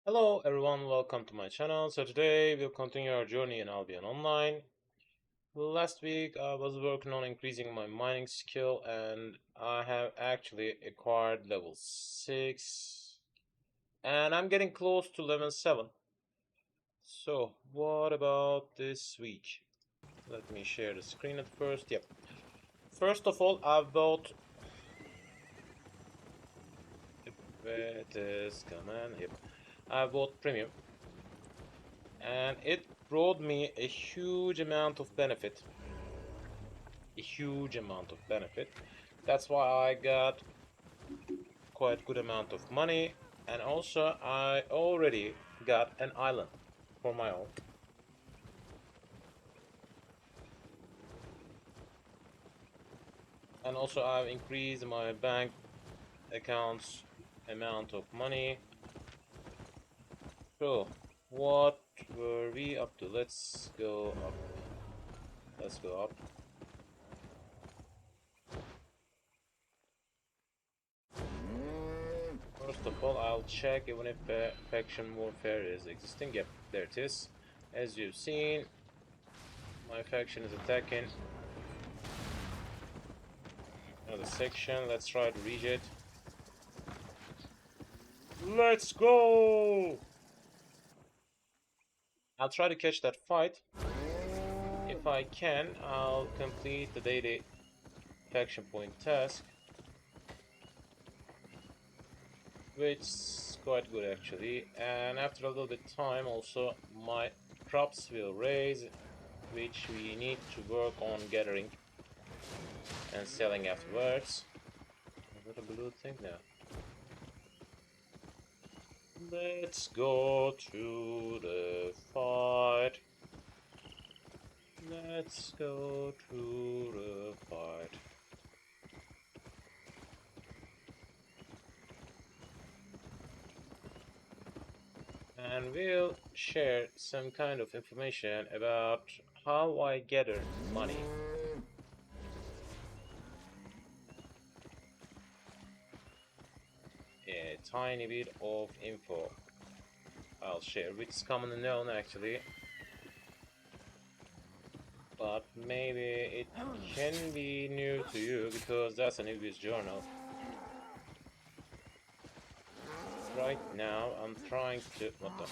Hello everyone, welcome to my channel. So today we'll continue our journey in Albion Online. Last week I was working on increasing my mining skill and I have actually acquired level 6 and I'm getting close to level 7. So what about this week? Let me share the screen at first. Yep. First of all, I bought it is command. Yep. I bought premium and it brought me a huge amount of benefit. That's why I got quite good amount of money, and also I already got an island for my own. And also I've increased my bank accounts amount of money. So what were we up to? Let's go up. Let's go up. First of all, I'll check even if faction warfare is existing. Yep, there it is. As you've seen, my faction is attacking another section. Let's try to reach it. Let's go! I'll try to catch that fight. If I can, I'll complete the daily faction point task, which is quite good actually. And after a little bit time, also my crops will raise, which we need to work on gathering and selling afterwards. Is that a blue thing now? Let's go to the fight. Let's go to the fight. And we'll share some kind of information about how I gather money. A tiny bit of info I'll share, which is commonly known actually, but maybe it can be new to you because that's a Newbie's journal. Right now I'm trying to... what the...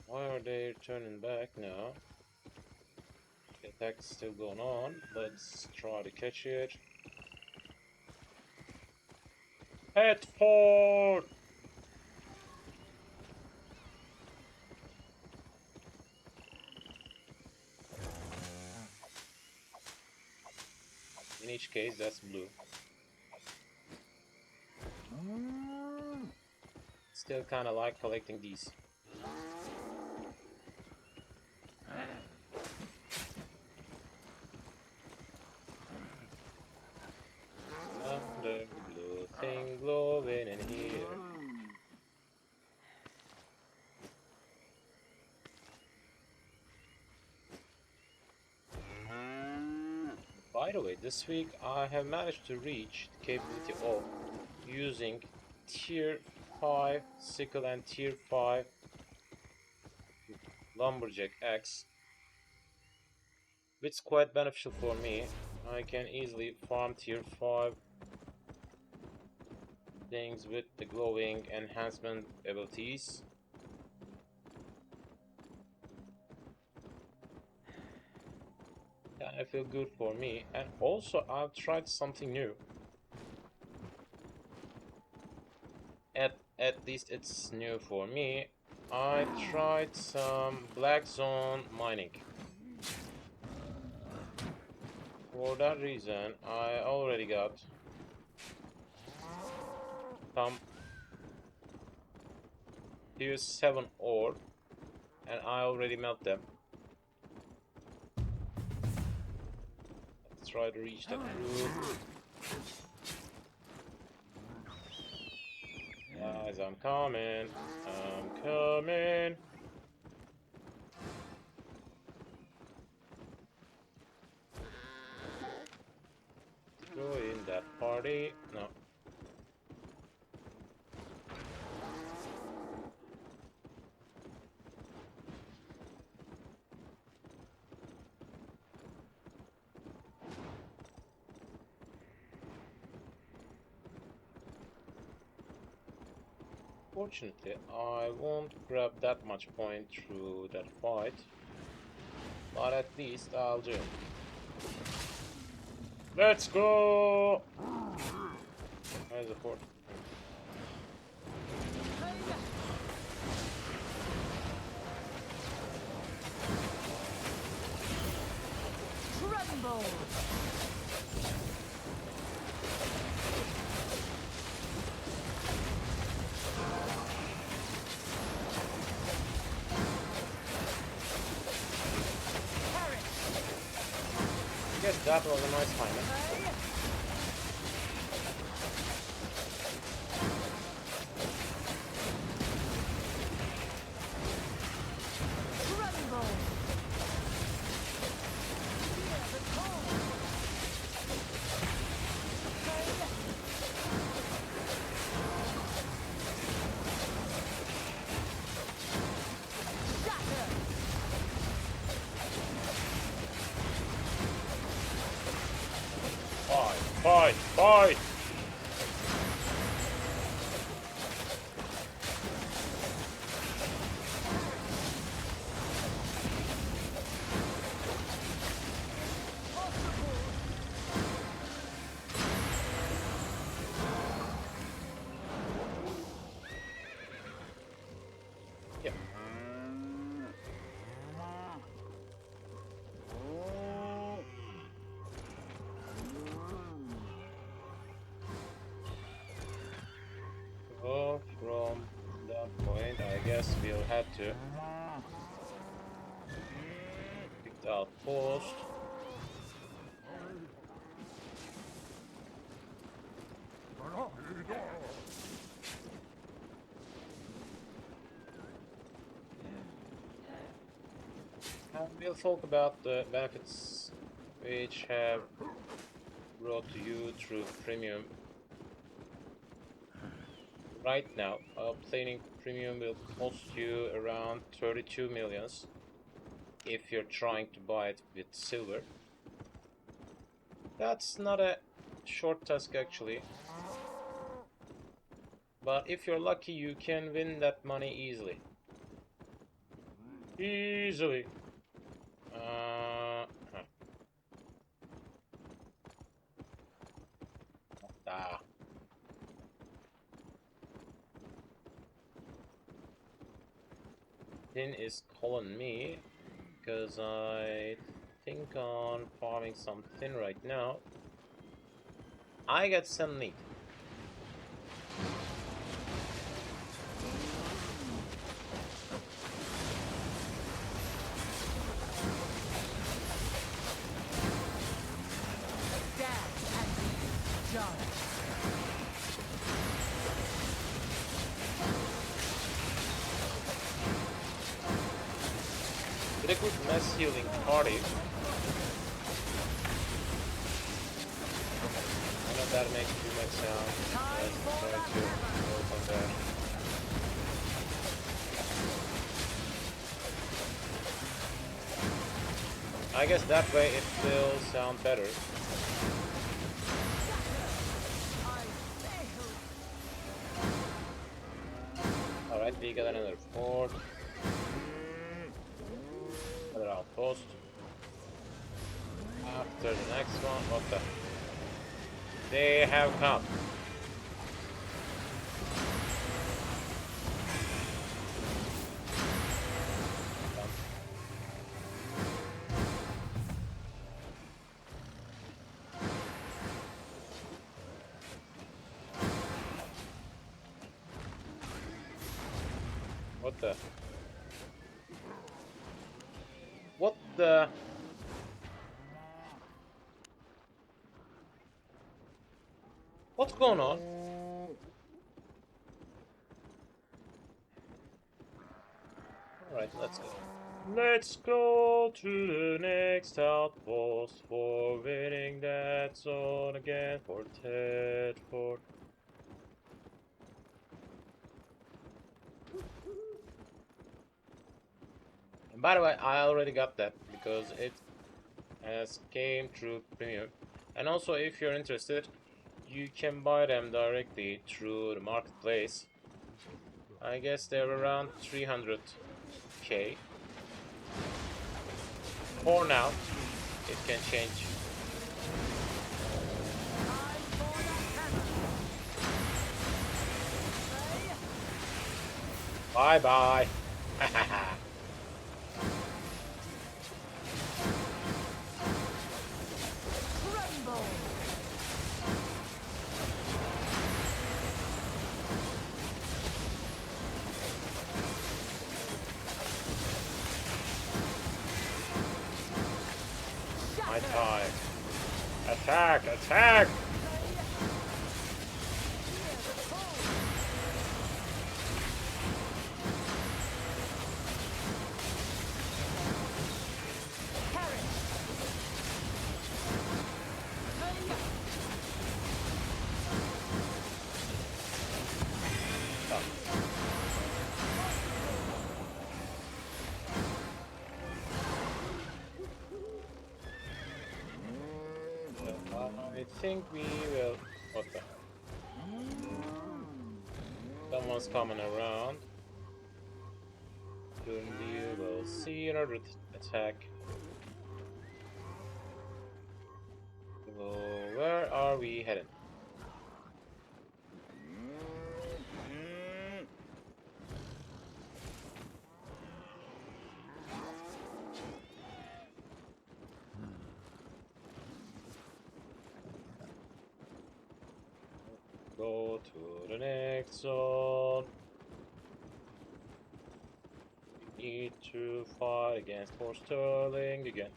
why are they turning back now? The attack's still going on. Let's try to catch it. Head forward! In each case, that's blue. Still kind of like collecting these. Under blue thing glowing in here. By the way, this week I have managed to reach the capability of using tier 5 sickle and tier 5 lumberjack axe, which is quite beneficial for me. I can easily farm tier 5 things with the glowing enhancement abilities. I feel good for me, and also I've tried something new. At least it's new for me. I tried some black zone mining. For that reason, I already got some tier 7 ore, and I already melt them. Let's try to reach that roof. Guys, I'm coming. I'm coming. Join that party. No. Fortunately, I won't grab that much point through that fight, but at least I'll do. Let's go! Where's the fort? Tremble! I guess that was a nice timing. Tremble! Fear the cold! Shatter! Fight! Fight! Yeah. Go from that point, I guess we'll have to pick the outpost. And we'll talk about the benefits which have brought to you through premium. Right now, obtaining premium will cost you around 32 millions if you're trying to buy it with silver. That's not a short task actually. But if you're lucky, you can win that money easily. Easily. Ah. Din is calling me because I think on farming something right now. I got some meat. Dance and be judged. With a good mass healing party. I know that makes too much sound. Let's try to work on that. I guess that way it will sound better. Alright, we got another fort. Another outpost. After the next one, what the? They have come. What the? What the? What's going on? Alright, let's go. Let's go to the next outpost for winning that zone again for Tedford. And by the way, I already got that because it has came through premium. And also, if you're interested, you can buy them directly through the marketplace. I guess they're around 300k. For now, it can change. Bye bye. Tremble! My time. Attack! Attack! I think we will. What the? Someone's coming around. Soon we will see another attack. So where are we heading? Go to the next zone. We need to fight against Fort Sterling again.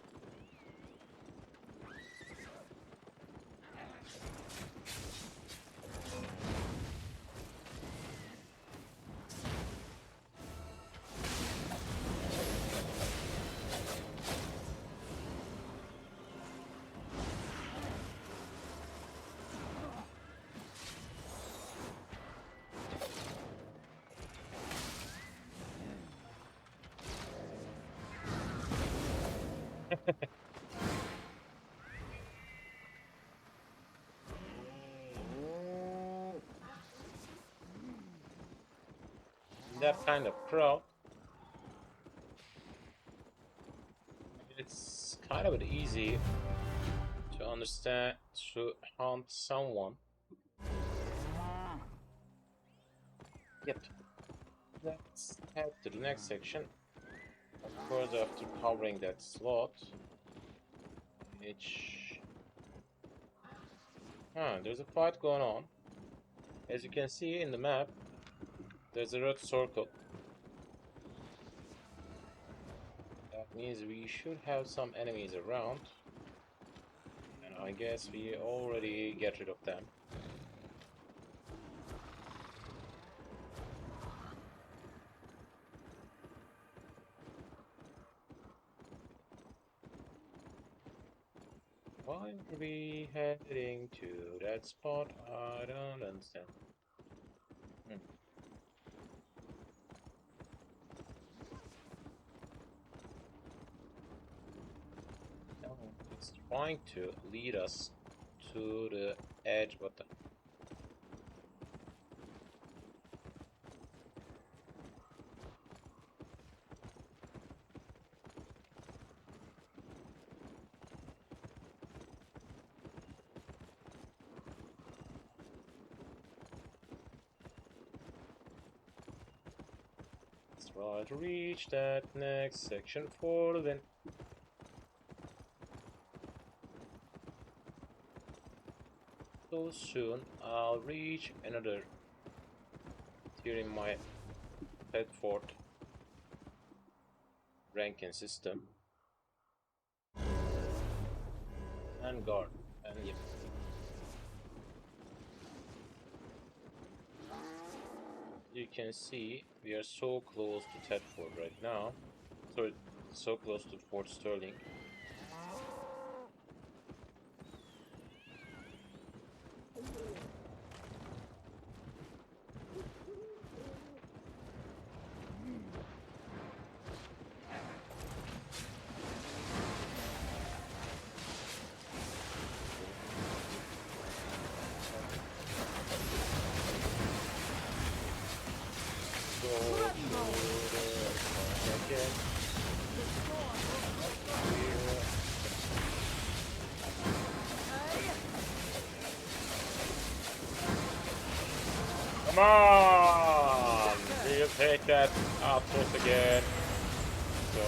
That kind of crowd, it's kind of easy to understand to hunt someone. Yep. Let's head to the next section. Of course, after covering that slot, which there's a fight going on. As you can see in the map, there's a red circle. That means we should have some enemies around. And I guess we already get rid of them. Why are we heading to that spot? I don't understand. It's trying to lead us to the edge, but let's try to reach that next section for the win. So soon I'll reach another tier in my pet fort ranking system and guard, and yeah. You can see we are so close to Tedford right now. So close to Fort Sterling. Come on! We'll take that outpost again. So.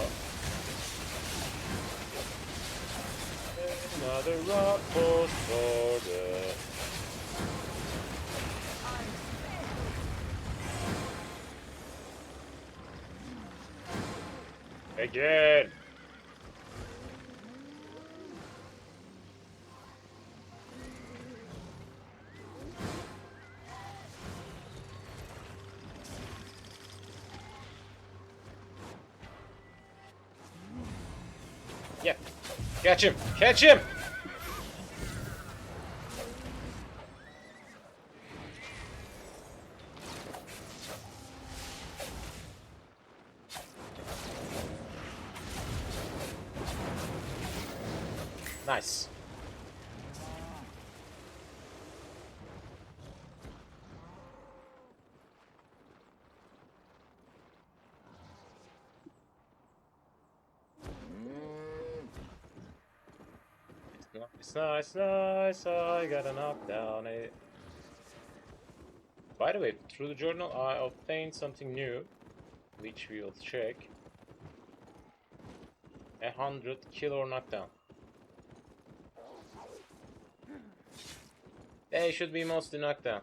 Another outpost for the... Again! Yeah. Catch him! Catch him! Nice. Nice. I got a knockdown. By the way, through the journal, I obtained something new, which we'll check. 100 kill or knockdown. They should be mostly knockdown.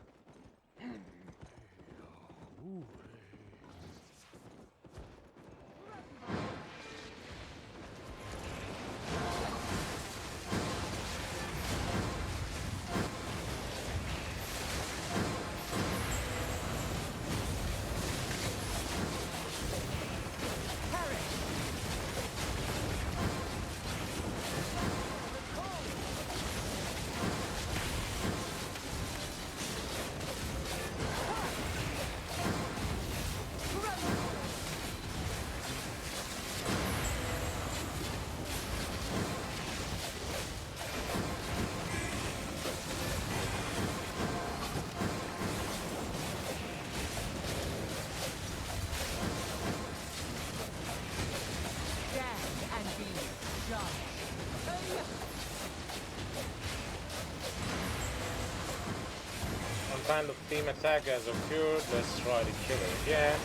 Some kind of team attack has occurred. Let's try to kill it again.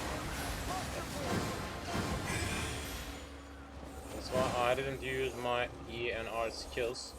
That's why I didn't use my E and R skills.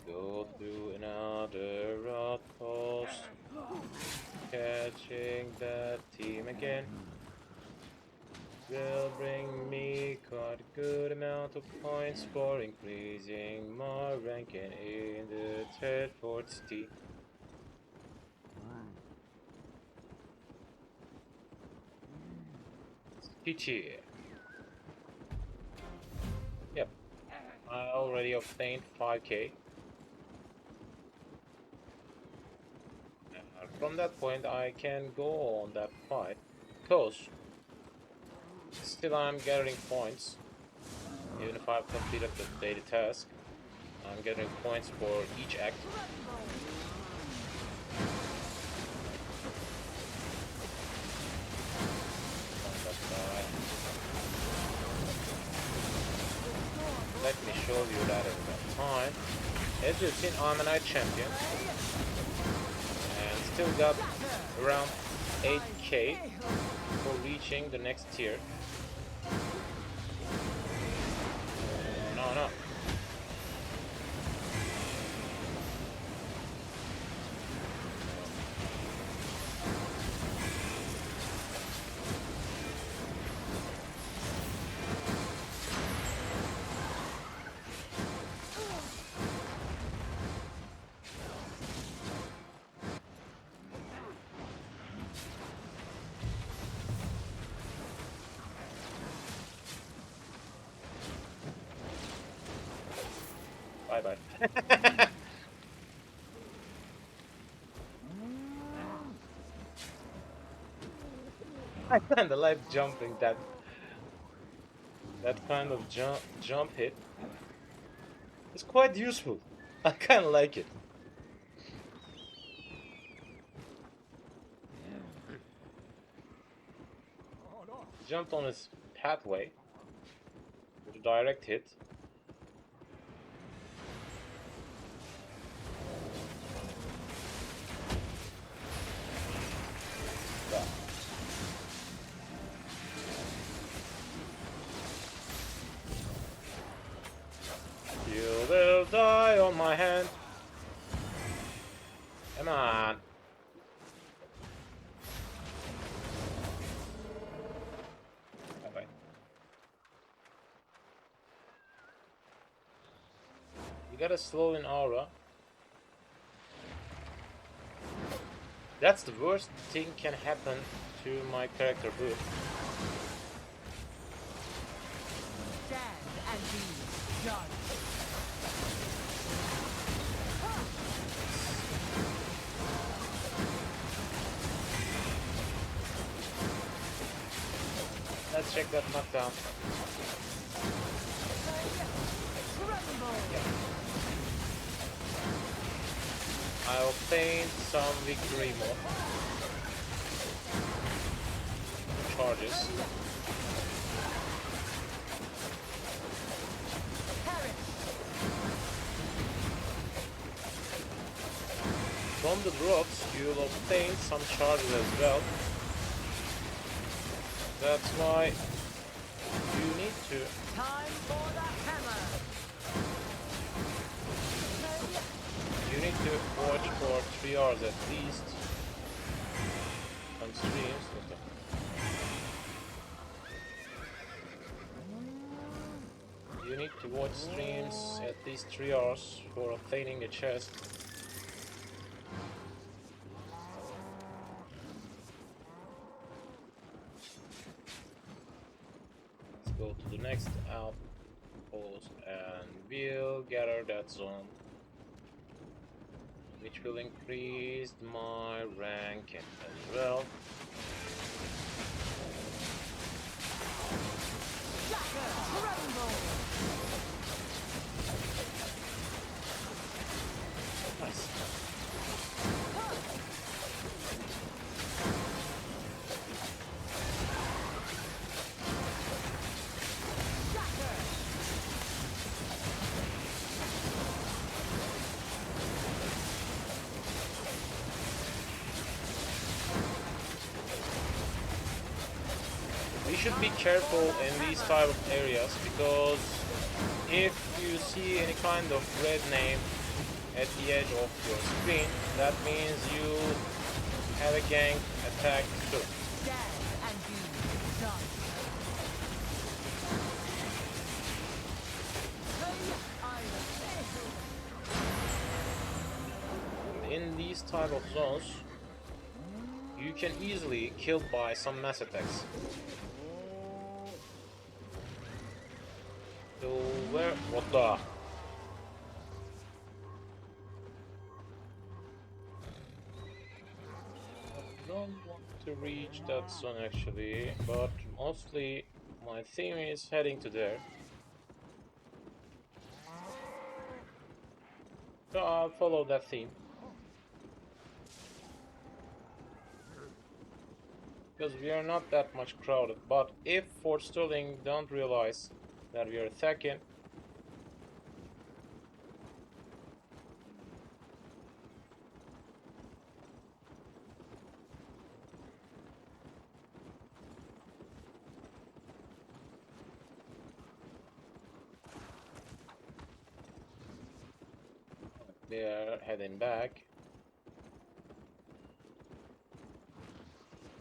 Go through another outpost, catching that team again will bring me quite a good amount of points for increasing my ranking in the Tedford City. City. Yep, I already obtained 5k. From that point I can go on that fight, because still I'm gathering points. Even if I've completed the daily task, I'm getting points for each act. Let me show you that in that time. As you've seen, I'm a night champion. Still got around 8k for reaching the next tier. No. Bye. I kinda like jumping that kind of jump hit. It's quite useful. I kinda like it. He jumped on his pathway with a direct hit. Yeah. You will die on my hand. Come on. Bye-bye. You gotta slow in aura. That's the worst thing can happen to my character boost. Stand and be judged. Let's check that knockdown. Yeah. I obtained some victory mode charges. From the drops, you'll obtain some charges as well. That's why you need to. Time for the hammer. You need to watch for 3 hours at least on streams. You need to watch streams at least 3 hours for obtaining a chest. Let's go to the next outpost and we'll gather that zone, which will increase my rank as well. Nice. We should be careful in these type of areas, because if you see any kind of red name at the edge of your screen, that means you have a gang attack too. Stand and be judged. In these type of zones, you can easily killed by some mass attacks. So where? What the? I don't want to reach that zone actually, but mostly my theme is heading to there. So I'll follow that theme. Because we are not that much crowded, but if Fort Sterling don't realize that we are attacking, they are heading back.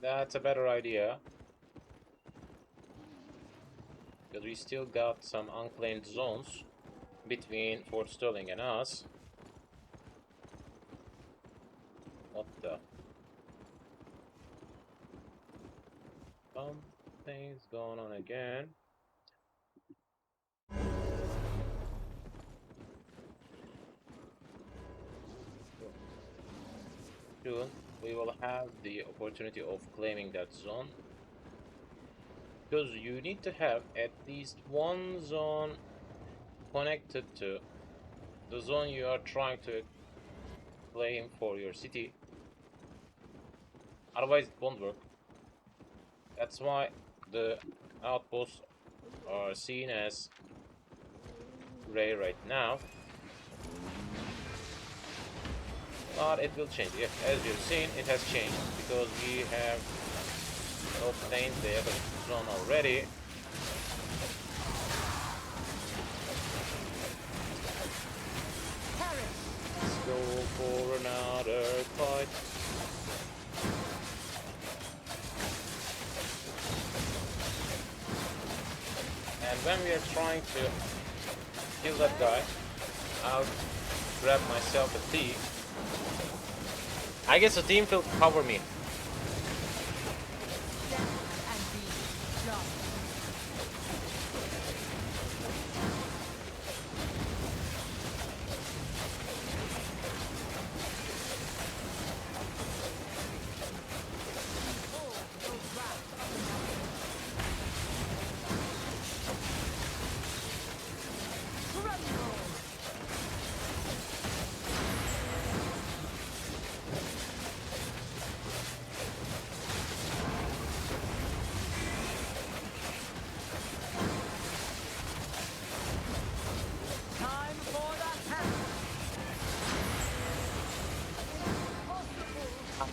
That's a better idea, because we still got some unclaimed zones between Fort Sterling and us. What the? Something's going on again. Soon we will have the opportunity of claiming that zone. because you need to have at least one zone connected to the zone you are trying to claim for your city. Otherwise, it won't work. That's why the outposts are seen as gray right now. But it will change. Yes, as you've seen, it has changed because we have obtained the other zone already. Let's go for another fight. And when we are trying to kill that guy, I'll grab myself a tea. I guess the team will cover me.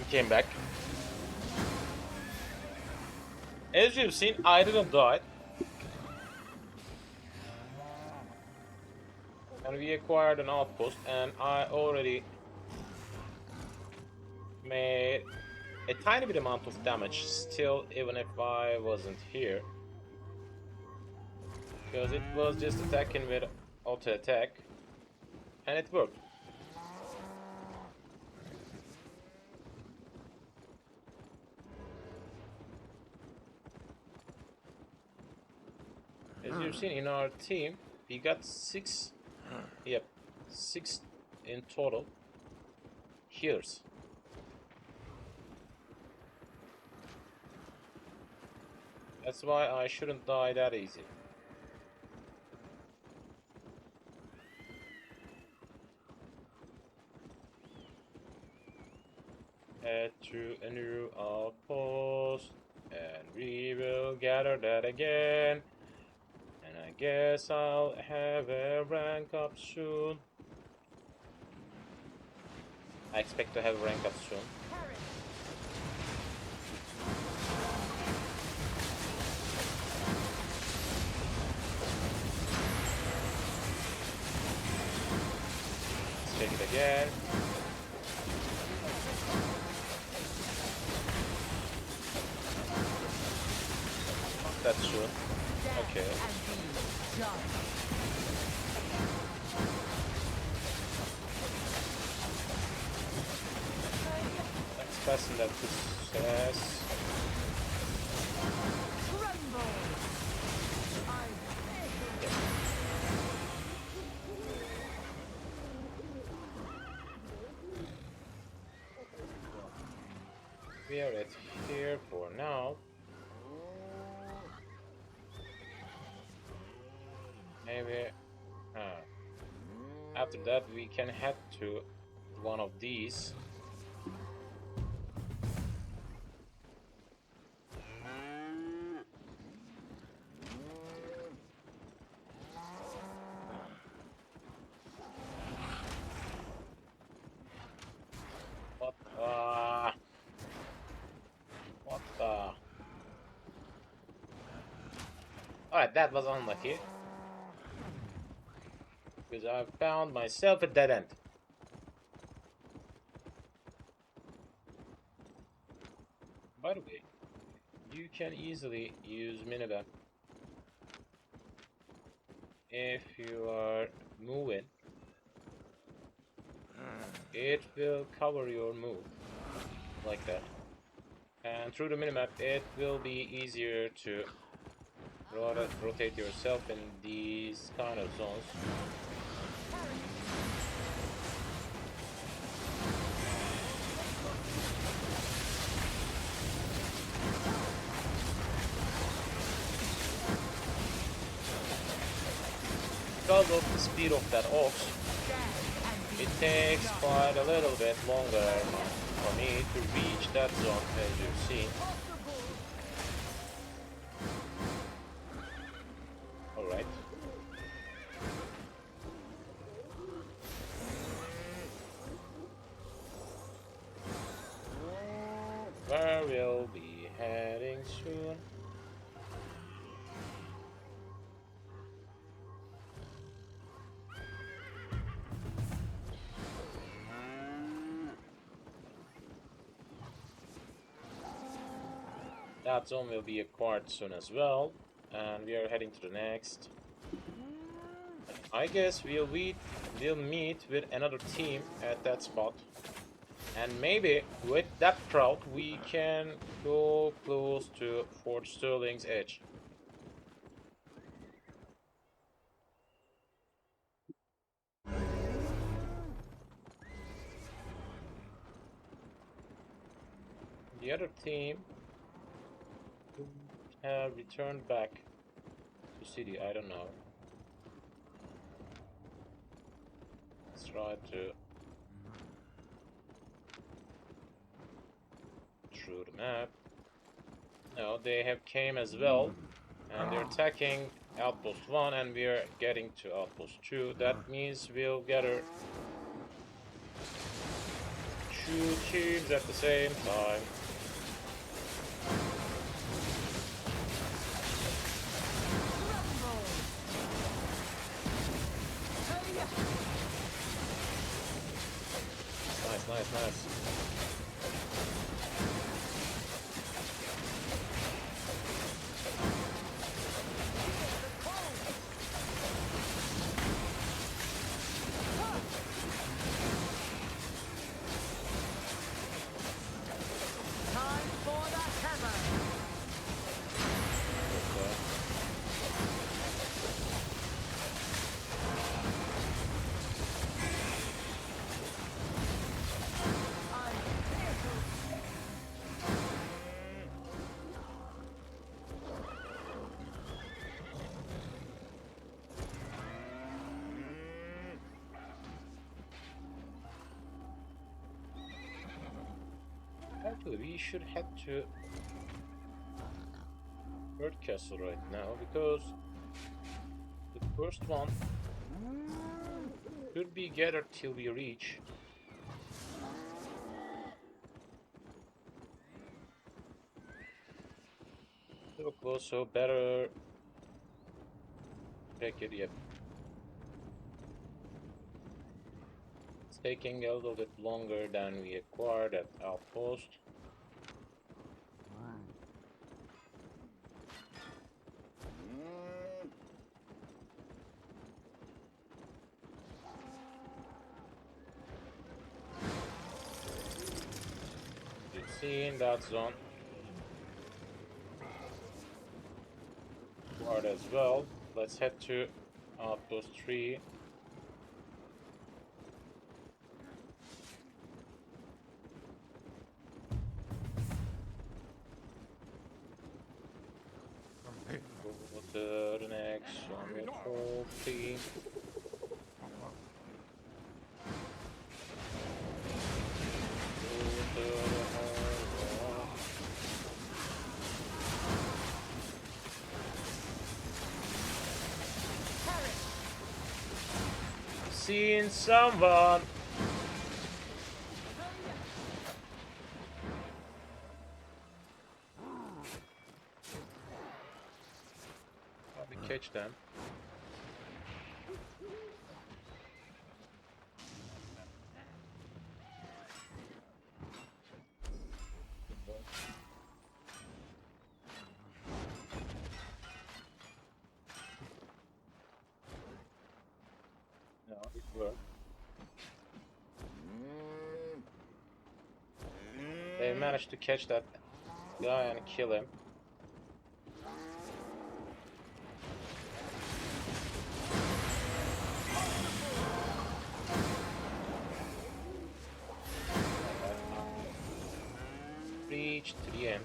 Came back. As you've seen, I didn't die. And we acquired an outpost, and I already made a tiny bit amount of damage still, even if I wasn't here. Because it was just attacking with auto attack, and it worked. As you've seen in our team, we got 6 in total healers. That's why I shouldn't die that easy. Head to a new outpost, and we will gather that again. I guess I'll have a rank up soon. I expect to have a rank up soon. Let's take it again. That's soon. Okay. Let's fasten that to success. We are at here for now. Maybe after that we can head to one of these. What the? Alright, that was unlucky. Because I found myself a dead end. By the way, you can easily use minimap if you are moving. It will cover your move like that, and through the minimap it will be easier to rotate yourself in these kind of zones. because of the speed of that ox, it takes quite a little bit longer for me to reach that zone, as you've seen. Alright. Where we'll be heading soon. That zone will be acquired soon as well, and we are heading to the next. I guess we'll meet with another team at that spot, and maybe with that crowd we can go close to Fort Sterling's edge. The other team have returned back to city. I don't know. Let's try to through the map. No, they have came as well, and they're attacking Outpost 1, and we are getting to Outpost 2. That means we'll gather 2 teams at the same time. Nice. Time for the hammer. Actually, we should head to Bird Castle right now, because the first one could be gathered till we reach. So close, so better take it. Yep. It's taking a little bit longer than we acquired at Outpost. You've seen that zone acquired as well. Let's head to Outpost 3. Go to the next one with whole team. Go to the whole wall. Seen someone. Probably catch them. No, it worked. They managed to catch that guy and kill him. Reached to the end.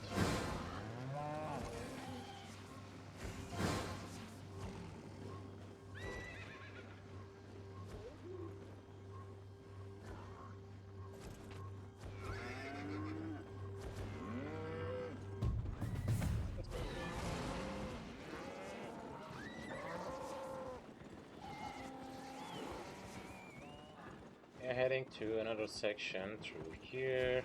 heading to another section through here.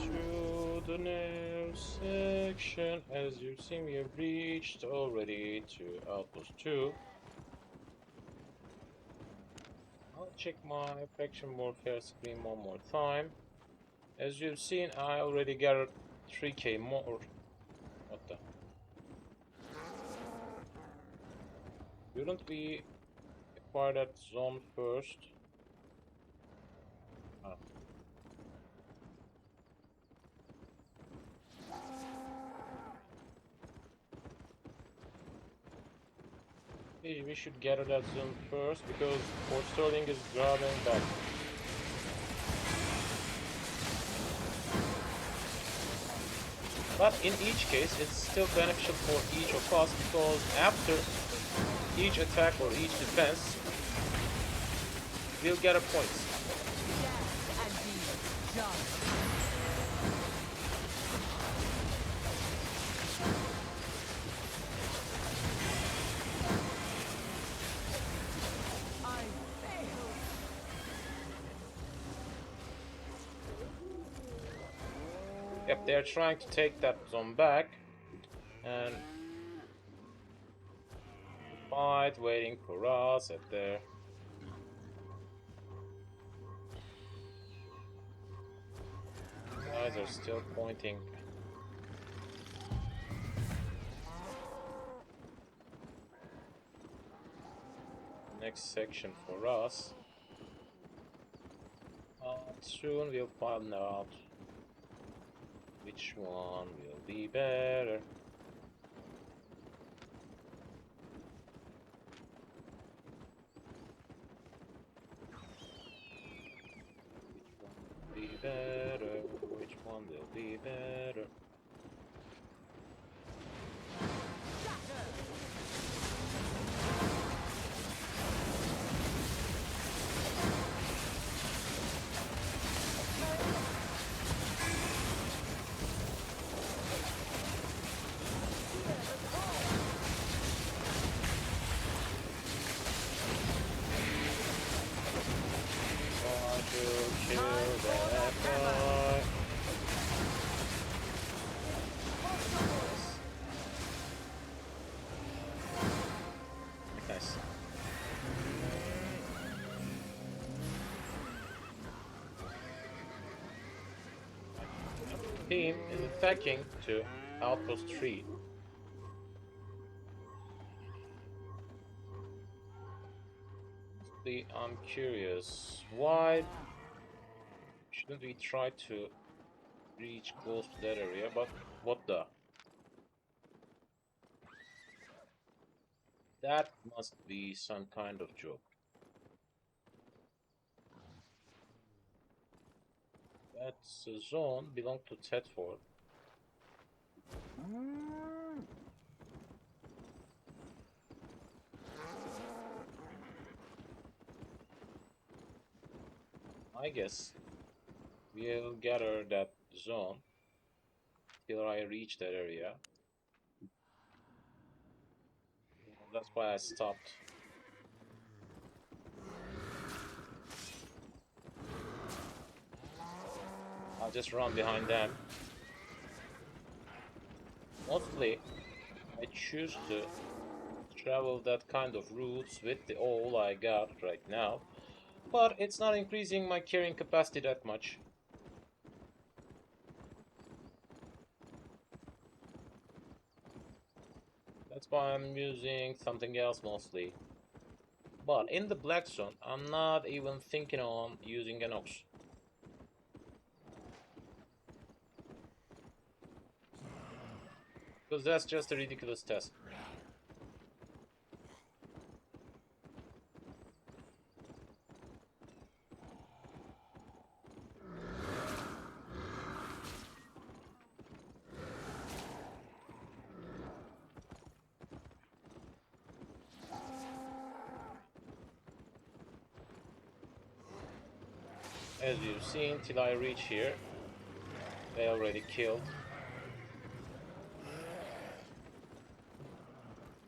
To the next section, as you see, we have reached already to Outpost 2. I'll check my faction warfare screen one more time. As you've seen, I already gathered 3k more. What the? Shouldn't we acquire that zone first? Ah. We should gather that zone first because Fort Sterling is grabbing back. But in each case, it's still beneficial for each of us because after each attack or each defense, we'll gather points. Yep, they're trying to take that zone back and fight waiting for us at there. Guys are still pointing. Next section for us. Soon we'll find out which one will be better. Which one will be better? Kill that guy. Nice. Team is attacking to Outpost 3. I'm curious, why shouldn't we try to reach close to that area? But what the? That must be some kind of joke. That zone belonged to Tedford. I guess we'll gather that zone till I reach that area. That's why I stopped. I'll just run behind them. Mostly, I choose to travel that kind of routes with the all I got right now, but it's not increasing my carrying capacity that much. That's why I'm using something else mostly. But in the black zone, I'm not even thinking on using an ox. Because that's just a ridiculous test. as you've seen, till I reach here. They already killed.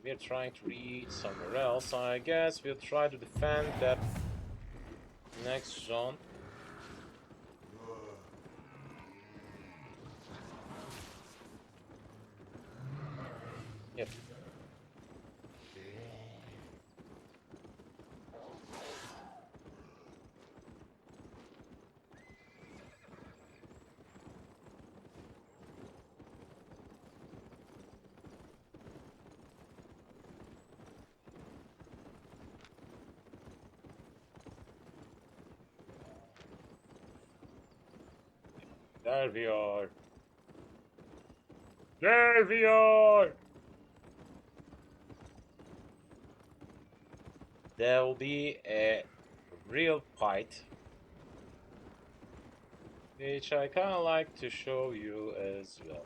We're trying to reach somewhere else. I guess we'll try to defend that next zone. Yep. There we are. There we are! There will be a real fight, which I kind of like to show you as well.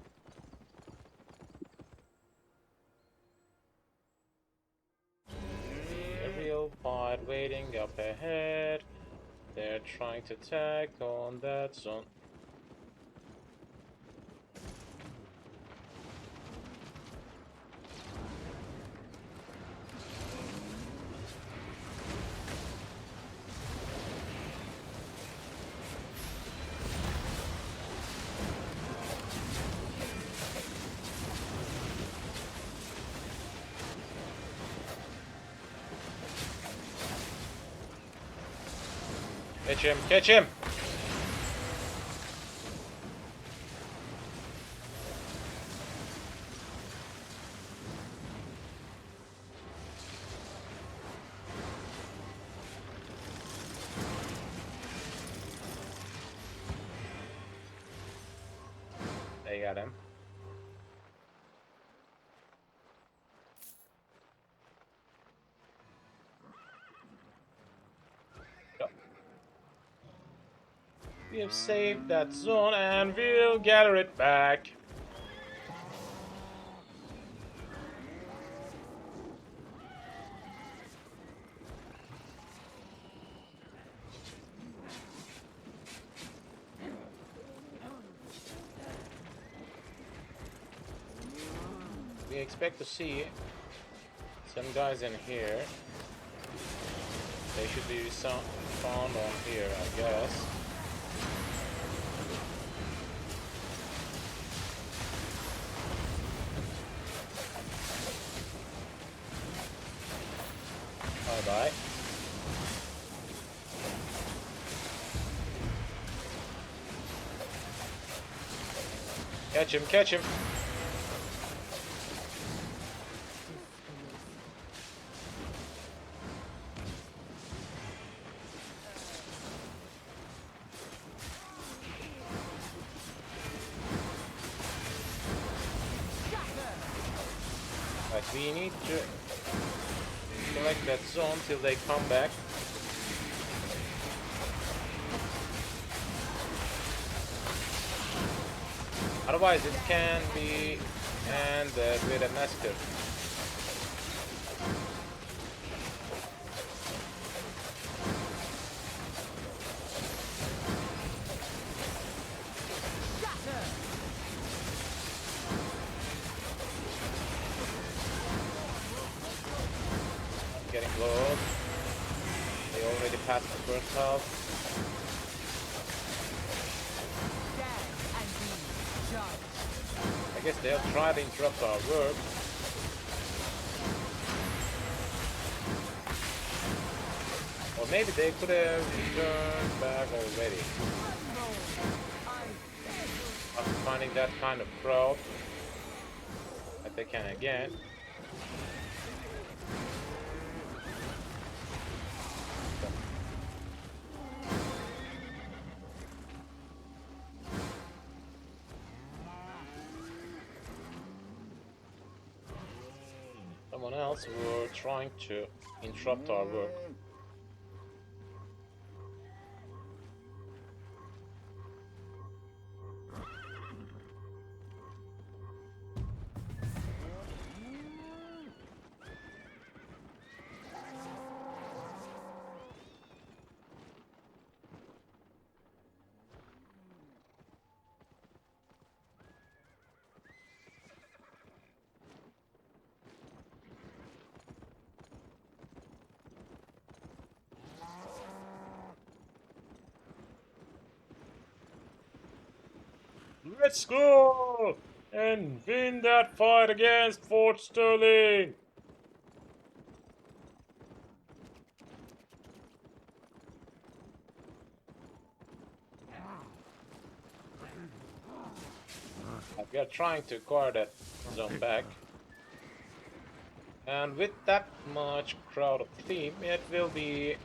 See a real fight waiting up ahead. They're trying to attack on that zone. Catch him! Catch him! They got him. Go. We have saved that zone and we'll gather it back. We expect to see some guys in here. They should be found on here, I guess. Bye-bye. Catch him, catch him. Like, we need to collect that zone till they come back. Otherwise it can be ended with a massacre. Getting close. They already passed the first half. I guess they'll try to interrupt our work. Or maybe they could have returned back already. After finding that kind of crowd that they can again. Someone else were trying to interrupt our work. Let's go and win that fight against Fort Sterling. We are trying to acquire that zone back. And with that much crowd of team, it will be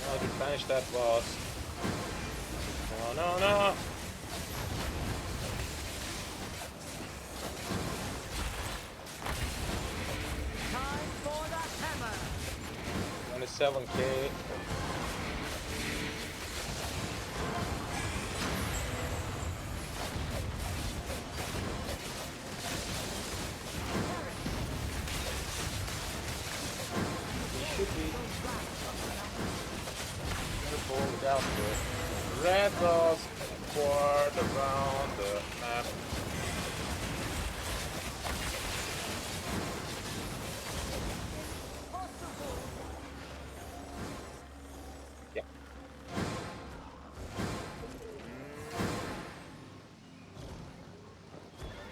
now to finish that boss. No, no, no! Time for the hammer. 27k. He should be careful without the red dots poured around the map. Yeah.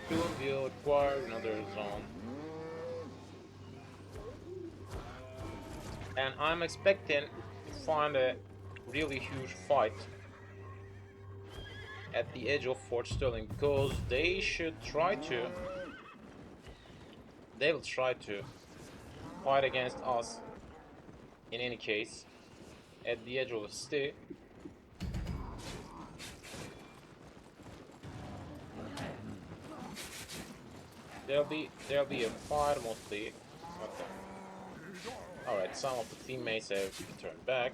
Soon we'll acquire another zone. And I'm expecting to find a really huge fight at the edge of Fort Sterling, because they will try to fight against us in any case at the edge of the city. There'll be a fight mostly. Okay. Alright, some of the teammates have returned back.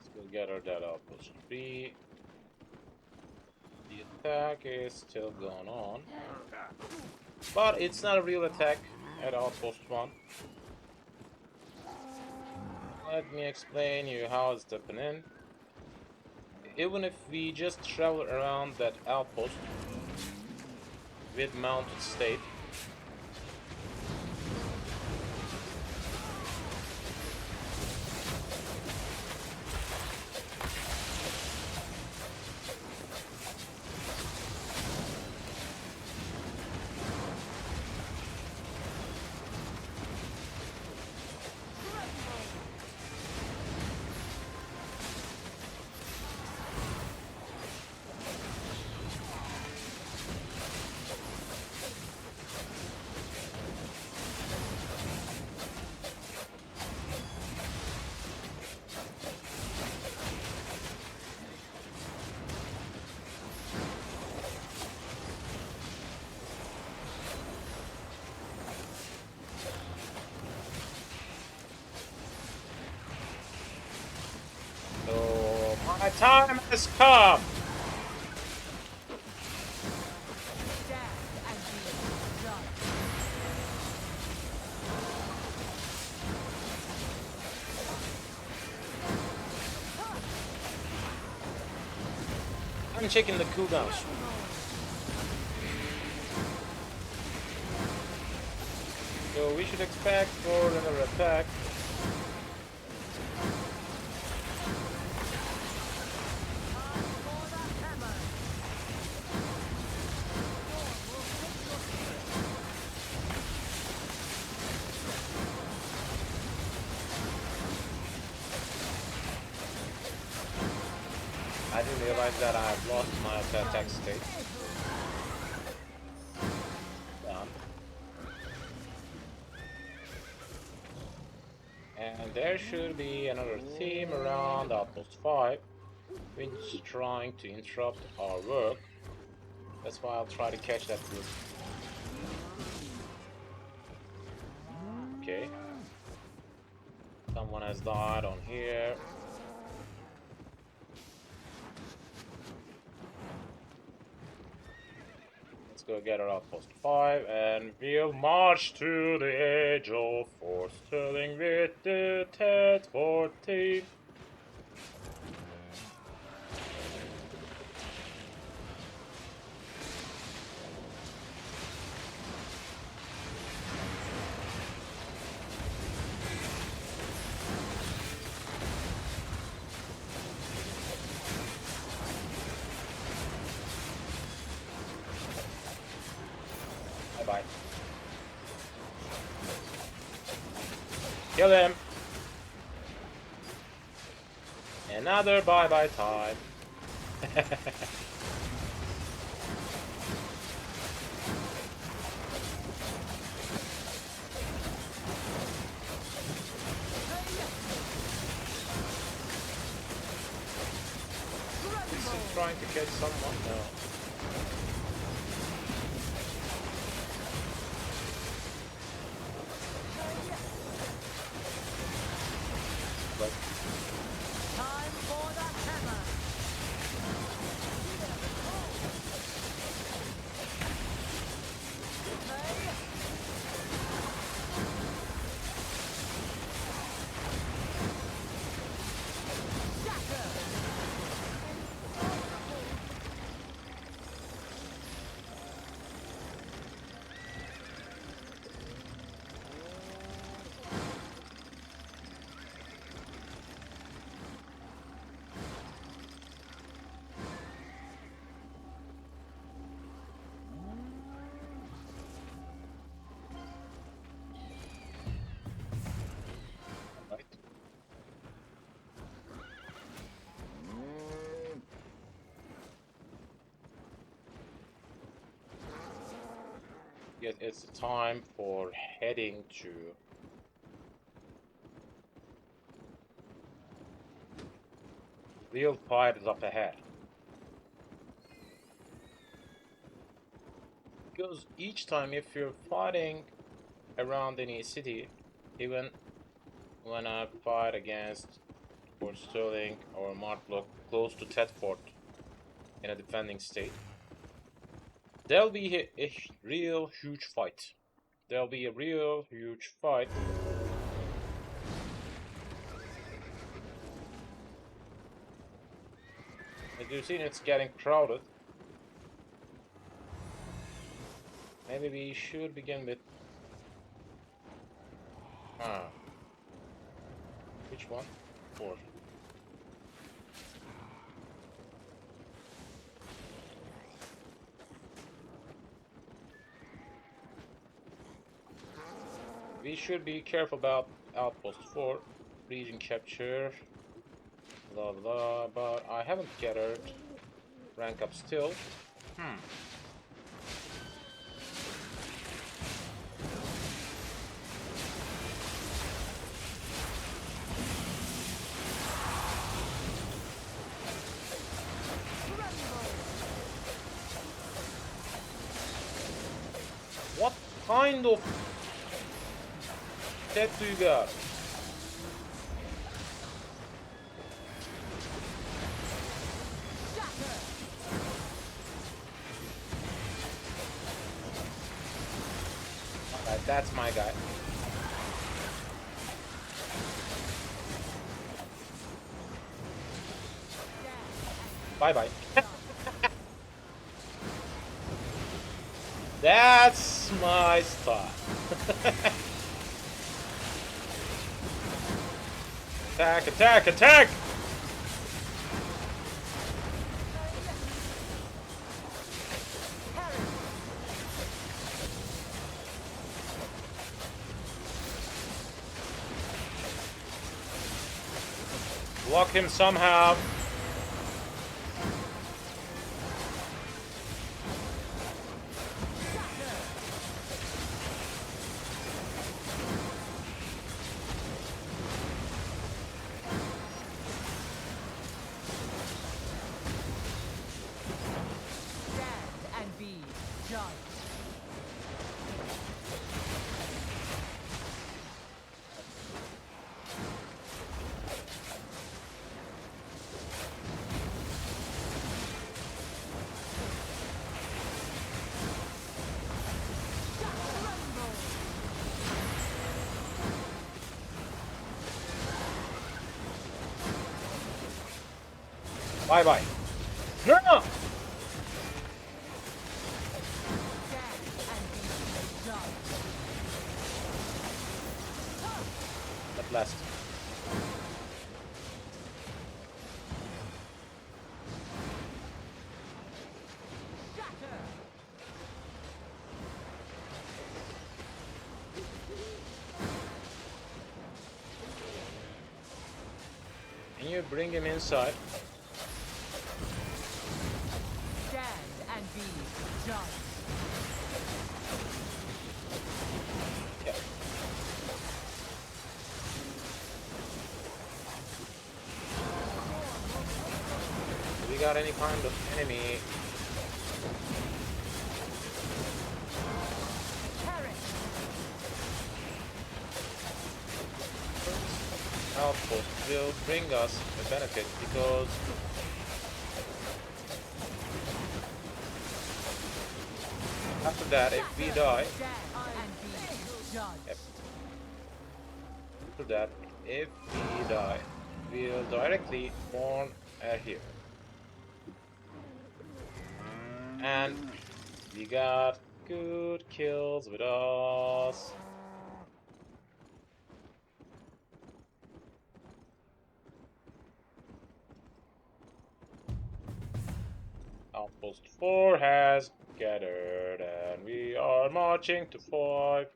Still gather that outpost 3. The attack is still going on. But it's not a real attack at outpost 1. Let me explain you how it's happening. Even if we just travel around that outpost with mounted state, so my time has come. Stand and be judged. I'm checking the cooldowns. So we should expect for another attack. Time for the hammer. I didn't realize that I've lost my attack state. Done. And there should be another team around outpost 5, which is trying to interrupt our work. That's why I'll try to catch that group. Okay. Someone has almost died on here. Let's go get our outpost 5 and we'll march to the edge of Fort Sterling with the Tet 14. Bye. Kill him. Another bye-bye time. Is he trying to catch someone? No. Time for the hammer. Right. Yet it's time for heading to real fight is up ahead. Because each time if you're fighting around any city, even when I fight against Fort Sterling or Martlock close to Thetford in a defending state, there'll be a real huge fight. There'll be a real huge fight. As you've seen, it's getting crowded. Maybe we should begin with... Which one? 4. We should be careful about Outpost 4, region capture, blah blah, but I haven't gathered rank up still. What kind of set do you got? Alright, that's my guy. Bye bye. That's my style. Attack, attack, attack! Block him somehow. Bye bye. No! At last. Can you bring him inside? Stand and be judged. Yeah. Do we got any kind of enemy? Outpost will bring us a benefit because after that, if we die, yep. After that, if we die, we'll directly spawn here, and we got good kills with us. Outpost 4 has gathered, and we are marching to 5.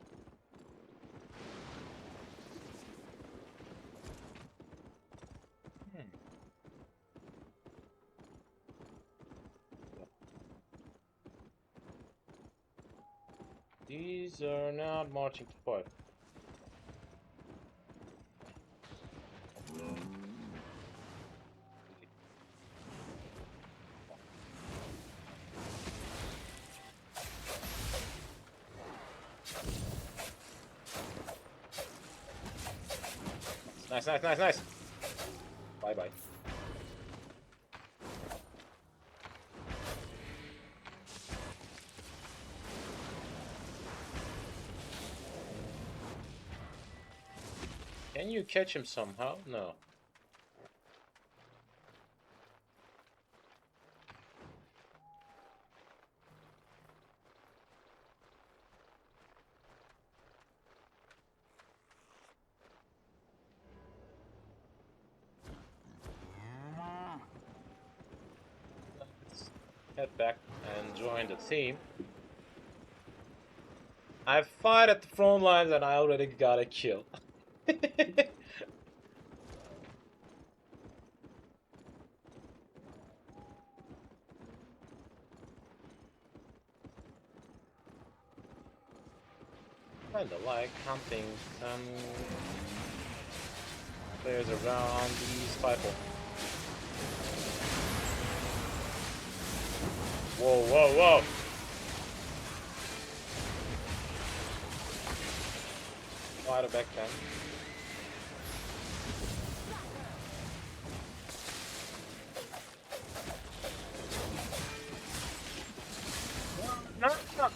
These are not marching to 5. Nice, nice, nice, nice. Bye bye. Can you catch him somehow? No. Let's head back and join the team. I fight at the front lines and I already got a kill. Kinda like hunting some players around these people. Whoa, whoa, whoa! Quite a backhand. No, no.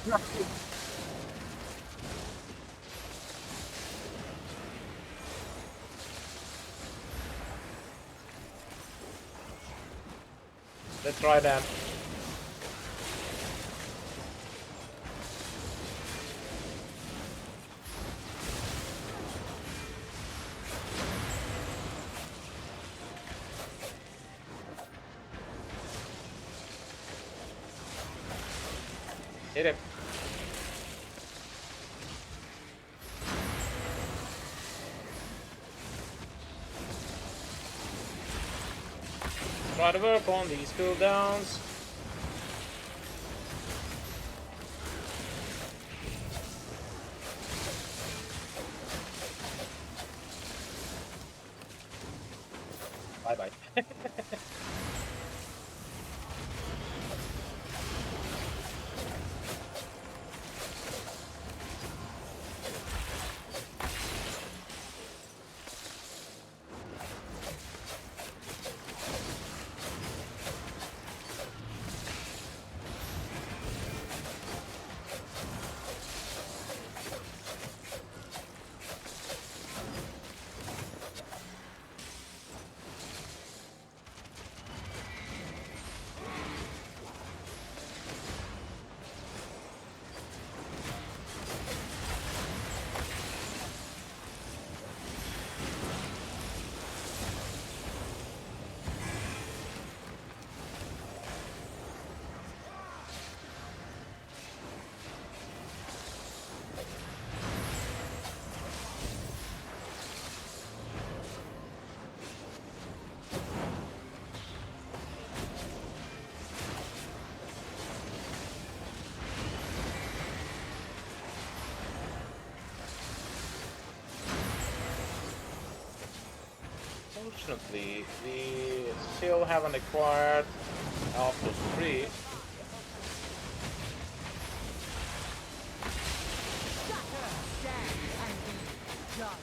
No. Let's try that. Hit him. Try to work on these cooldowns. Bye bye. Unfortunately, we still haven't acquired Outpost 3. Stand and be judged.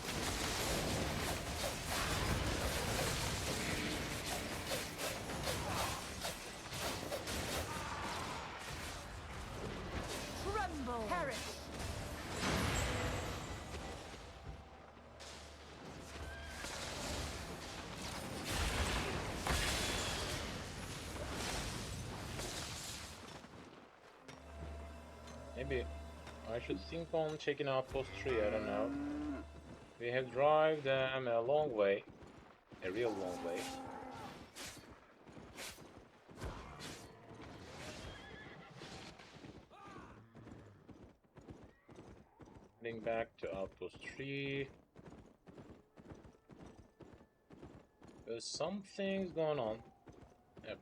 Tremble. Perish. Maybe I should think on checking out Post 3, I don't know. We have driven them a long way. A real long way. Heading back to Outpost 3. There's some things going on. Yep.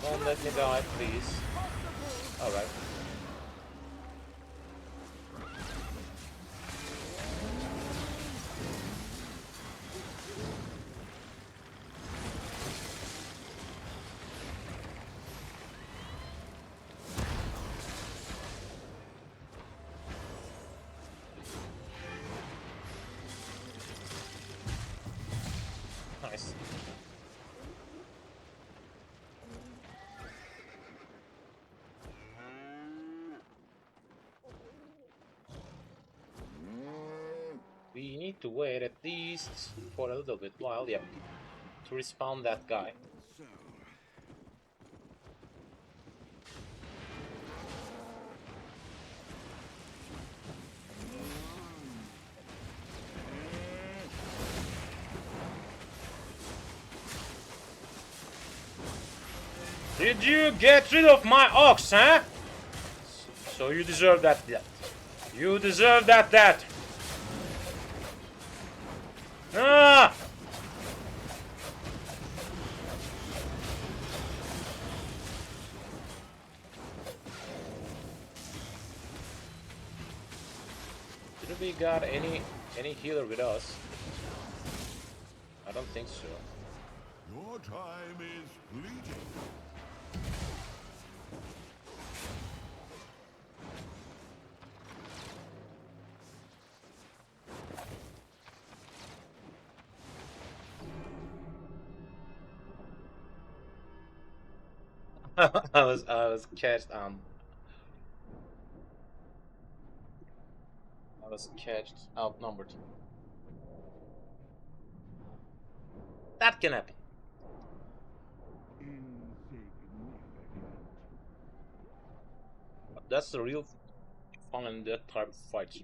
Don't let me die, please. Alright. Nice. We need to wait at least for a little bit while, yep, to respawn that guy. Did you get rid of my ox, huh? So you deserve that death. You deserve that death. Ah! Did we got any healer with us? I don't think so. Your time is fleeting. I was catched outnumbered. That can happen. That's the real fun in that type of fight.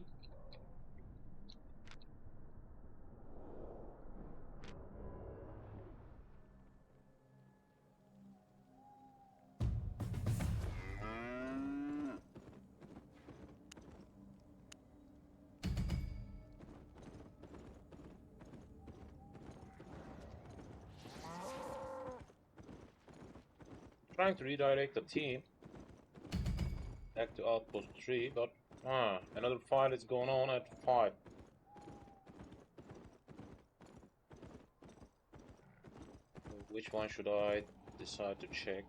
Trying to redirect the team back to Outpost 3, but another fight is going on at 5. Which one should I decide to check?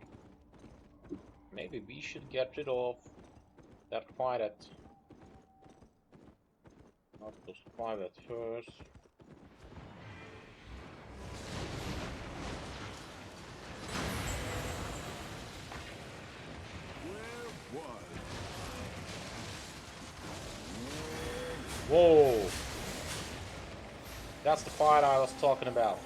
Maybe we should get rid of that fight at Outpost 5 at first. Whoa! That's the fight I was talking about.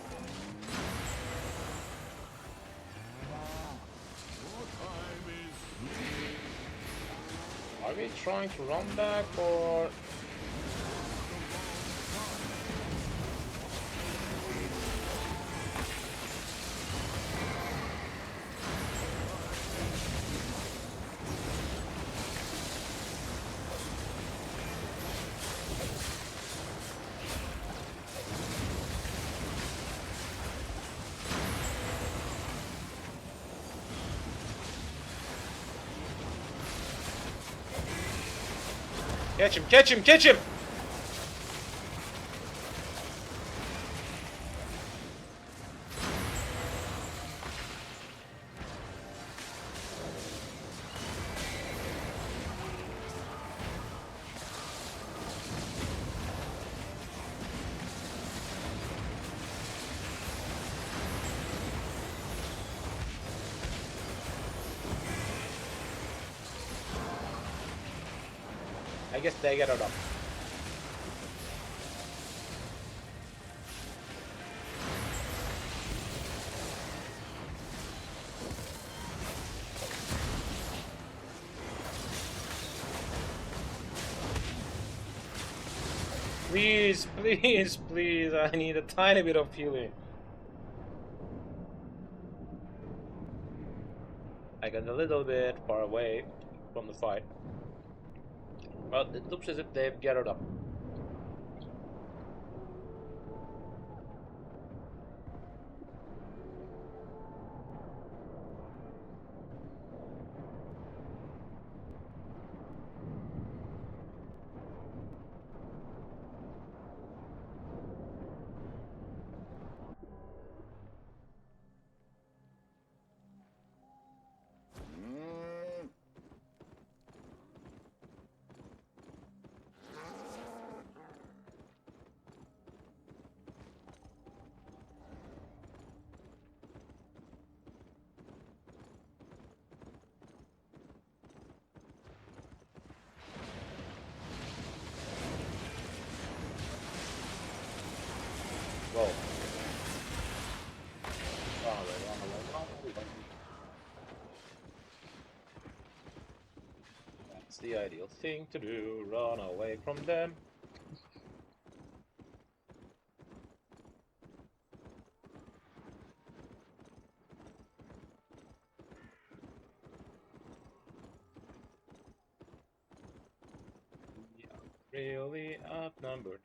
Are we trying to run back or... Catch him, catch him, catch him! I guess they get it up. Please, please, please, I need a tiny bit of healing. I got a little bit far away from the fight. But it looks as if they've gathered up. Whoa. Run away, run away, run away. That's the ideal thing to do, run away from them. We are really outnumbered.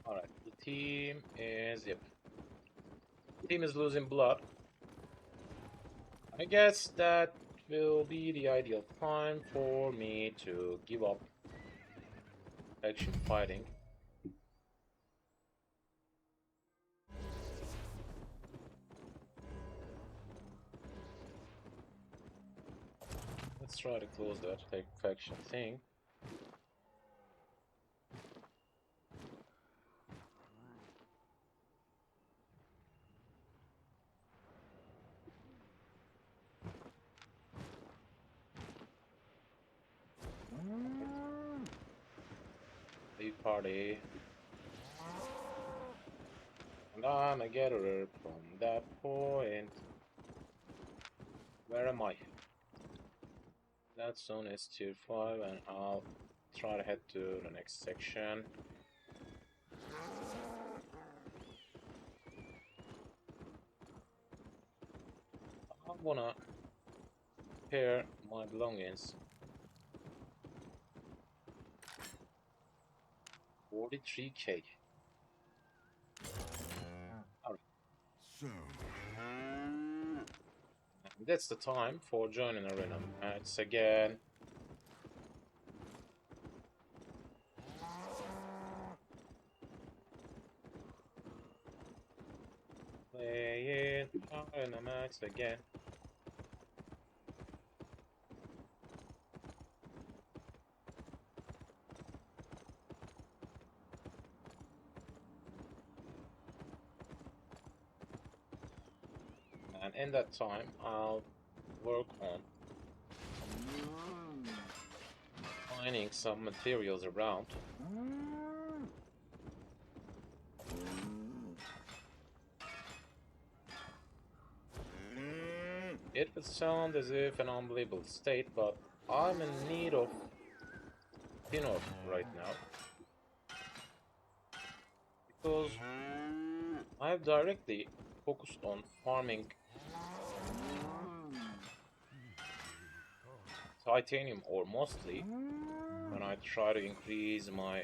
Alright, the team is, yep. The team is losing blood. I guess that will be the ideal time for me to give up action fighting. Let's try to close that faction thing. Lead party. And I'm a gatherer from that point. Where am I? That zone is tier 5 and I'll try to head to the next section. I wanna pair my belongings. 43k. Alright. So, That's the time for joining arena match again. Playing arena match again. And in that time, I'll work on finding some materials around. It would sound as if an unbelievable state, but I'm in need of dinner right now because I've directly focused on farming titanium ore mostly when I try to increase my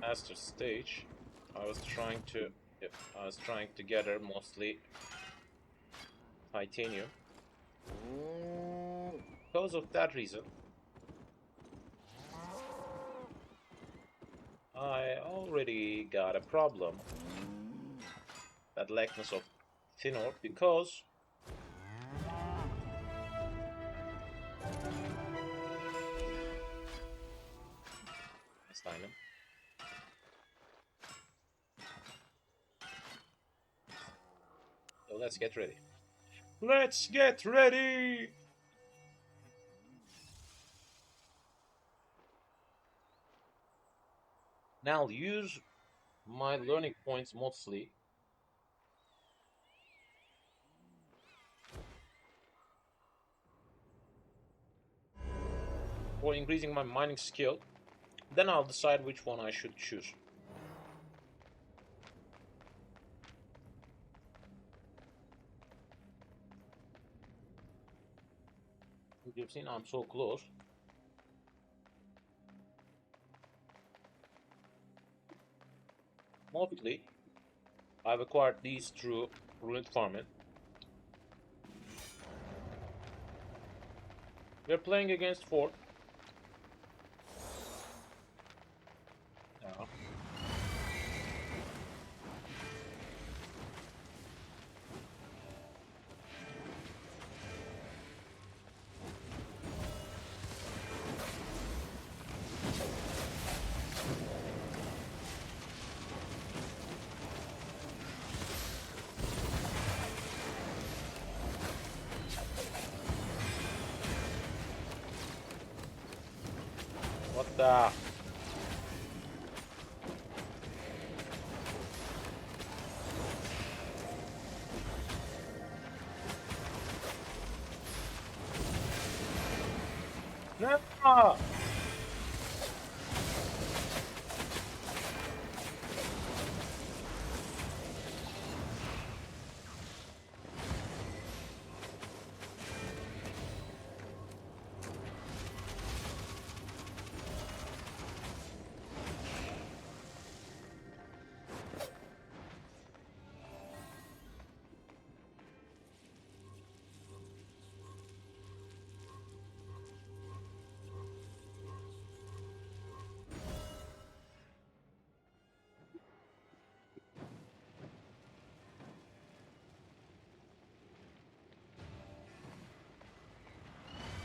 master stage. I was trying to yep, I was trying to gather mostly titanium. Because of that reason, I already got a problem, that lackness of thin ore, because this diamond. So let's get ready. Let's get ready! Now I'll use my learning points mostly for increasing my mining skill. Then I'll decide which one I should choose. You've seen I'm so close. Mostly, I've acquired these through ruined farming. We're playing against Fort. Yeah. What the? No!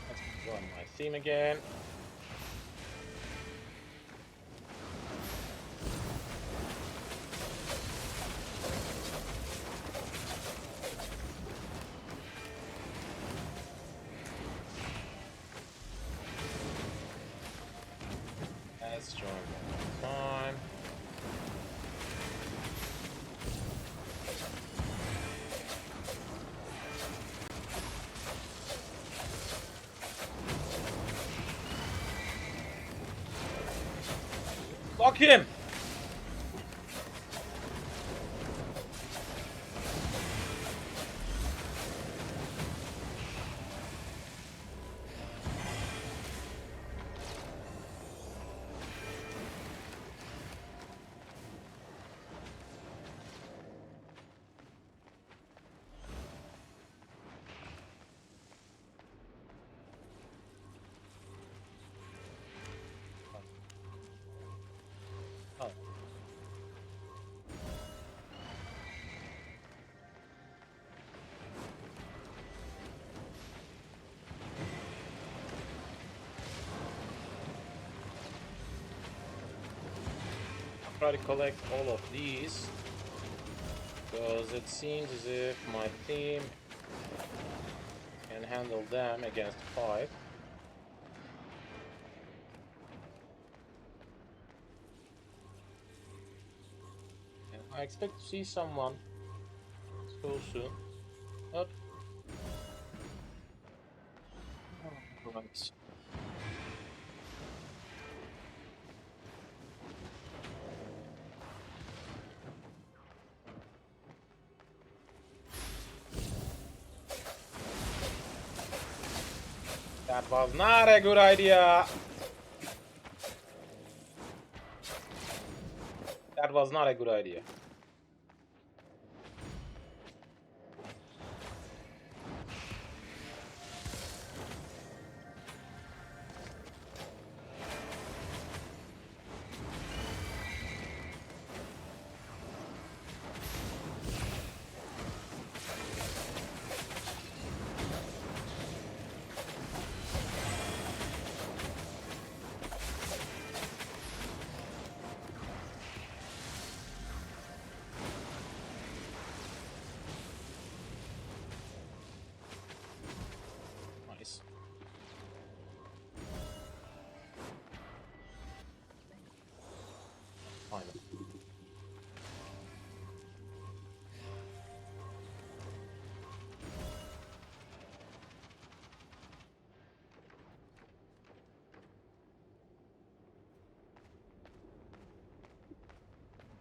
Let's run my theme again. Let's join one time. Fuck him! Oh. Try to collect all of these because it seems as if my team can handle them against 5. And I expect to see someone so soon. Up. Right. That was not a good idea. That was not a good idea. Nice. Finally.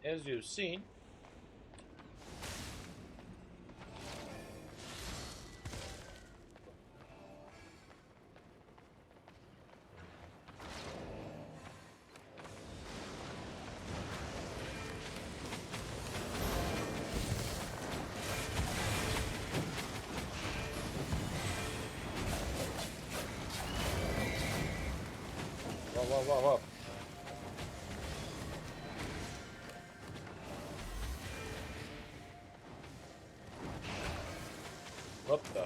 As you've seen, whoa, whoa, whoa, whoa. What the?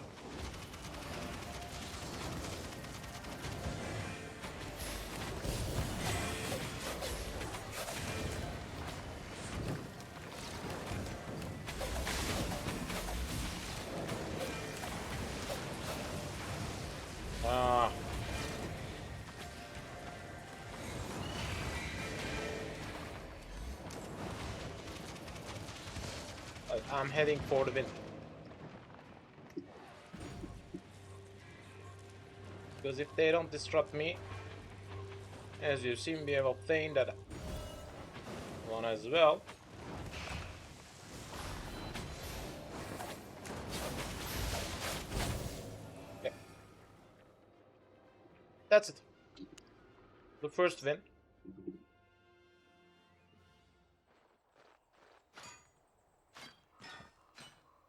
Ah. I'm heading for the win. Because if they don't disrupt me, as you've seen, we have obtained that one as well. Yeah. That's it. The first win.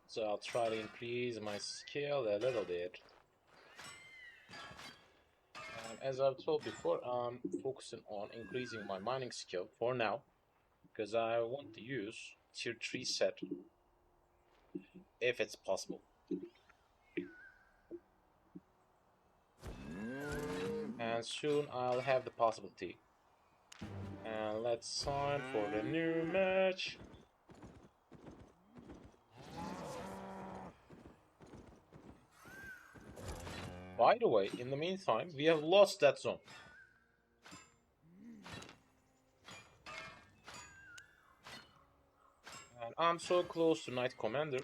So I'll try to increase my skill a little bit. As I've told before, I'm focusing on increasing my mining skill for now, because I want to use tier 3 set if it's possible. And soon I'll have the possibility. And let's sign for the new match. By the way, in the meantime, we have lost that zone. And I'm so close to Knight Commander.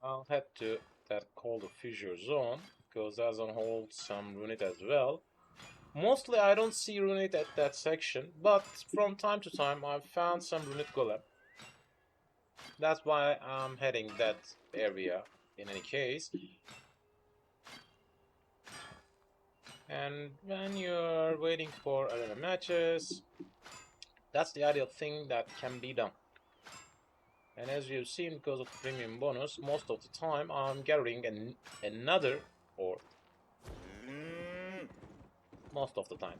I'll head to that called the Fissure Zone, because that zone holds some runit as well. Mostly I don't see runit at that section, but from time to time I've found some runit golem. That's why I'm heading that area in any case. And when you're waiting for arena matches, that's the ideal thing that can be done. And as you've seen, because of premium bonus, most of the time I'm gathering another ore. Most of the time.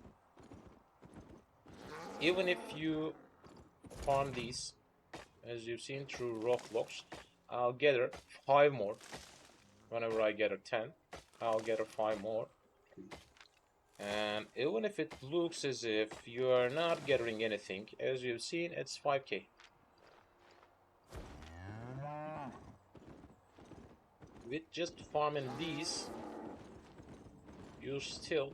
Even if you farm these, as you've seen through rock blocks, I'll gather 5 more. Whenever I gather 10, I'll gather 5 more. And even if it looks as if you are not gathering anything, as you've seen, it's 5k. With just farming these, you still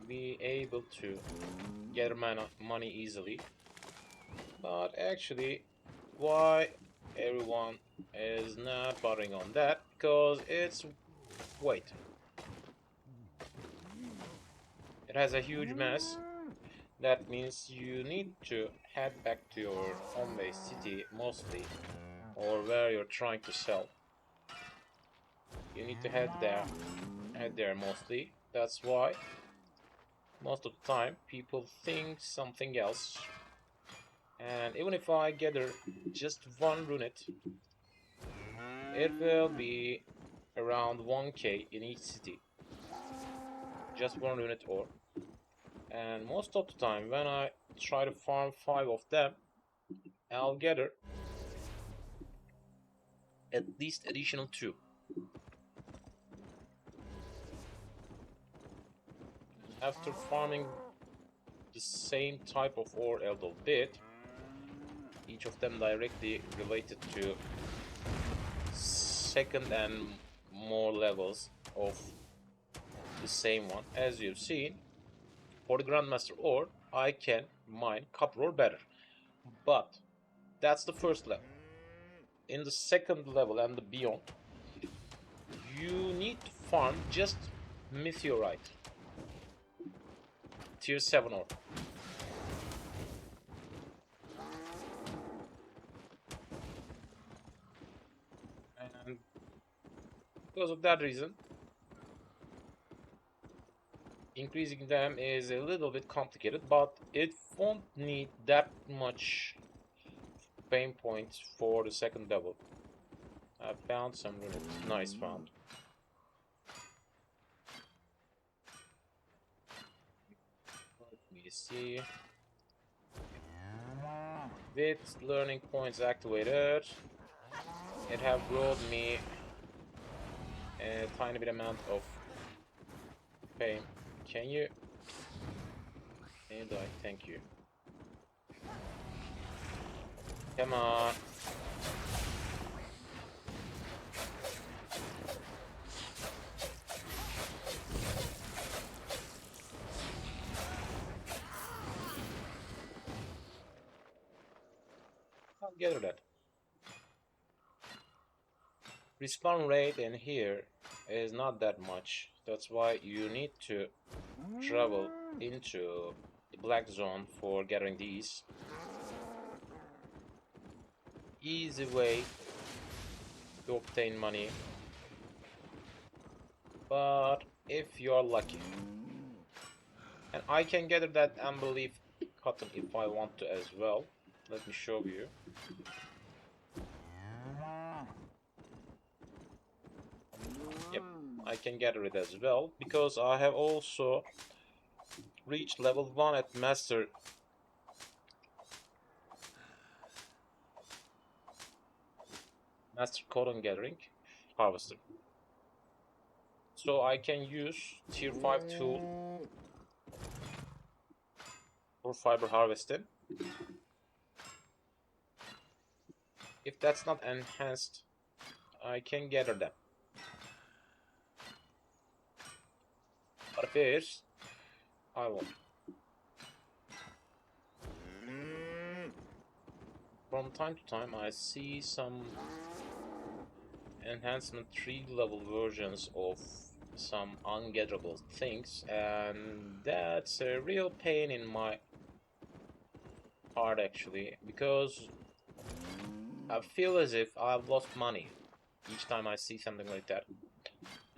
be able to get money easily. But actually, why everyone is not bothering on that? Because it's weight. It has a huge mass. That means you need to head back to your home base city mostly, or where you're trying to sell. You need to head there mostly. That's why most of the time people think something else. And even if I gather just one unit, it will be around 1k in each city. Just one unit ore. And most of the time when I try to farm 5 of them, I'll gather at least additional 2. After farming the same type of ore a little bit, each of them directly related to second and more levels of the same one. As you've seen, for the Grandmaster ore, I can mine copper ore better. But that's the first level. In the second level and the beyond, you need to farm just meteorite. Tier 7 ore. And because of that reason, increasing them is a little bit complicated, but it won't need that much pain points for the second level. I found some units. Nice found. Let me see. With learning points activated, it have brought me a tiny bit amount of pain. Can you die? Thank you. Come on. I'll gather that. Respawn rate in here is not that much. That's why you need to travel into the black zone for gathering these. Easy way to obtain money. But if you're lucky. And I can gather that unbelief cotton if I want to as well. Let me show you. Yep, I can gather it as well because I have also reached level 1 at Master Cotton Gathering Harvester. So I can use tier 5 tool for fiber harvesting. If that's not enhanced, I can gather them. But if it is, I won't. From time to time I see some enhancement 3 level versions of some ungatherable things, and that's a real pain in my heart actually, because I feel as if I've lost money each time I see something like that.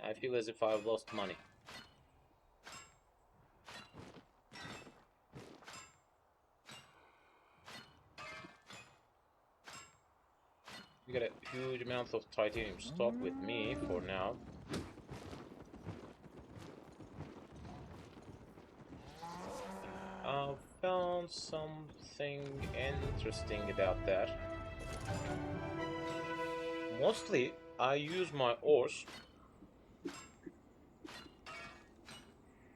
I feel as if I've lost money. We got a huge amount of titanium stock with me for now. I found something interesting about that. Mostly, I use my ores.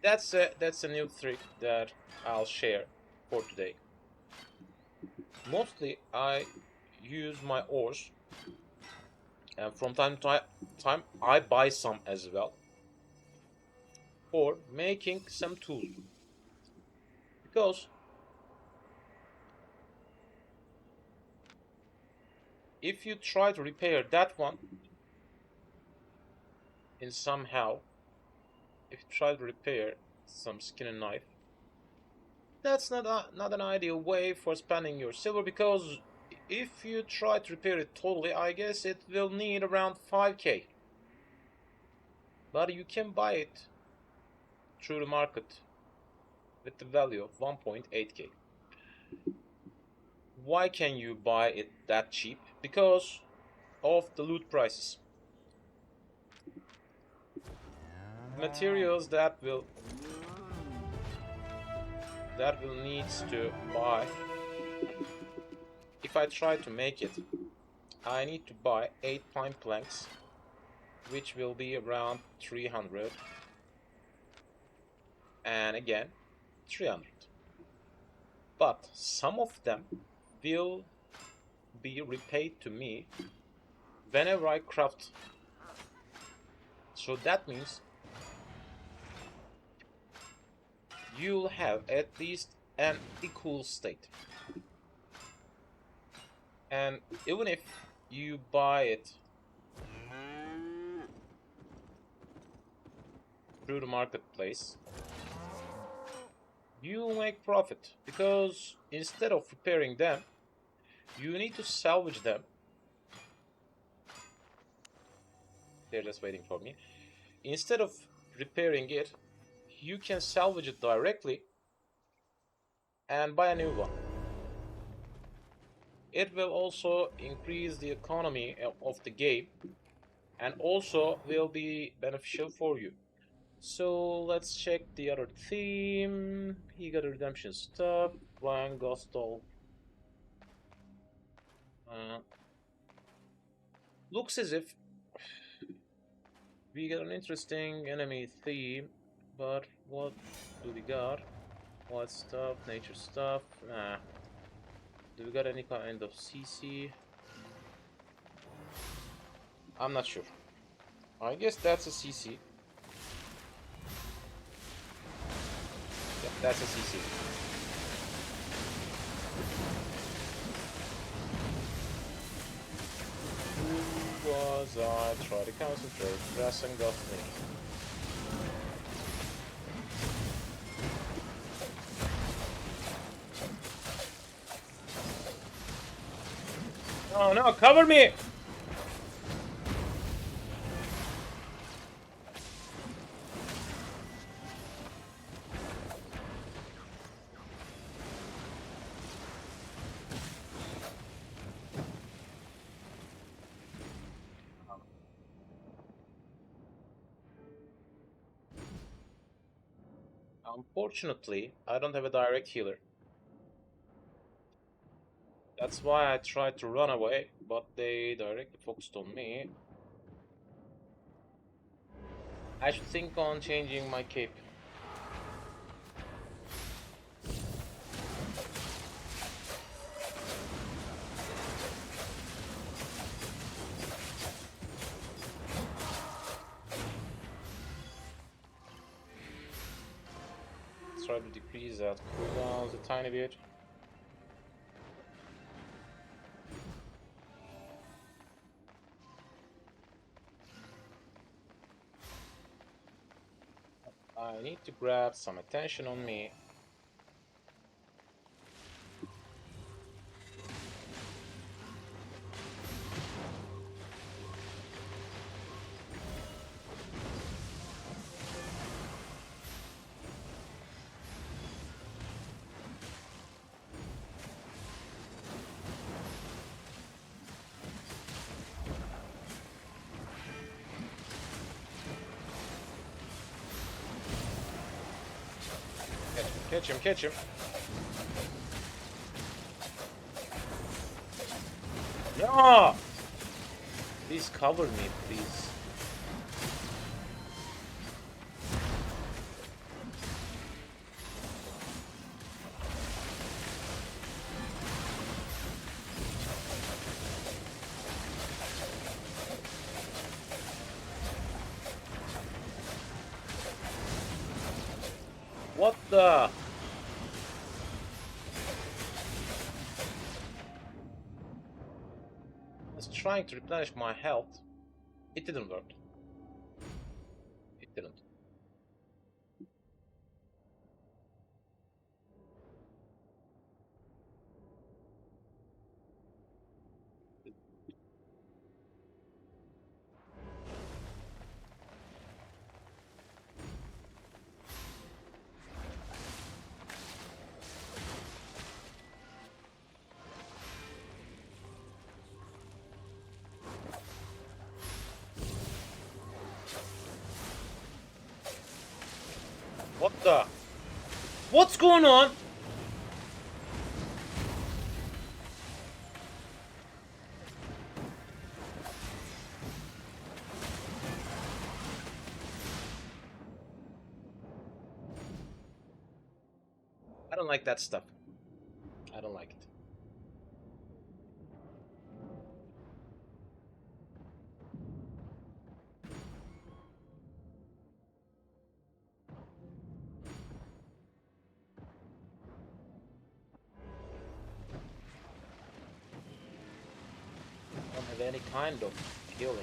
That's a new trick that I'll share for today. Mostly, I use my ores, and from time to time I buy some as well or making some tools. Because if you try to repair that one in somehow, if you try to repair some skin and knife, that's not an ideal way for spending your silver, because if you try to repair it totally, I guess it will need around 5k. But you can buy it through the market with the value of 1.8k. Why can you buy it that cheap? Because of the loot prices. Materials that will needs to buy. If I try to make it, I need to buy 8 pine planks, which will be around 300, and again 300. But some of them will be repaid to me whenever I craft. So that means you'll have at least an equal state. And even if you buy it through the marketplace, you'll make profit, because instead of repairing them, you need to salvage them. They're just waiting for me. Instead of repairing it, you can salvage it directly and buy a new one. It will also increase the economy of the game, and also will be beneficial for you. So let's check the other theme. He got a redemption stuff. Blind Gostal. Looks as if we got an interesting enemy theme, but what do we got? What stuff? Nature stuff? Nah. Do we got any kind of CC? I'm not sure. I guess that's a CC. Yep, that's a CC. Who was I? Try to concentrate. Press and got me. Oh no, cover me! Unfortunately, I don't have a direct healer. That's why I tried to run away, but they directly focused on me. I should think on changing my cape. Try to decrease that cooldowns a tiny bit. I need to grab some attention on me. Catch him, catch him. No! Please cover me, please. What the? I was trying to replenish my health. It didn't work. It didn't. What the? What's going on? I don't like that stuff. I don't like it. I don't have any kind of healing.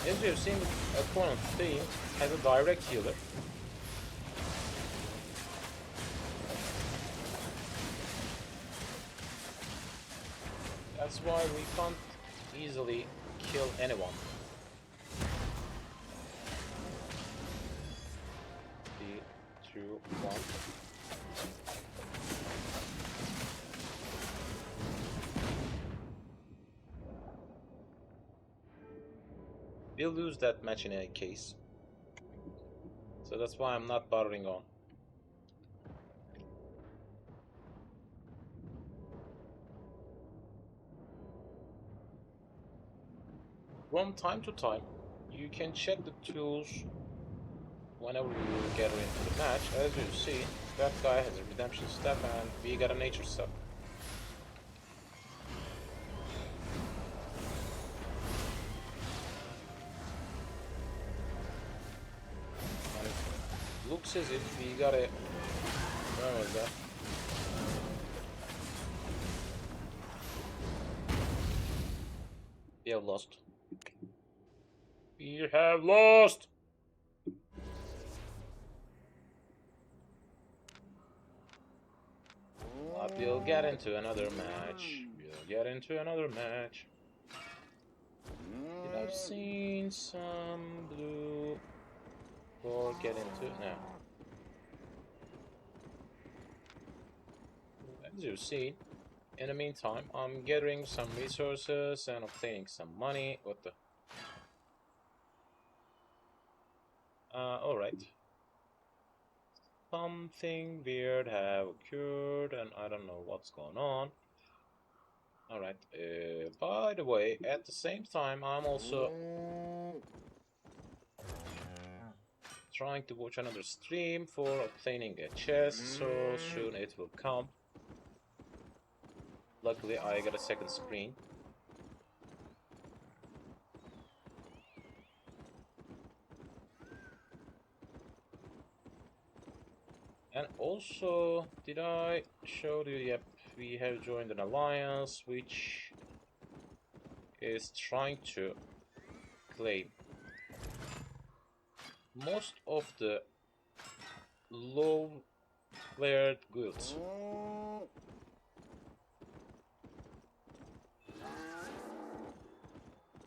As you've seen, opponent's team has a direct healer. That's why we can't easily kill anyone. 3, 2, 1. We'll lose that match in any case. So that's why I'm not bothering on. From time to time, you can check the tools whenever you get into the match. As you see, that guy has a redemption step and we got a nature step. Looks as if we got a... Where was that? We have lost. We have lost! But we'll get into another match. We'll get into another match. Did I've seen some blue... Or get into it now. As you see, in the meantime, I'm gathering some resources and obtaining some money. What the? Alright. Something weird have occurred and I don't know what's going on. Alright, by the way, at the same time, I'm also trying to watch another stream for obtaining a chest, so soon it will come. Luckily, I got a second screen. And also, did I show you? Yep, we have joined an alliance which is trying to claim most of the low-layered guilds.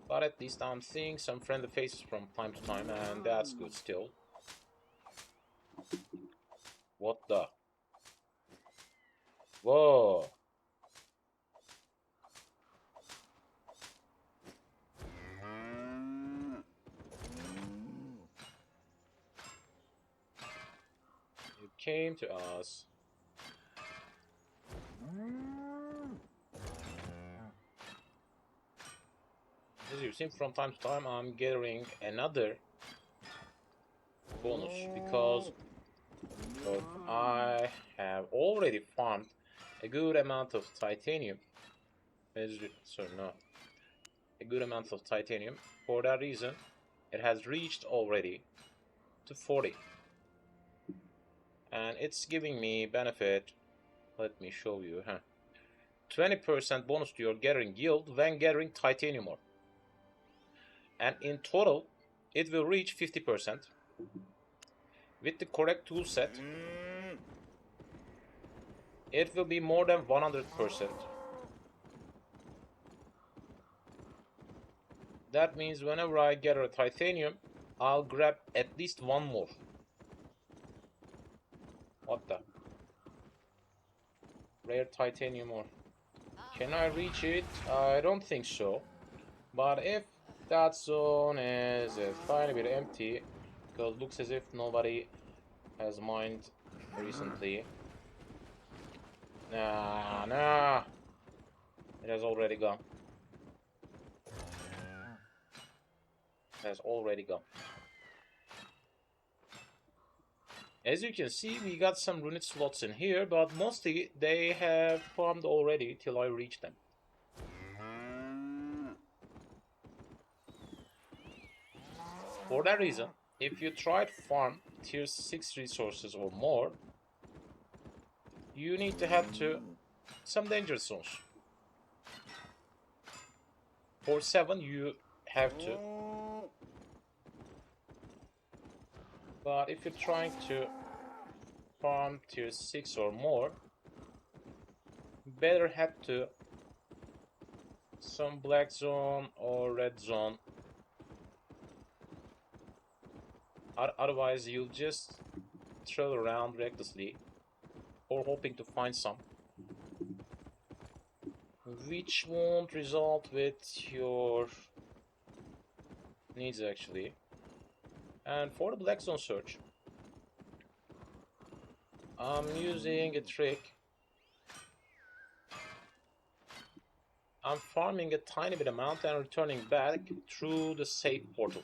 But at least I'm seeing some friendly faces from time to time, and that's good still. What the? Whoa! came to us. As you've seen from time to time, I'm gathering another bonus because I have already farmed a good amount of titanium. Sorry, no. A good amount of titanium. For that reason, it has reached already to 40. And it's giving me benefit. Let me show you. 20% bonus to your gathering yield when gathering titanium ore. And in total, it will reach 50%. With the correct tool set, it will be more than 100%. That means whenever I gather a titanium, I'll grab at least one more. What the? Rare titanium ore. Can I reach it? I don't think so. But if that zone is a tiny bit empty, because it looks as if nobody has mined recently. Nah. It has already gone. It has already gone. As you can see, we got some runic slots in here, but mostly they have farmed already till I reach them. For that reason, if you try to farm tier 6 resources or more, you need to head to some danger zones. For 7 you have to. But if you're trying to farm tier 6 or more, better head to some black zone or red zone. Otherwise you'll just trail around recklessly or hoping to find some, which won't result with your needs actually. And for the black zone search, I'm using a trick. I'm farming a tiny bit amount and returning back through the safe portal.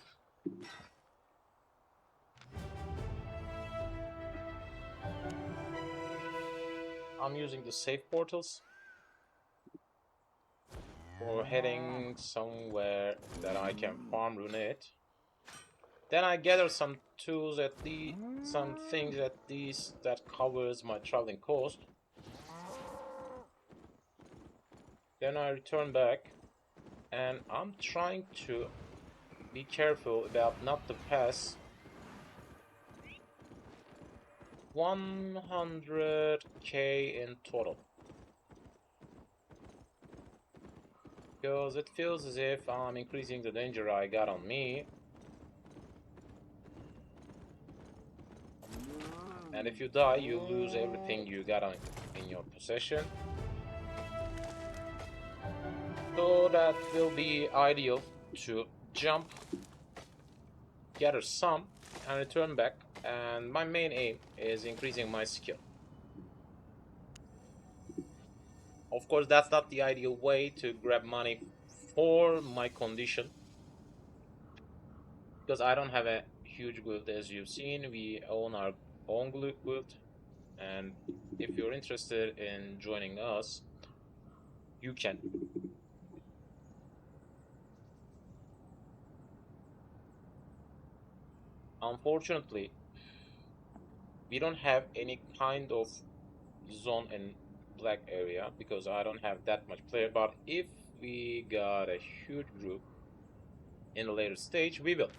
I'm using the safe portals for heading somewhere that I can farm runate. Then I gather some tools at least, some things at least that covers my traveling cost. Then I return back, and I'm trying to be careful about not to pass 100k in total, because it feels as if I'm increasing the danger I got on me. And if you die, you lose everything you got in your possession. So that will be ideal to jump, gather some, and return back. And my main aim is increasing my skill. Of course, that's not the ideal way to grab money for my condition, because I don't have a huge guild. As you've seen, we own our own guild, and if you're interested in joining us, you can. Unfortunately, we don't have any kind of zone in black area because I don't have that much player, but if we got a huge group in a later stage, we will.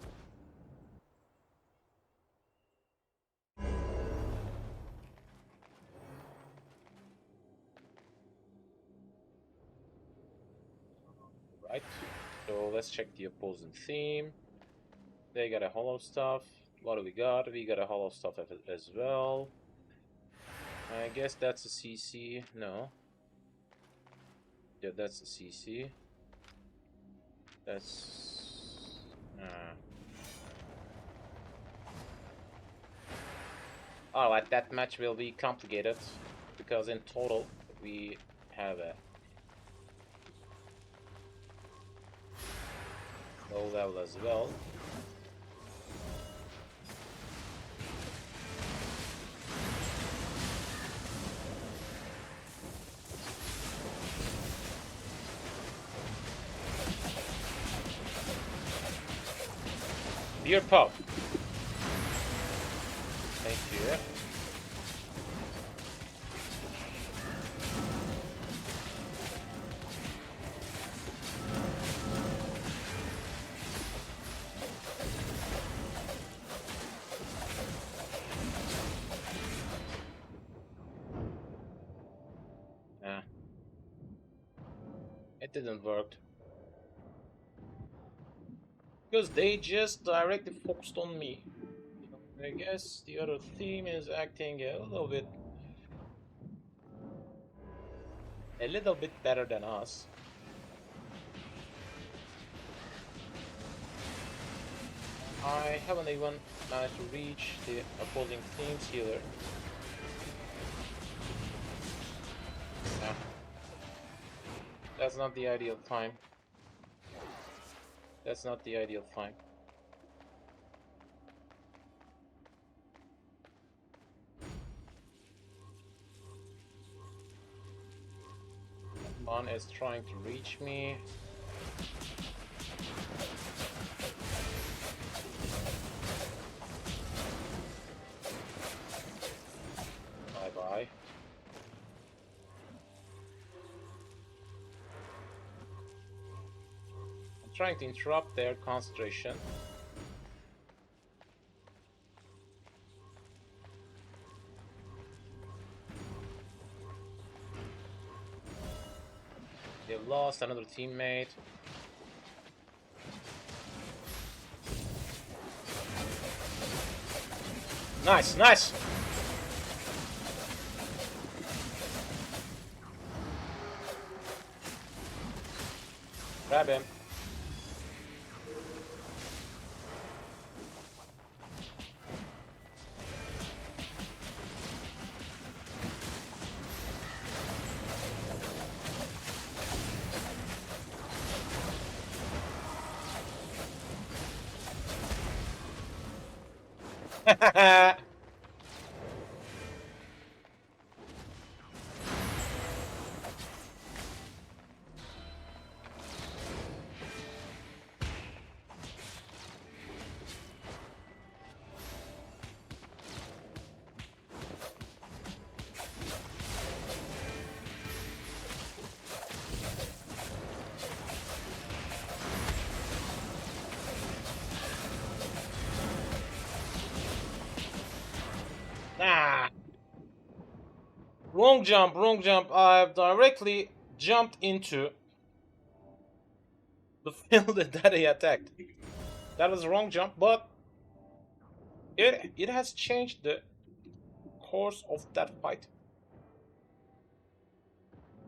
Right, so let's check the opposing team. They got a hollow stuff. What do we got? We got a hollow stuff as well. I guess that's a CC. No. Yeah, that's a CC. That's... Alright, that match will be complicated because in total we have a low level as well. Beer pub. Thank you. Yeah. It didn't work. Because they just directly focused on me. I guess the other team is acting a little bit better than us. I haven't even managed to reach the opposing team's healer. Yeah. That's not the ideal time. That's not the ideal time. One is trying to reach me. Bye bye. I'm trying to interrupt their concentration. They lost another teammate. Nice, nice! Grab him. Ah! Wrong jump, wrong jump. I've directly jumped into the field that he attacked. That was a wrong jump, but it has changed the course of that fight.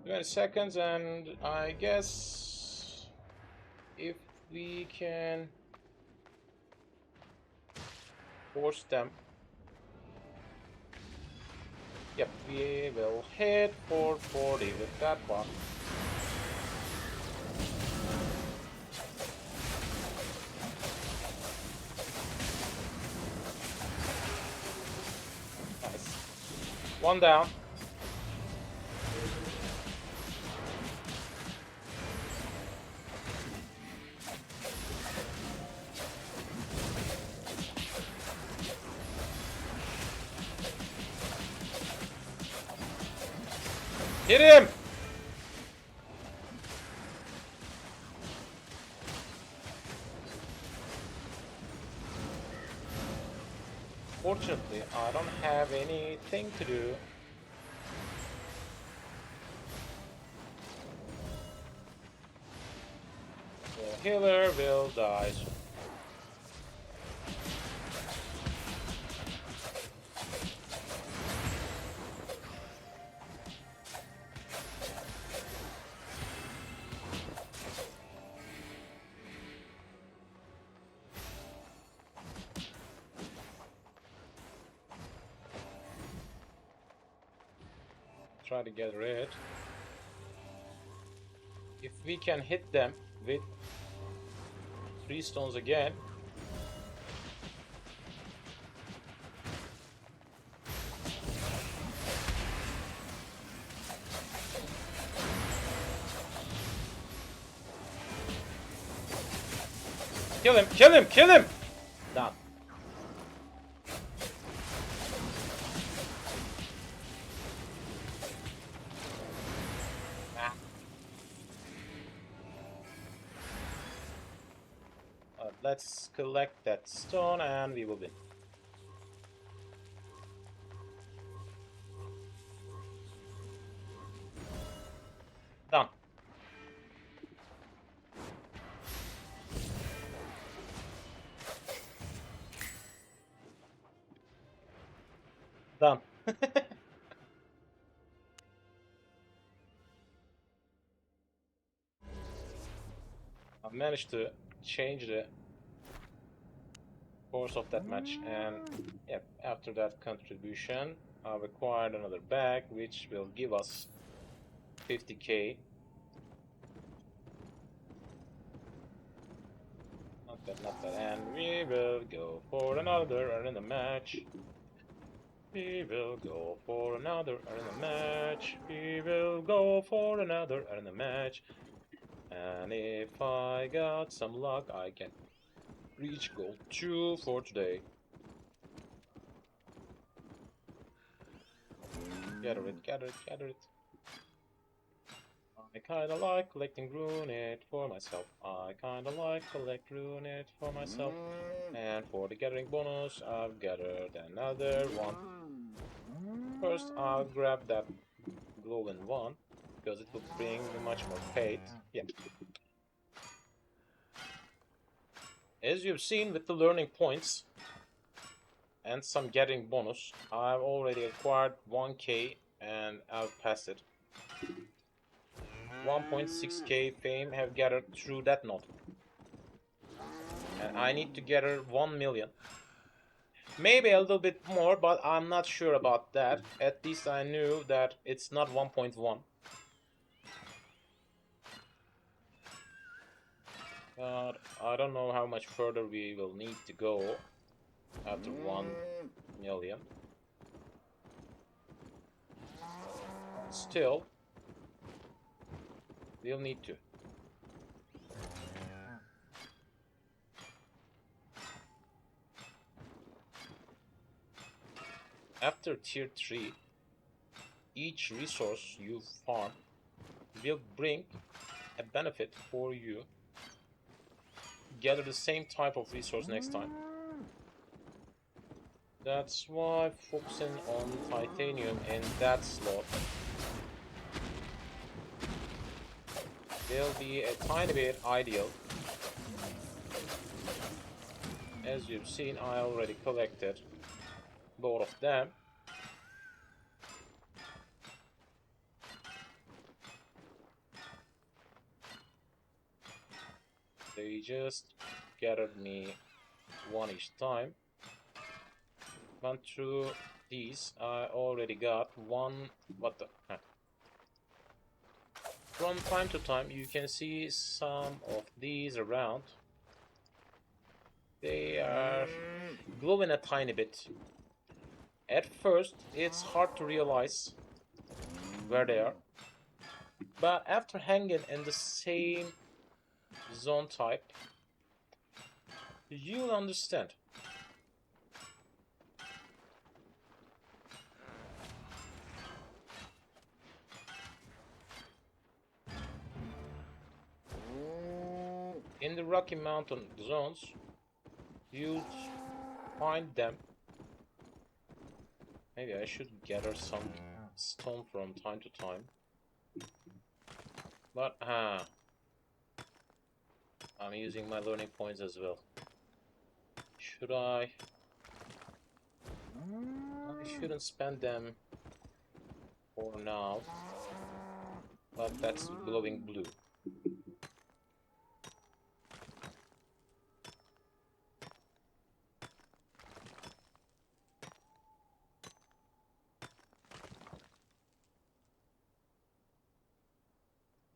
20 seconds, and I guess if we can force them. Yep, we will hit 440 with that one. Nice. One down. Hit him! Fortunately, I don't have anything to do. The healer will die soon. try to get rid. If we can hit them with 3 stones again. Kill him! Kill him! Kill him! Done. Let's collect that stone and we will win. Done. Done. I managed to change the course of that match, and yep, after that contribution I've acquired another bag which will give us 50k. Not bad, not bad. And we will go for another arena match. We will go for another arena match. We will go for another arena match. And if I got some luck, I can reach gold 2 for today. Gather it, gather it, gather it. I kinda like collecting runeit for myself. I kinda like collect runeit for myself. And for the gathering bonus, I've gathered another one. First, I'll grab that glowing one, because it will bring me much more fate. Yeah. As you've seen with the learning points and some gathering bonus, I've already acquired 1k and I've passed it. 1.6k fame have gathered through that node. And I need to gather 1 million. Maybe a little bit more, but I'm not sure about that. At least I knew that it's not 1.1. But I don't know how much further we will need to go after 1 million. Still, we'll need to. After tier 3, each resource you farm will bring a benefit for you. Gather the same type of resource next time. That's why focusing on titanium in that slot will be a tiny bit ideal. As you've seen, I already collected both of them. They just gathered me one each time. Went through these. I already got one. What the heck? From time to time you can see some of these around. They are glowing a tiny bit. At first it's hard to realize where they are, but after hanging in the same zone type, you'll understand. In the Rocky Mountain zones, you'll find them. Maybe I should gather some stone from time to time. But I'm using my learning points as well. Should I? I shouldn't spend them for now. But that's glowing blue.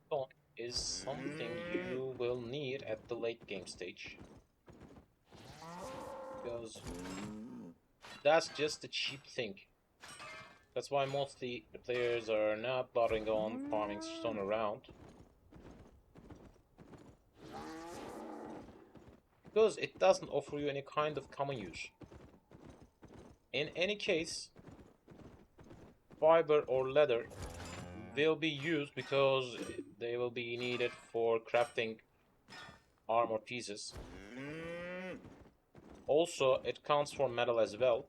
Stone is something you will need at the late game stage, because that's just a cheap thing. That's why mostly the players are not bothering on farming stone around, because it doesn't offer you any kind of common use. In any case, fiber or leather will be used because they will be needed for crafting armor pieces. Also, it counts for metal as well.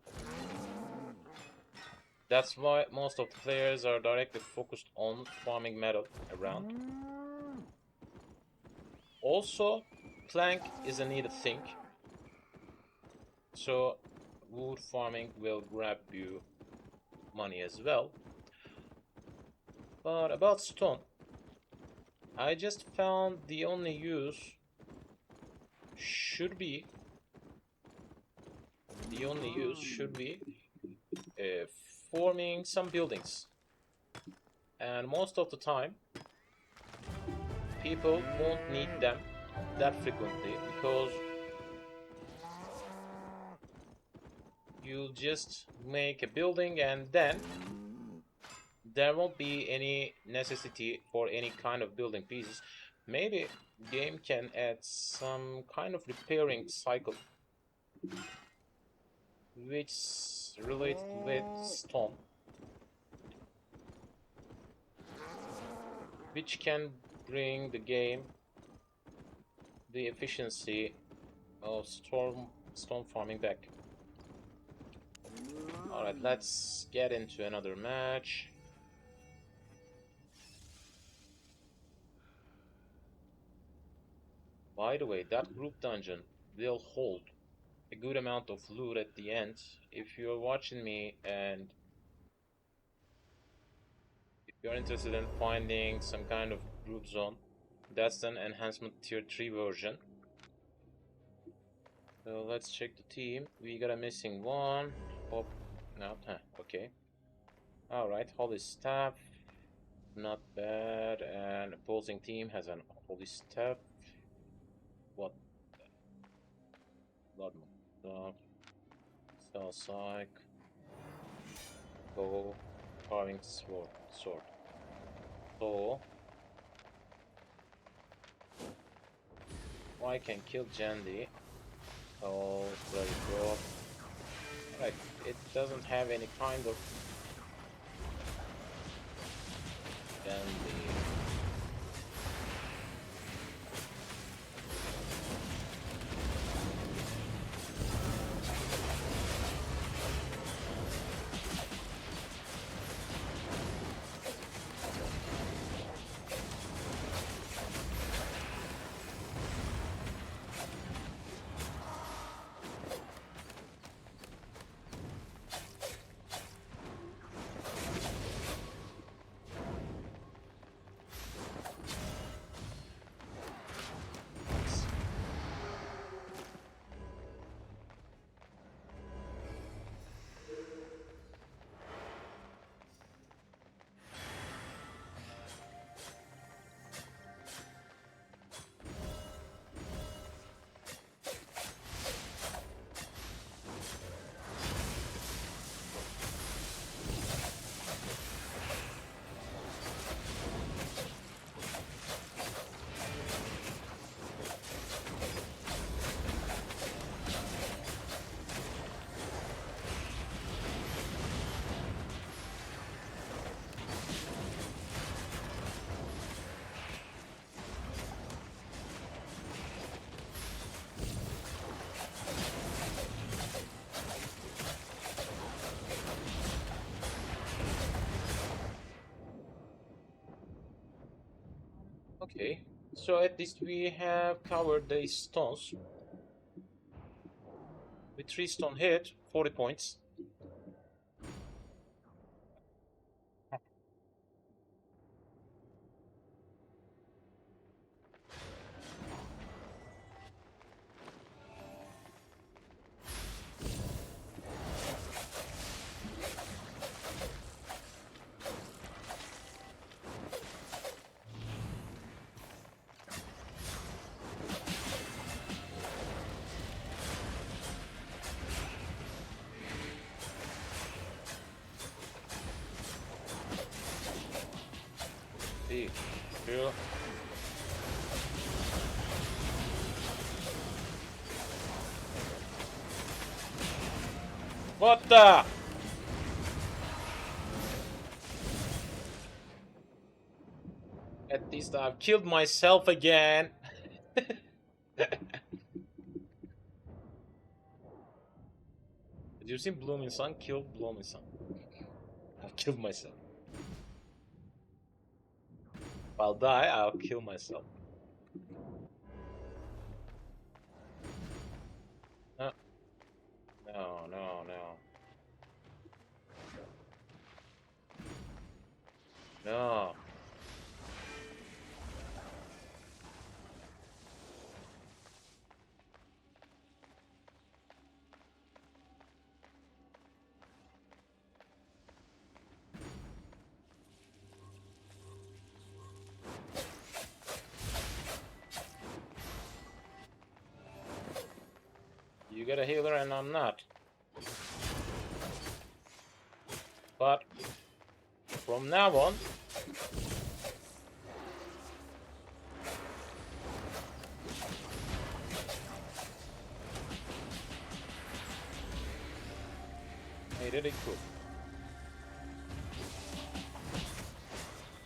That's why most of the players are directly focused on farming metal around. Also, plank is a needed thing, so wood farming will grab you money as well. But about stone, I just found the only use should be uh, forming some buildings, and most of the time people won't need them that frequently, because you'll just make a building and then there won't be any necessity for any kind of building pieces. Maybe game can add some kind of repairing cycle which relates with stone, which can bring the game the efficiency of stone farming back. Alright, let's get into another match. By the way, that group dungeon will hold a good amount of loot at the end. If you're watching me and if you're interested in finding some kind of group zone, that's an enhancement tier 3 version. So let's check the team. We got a missing one. Oh, no, okay. Alright, holy staff. Not bad. And opposing team has an holy staff. What? Blood stuff. Cell psych. Go. Carving sword. So I can kill Jandy. Oh, bloody god. Right, it doesn't have any kind of Jandy. Okay, so at least we have covered the stones. With 3 stone hit, 40 points. B. True. What the? At least I've killed myself again. Did you see Blooming Sun? Killed Blooming Sun. I've killed myself. If I'll die, I'll kill myself. No, no, no, no. No. You get a healer and I'm not. But from now on, I did it good.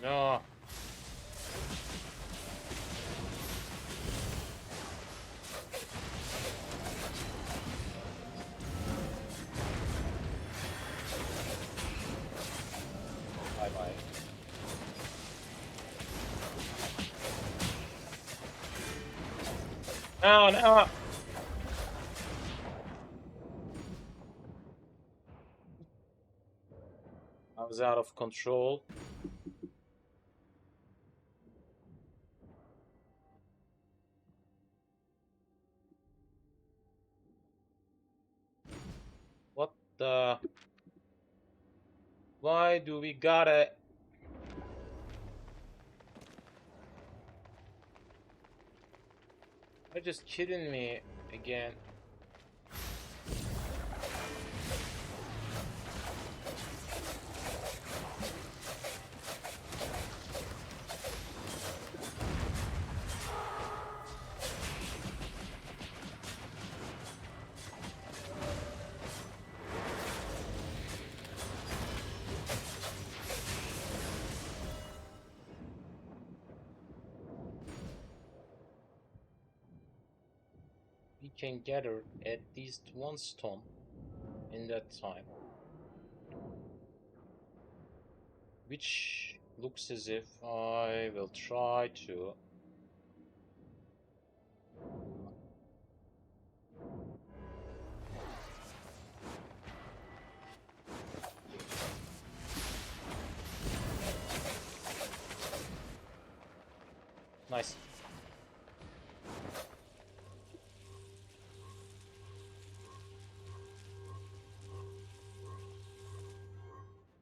No. Bye bye. No, no. I was out of control. What the? Why do we gotta? Are you just kidding me again? We can gather at least one stone in that time. Which looks as if I will try to. Nice.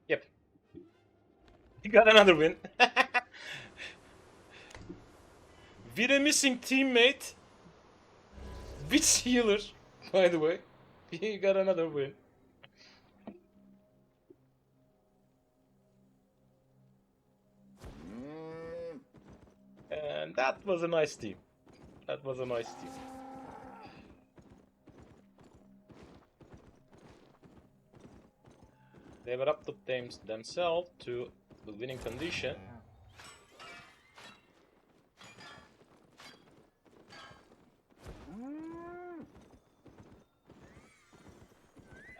Yep. You got another win. With a missing teammate. Which healer, by the way. You got another win. And that was a nice team. That was a nice team. They were up to themselves to the winning condition.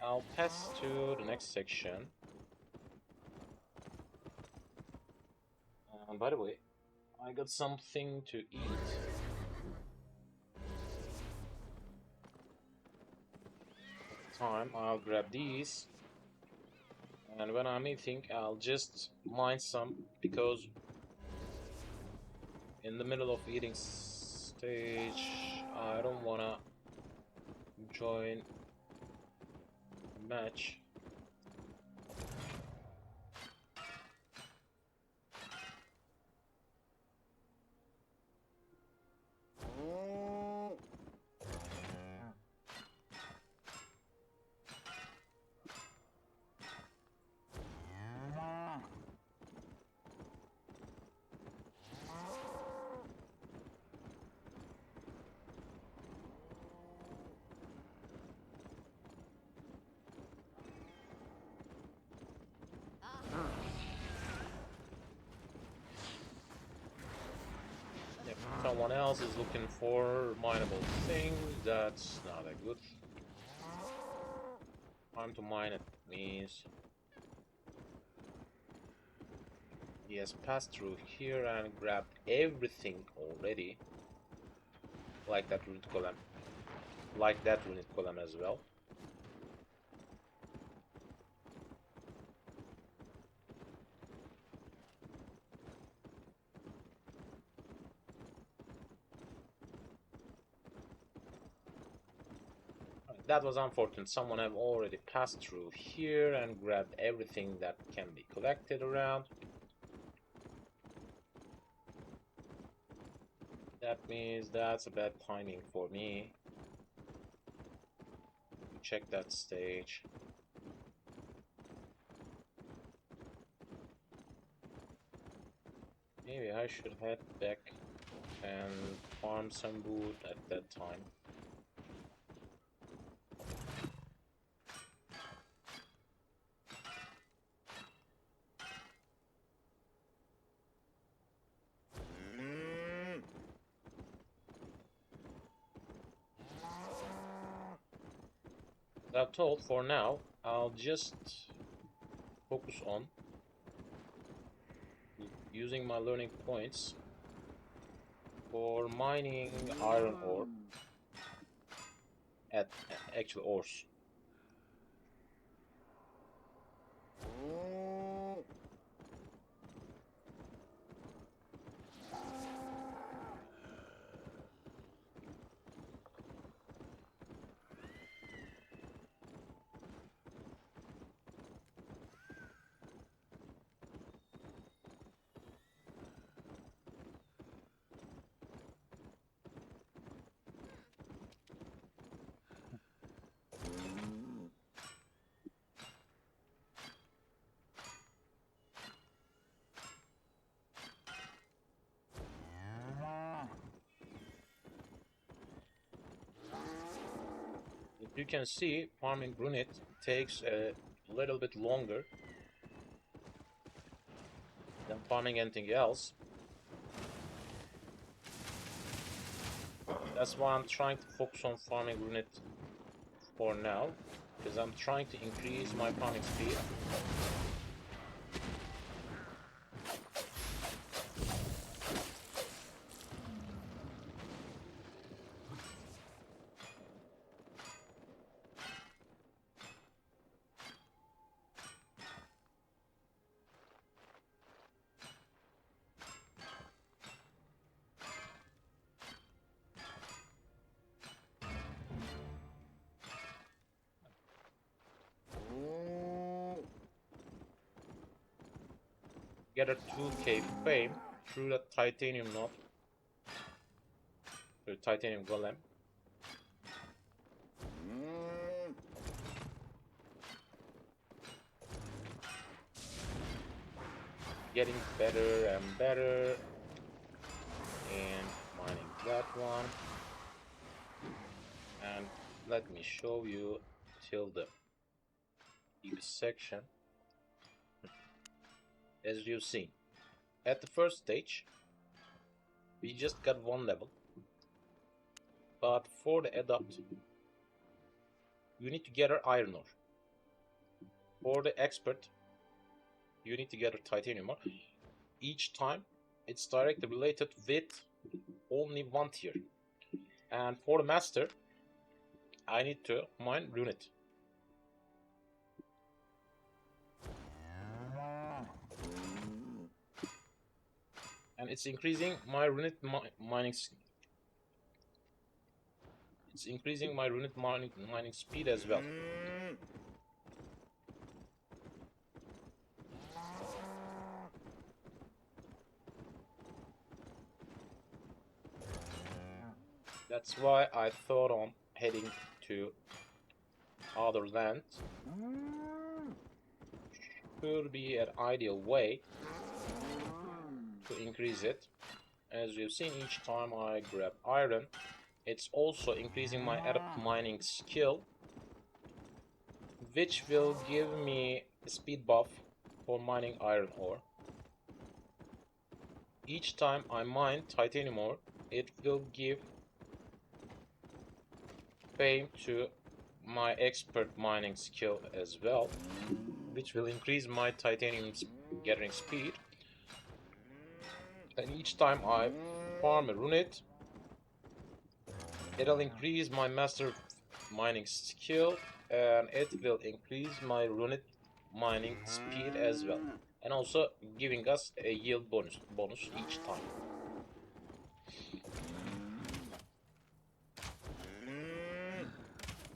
I'll pass to the next section. By the way, I got something to eat. Time, I'll grab these. And when I'm eating, I'll just mine some, because in the middle of eating stage, I don't wanna join match. someone else is looking for mineable things. That's not a good time to mine it. Means he has passed through here and grabbed everything already. Like that runic column. Like that runic column as well. That was unfortunate. Someone have already passed through here and grabbed everything that can be collected around. That means that's a bad timing for me. Check that stage. Maybe I should head back and farm some wood at that time. I'm told for now, I'll just focus on using my learning points for mining iron ore at actual ores. You can see farming brunette takes a little bit longer than farming anything else. That's why I'm trying to focus on farming brunette for now, because I'm trying to increase my farming speed. Get a 2k fame through the titanium node, the titanium golem. Getting better and better, and mining that one. And let me show you till the deepest section. As you've seen, at the first stage, we just got one level. But for the adopt, you need to gather iron ore. For the expert, you need to gather titanium ore. Each time, it's directly related with only one tier. And for the master, I need to mine runit. And it's increasing my runit mining. It's increasing my runit mining speed as well. That's why I thought on heading to other land. Should be an ideal way to increase it. As you've seen, each time I grab iron, it's also increasing my adept mining skill, which will give me a speed buff for mining iron ore. Each time I mine titanium ore, it will give fame to my expert mining skill as well, which will increase my titanium gathering speed. And each time I farm a runit, it'll increase my master mining skill, and it will increase my runit mining speed as well, and also giving us a yield bonus each time.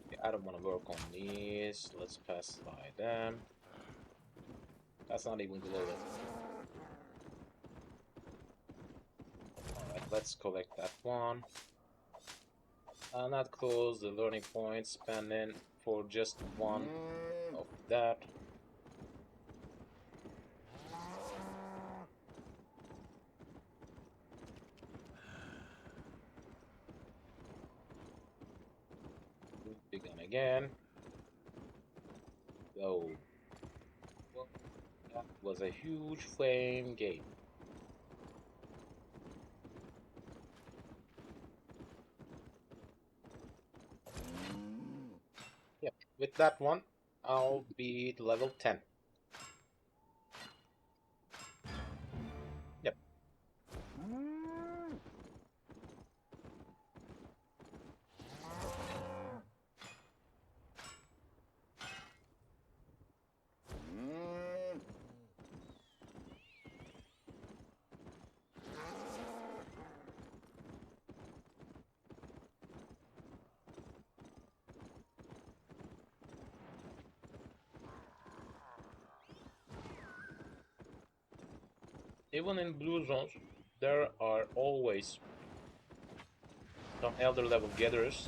Okay, I don't want to work on these. Let's pass by them. That's not even glowing. Alright, let's collect that one. And that close the learning point, spending for just one of that. Begin again. Oh, well, that was a huge flame gate. Yep, with that one, I'll be level 10. Yep. Even in blue zones, there are always some elder level gatherers.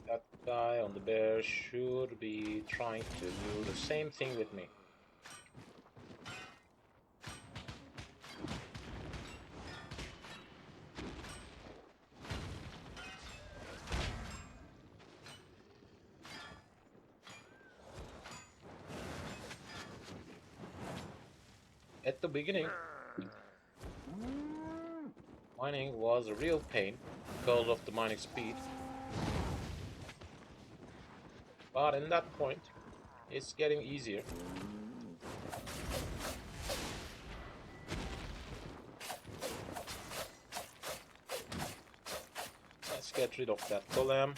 That guy on the bear should be trying to do the same thing with me. At the beginning, mining was a real pain because of the mining speed. But in that point, it's getting easier. Let's get rid of that golem.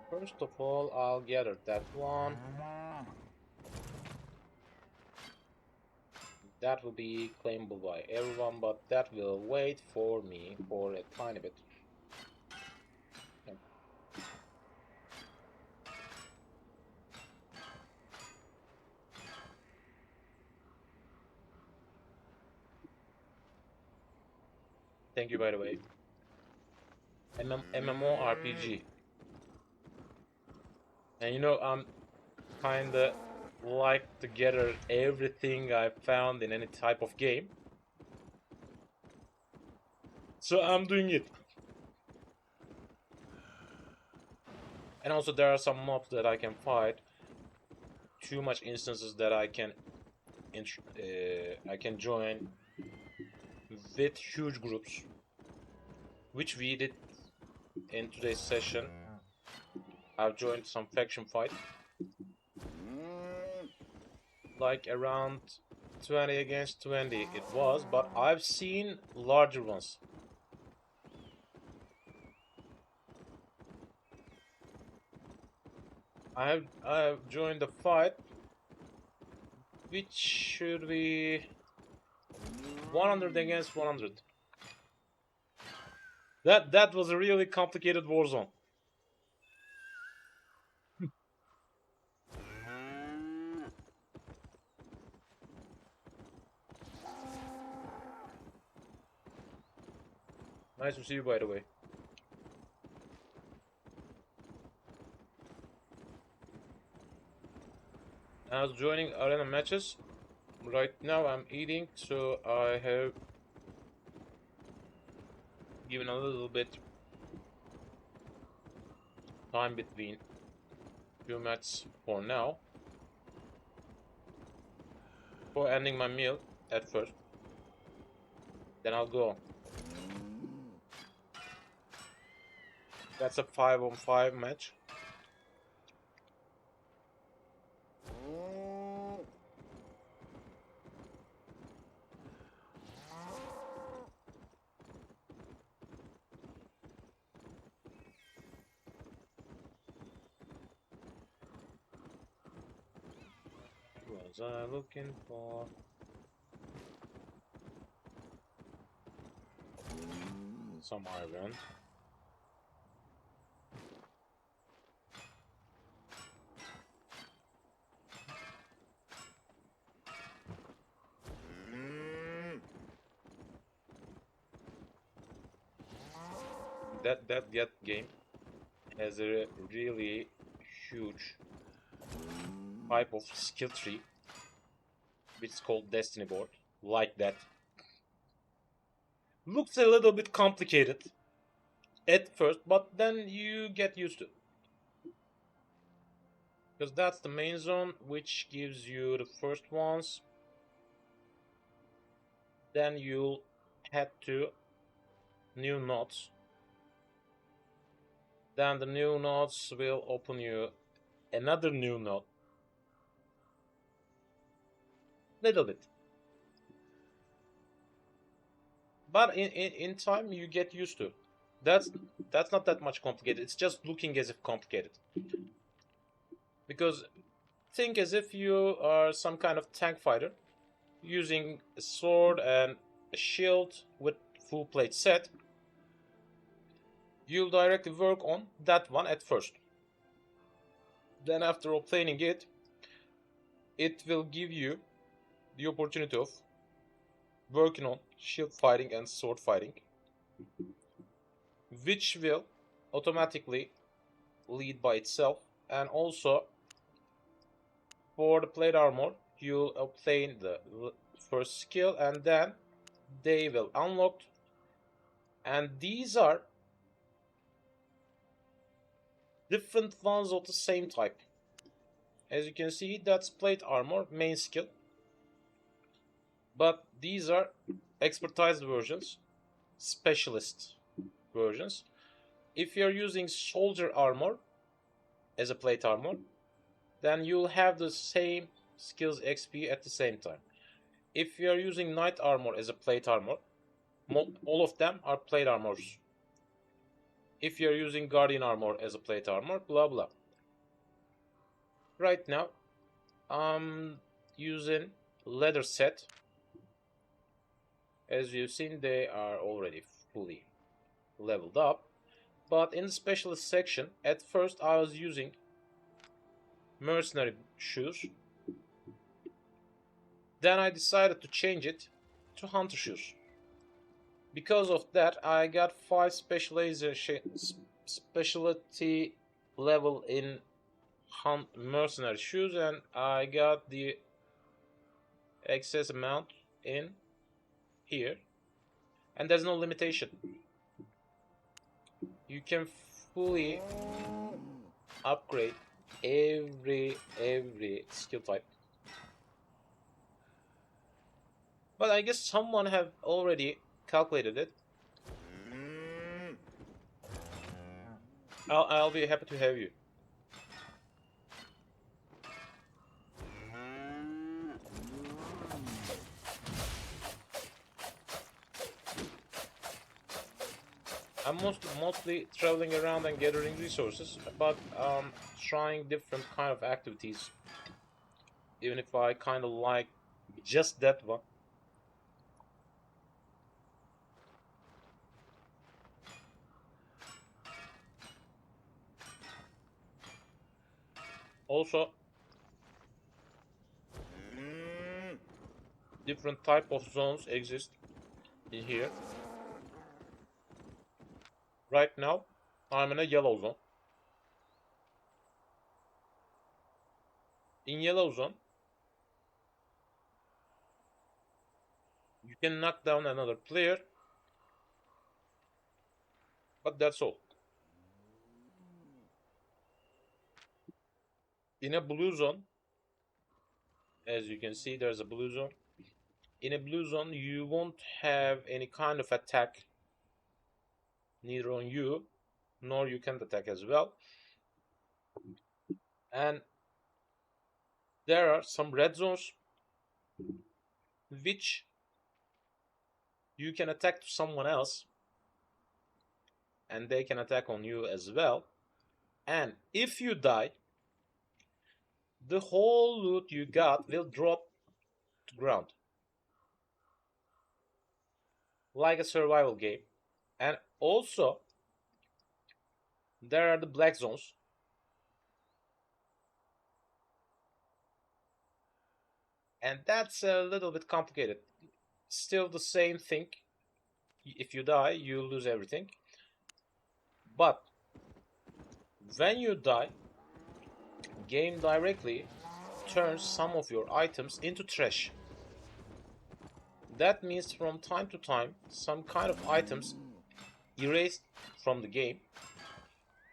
First of all, I'll gather that one. That will be claimable by everyone, but that will wait for me for a tiny bit. Thank you, by the way. MMORPG. And you know, I'm kinda like to gather everything I found in any type of game. So I'm doing it. And also there are some mobs that I can fight. Too much instances that I can join with huge groups, which we did in today's session. I've joined some faction fight, like around 20 against 20 it was, but I've seen larger ones. I have joined the fight, which should be 100 against 100. That was a really complicated war zone. Nice to see you, by the way. I was joining arena matches. Right now I'm eating, so I have given a little bit time between few matches for now. For ending my meal at first. Then I'll go. That's a 5-on-5 match. What was I looking for? Some iron. That get game has a really huge type of skill tree, which is called Destiny board, like that. Looks a little bit complicated at first, but then you get used to it. Because that's the main zone, which gives you the first ones. Then you'll head to new nodes. Then the new nodes will open you another new node. Little bit. But in time you get used to. That's not that much complicated. It's just looking as if complicated. Because think as if you are some kind of tank fighter using a sword and a shield with full plate set. You'll directly work on that one at first. Then after obtaining it, it will give you the opportunity of working on shield fighting and sword fighting, which will automatically lead by itself. And also for the plate armor, you'll obtain the first skill and then they will unlock, and these are different ones of the same type. As you can see, that's plate armor main skill, but these are expertise versions, specialist versions. If you're using soldier armor as a plate armor, then you'll have the same skills XP at the same time. If you're using knight armor as a plate armor, all of them are plate armors. If you're using guardian armor as a plate armor, blah blah. Right now I'm using leather set. As you've seen, they are already fully leveled up. But in the specialist section, at first I was using mercenary shoes. Then I decided to change it to hunter shoes. Because of that, I got 5 specialty level in mercenary shoes, and I got the excess amount in here. And there's no limitation. You can fully upgrade every skill type. But I guess someone have already calculated it. I'll be happy to have you. I'm mostly traveling around and gathering resources, but trying different kind of activities. Even if I kind of like just that one. Also, different type of zones exist in here. Right now, I'm in a yellow zone. In yellow zone, you can knock down another player, but that's all. In a blue zone, as you can see, there's a blue zone. In a blue zone, you won't have any kind of attack, neither on you, nor you can't attack as well. And there are some red zones which you can attack to someone else, and they can attack on you as well. And if you die, the whole loot you got will drop to ground, like a survival game. And also, there are the black zones. And that's a little bit complicated. Still the same thing. If you die, you lose everything. But when you die, game directly turns some of your items into trash. That means from time to time, some kind of items erased from the game.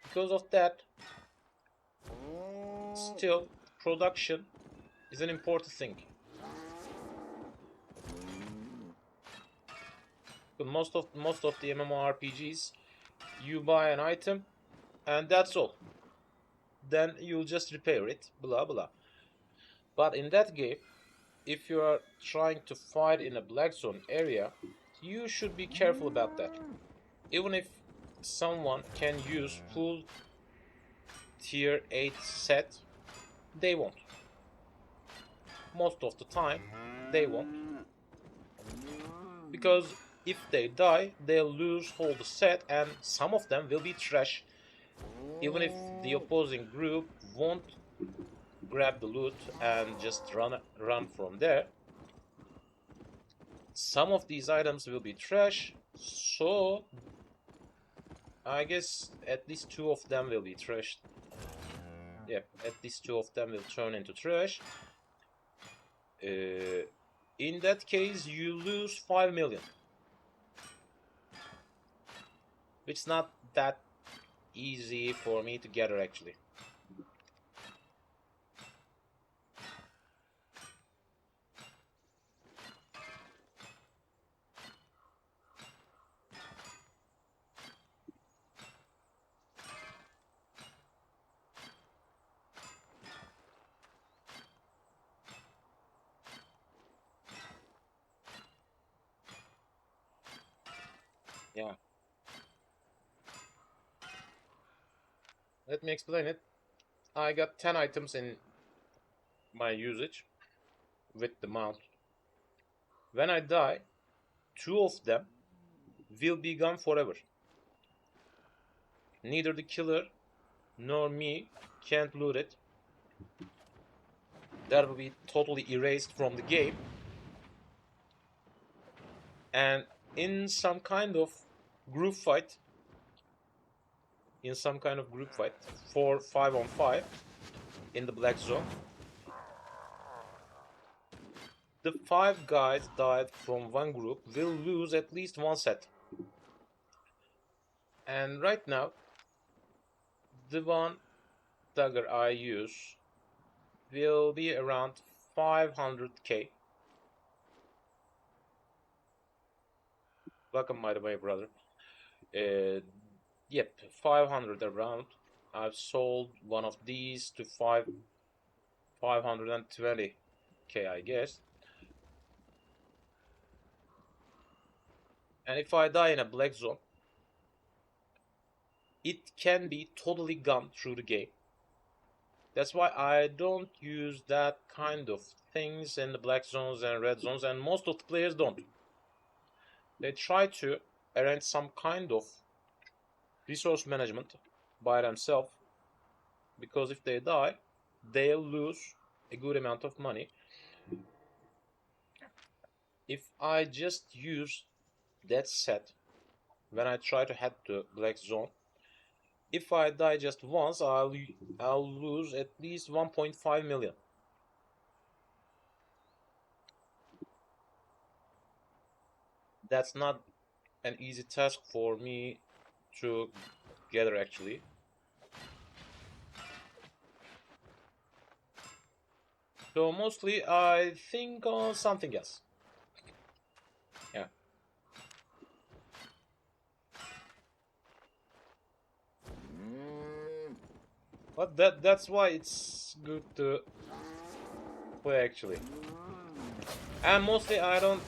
Because of that, still, production is an important thing. But most of the MMORPGs, you buy an item and that's all. Then you'll just repair it, blah blah. But in that game, if you are trying to fight in a black zone area, you should be careful about that. Even if someone can use full tier 8 set, they won't. Most of the time, they won't. Because if they die, they'll lose whole the set and some of them will be trash. Even if the opposing group won't grab the loot and just run from there, some of these items will be trash, so I guess at least 2 of them will be trashed. Yep, at least 2 of them will turn into trash. In that case, you lose 5 million. Which is not that easy for me to gather actually. Yeah. Let me explain it. I got 10 items in my usage with the mount. When I die, 2 of them will be gone forever. Neither the killer nor me can't loot it. That will be totally erased from the game. And in some kind of group fight, for 5 on 5 in the black zone, the 5 guys died from one group will lose at least 1 set. And right now, the one dagger I use will be around 500k. Welcome, by the way, brother. Yep, 500 around. I've sold one of these to 520k, I guess. And if I die in a black zone, it can be totally gone through the game. That's why I don't use that kind of things in the black zones and red zones, and most of the players don't. They try to arrange some kind of resource management by themselves, because if they die, they'll lose a good amount of money. If I just use that set when I try to head to black zone. If I die just once, I'll lose at least 1.5 million. That's not an easy task for me to gather actually. So mostly I think on something else. Yeah. But that's why it's good to play actually. And mostly I don't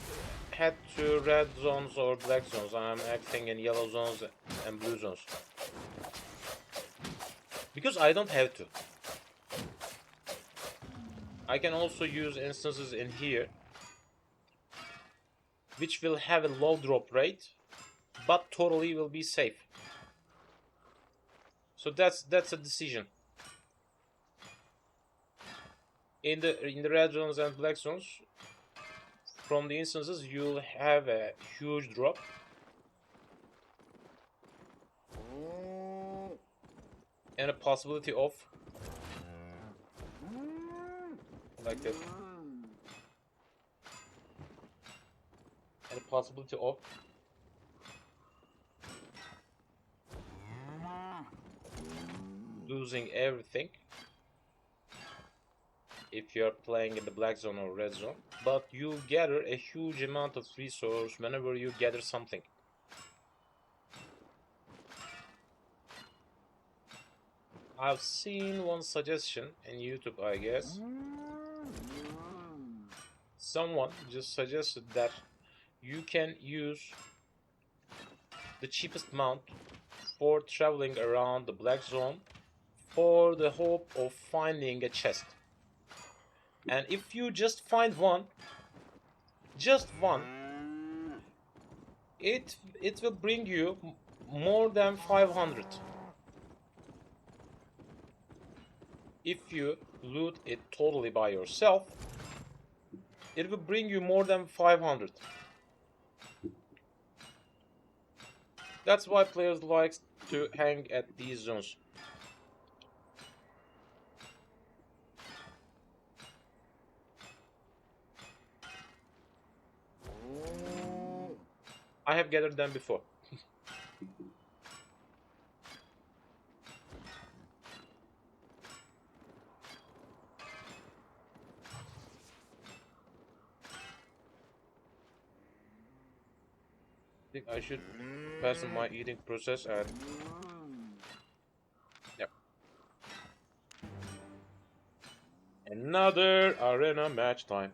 head to red zones or black zones. I'm acting in yellow zones and blue zones. Because I don't have to. I can also use instances in here which will have a low drop rate but totally will be safe. So that's a decision. In the red zones and black zones, from the instances you'll have a huge drop. And a possibility of like that. And a possibility of losing everything if you're playing in the black zone or red zone, but you gather a huge amount of resource whenever you gather something. I've seen one suggestion in YouTube, I guess. Someone just suggested that you can use the cheapest mount for traveling around the black zone for the hope of finding a chest. And if you just find one, just one, it will bring you more than 500. If you loot it totally by yourself, it will bring you more than 500. That's why players like to hang at these zones. I have gathered them before. I think I should pass on my eating process and yep. Another arena match time.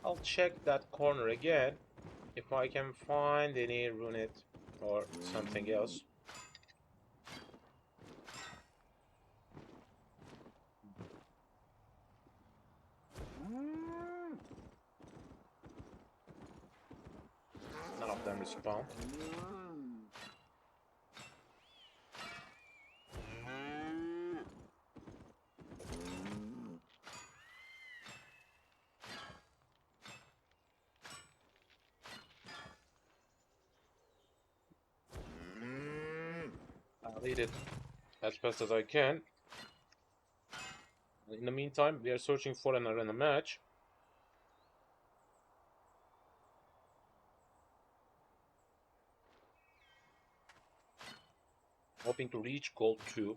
I'll check that corner again if I can find any runit or something else. None of them respawn. I'll eat it as fast as I can. In the meantime, we are searching for an arena match. Hoping to reach gold 2.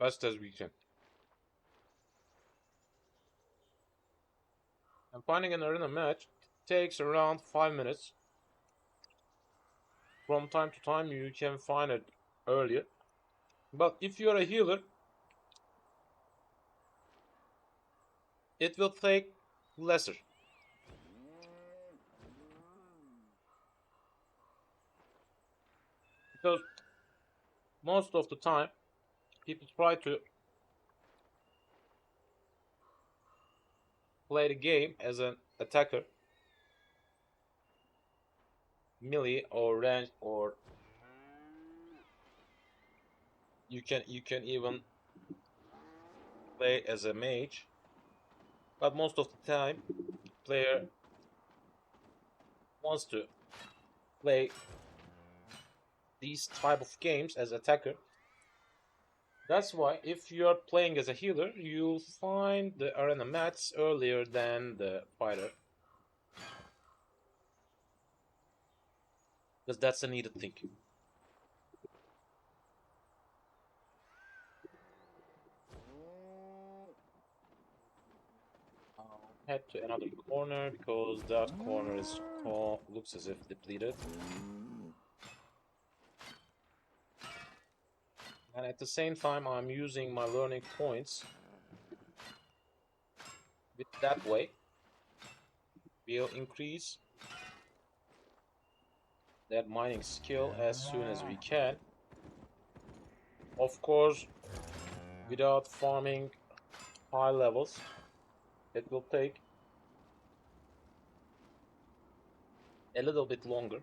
fast as we can. And finding an arena match takes around 5 minutes. From time to time you can find it earlier. But if you're a healer, it will take lesser. Because most of the time people try to play the game as an attacker, melee or range, or you can even play as a mage. But most of the time player wants to play these type of games as attacker. That's why if you are playing as a healer, you'll find the arena match earlier than the fighter. Because that's a needed thing. I'll head to another corner because that corner is looks as if depleted. And at the same time, I'm using my learning points. With that way, we'll increase that mining skill as soon as we can. Of course, without farming high levels, it will take a little bit longer.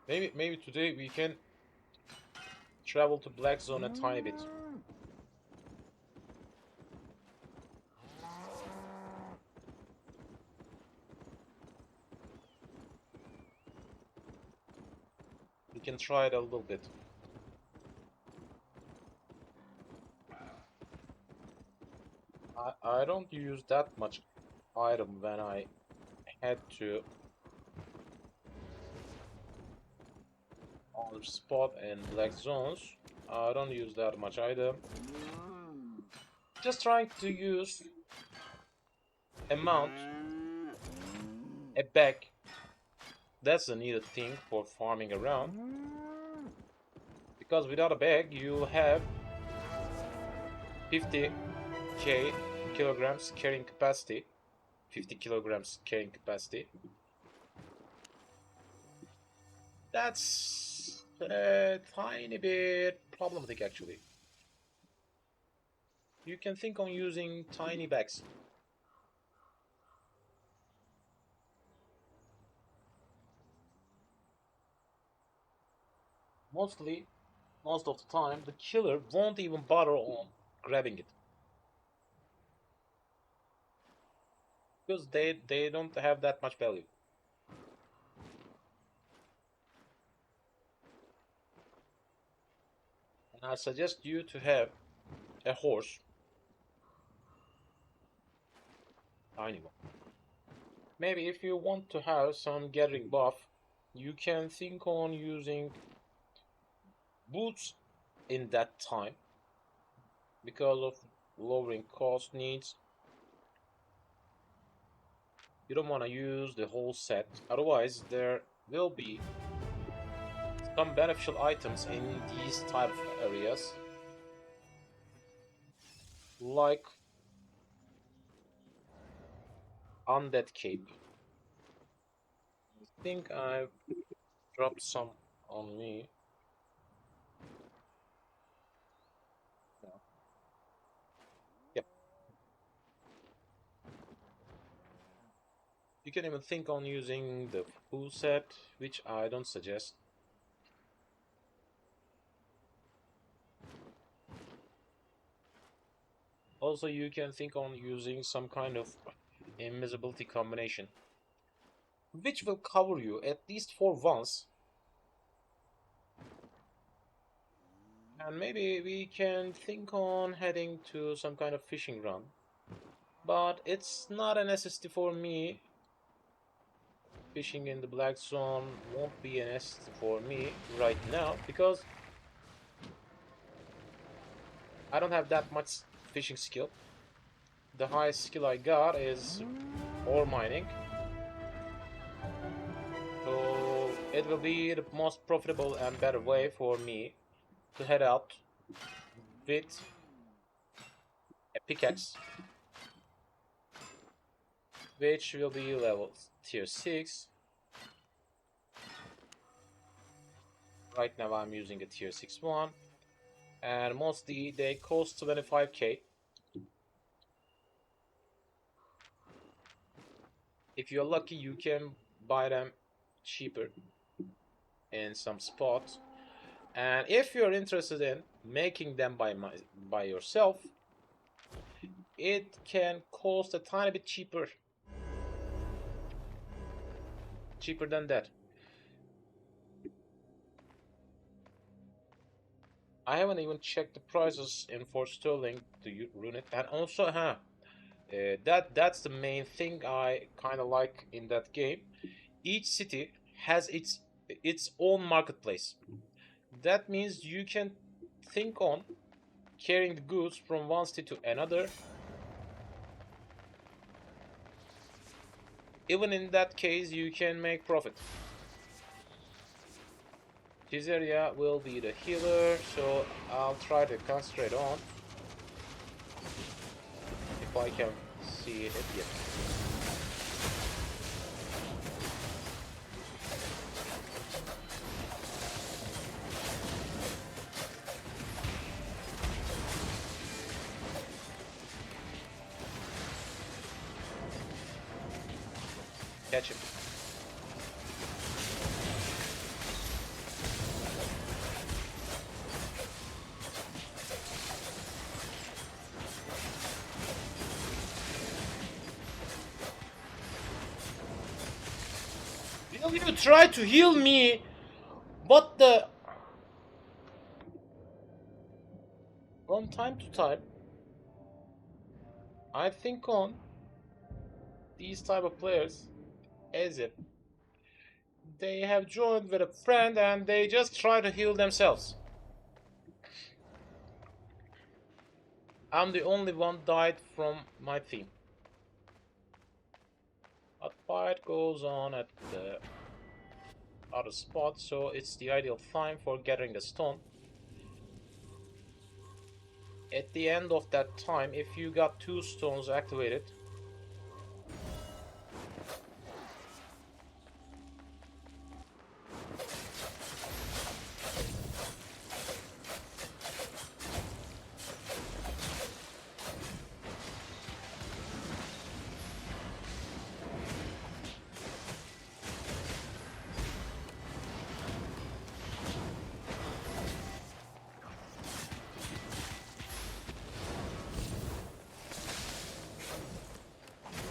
Maybe today we can travel to Black Zone a tiny bit. We can try it a little bit. I don't use that much item when I head to other spot in Black Zones. I don't use that much item. Just trying to use a mount, a bag. That's a needed thing for farming around. Because without a bag, you'll have 50k kilograms carrying capacity. 50 kilograms carrying capacity. That's a tiny bit problematic actually. You can think on using tiny bags. Most of the time, the killer won't even bother on grabbing it. Because they don't have that much value. And I suggest you to have a horse. Tiny one. Maybe if you want to have some gathering buff, you can think on using boots in that time because of lowering cost needs. You don't want to use the whole set, otherwise there will be some beneficial items in these type of areas, like undead cape. I think I've dropped some on me. No. Yep. You can even think on using the full set, which I don't suggest. Also, you can think on using some kind of invisibility combination, which will cover you at least for once. And maybe we can think on heading to some kind of fishing run. But it's not a necessity for me fishing in the black zone won't be an S for me right now because I don't have that much fishing skill. The highest skill I got is ore mining. So it will be the most profitable and better way for me to head out with a pickaxe, which will be level tier 6. Right now I'm using a tier 6 one, and mostly they cost 25k. If you're lucky, you can buy them cheaper in some spots. And if you're interested in making them by yourself, it can cost a tiny bit cheaper than that. I haven't even checked the prices in for sterling to run it, and also, that's the main thing I kind of like in that game. Each city has its own marketplace. That means you can think on carrying the goods from one city to another. Even in that case, you can make profit. This area will be the healer, so I'll try to concentrate on if I can see it yet. Catch him. Will you try to heal me? What the? From time to time, I think on these type of players as if they have joined with a friend and they just try to heal themselves. I'm the only one died from my team. But fight goes on at the other spot, so it's the ideal time for gathering the stone. At the end of that time, if you got 2 stones activated,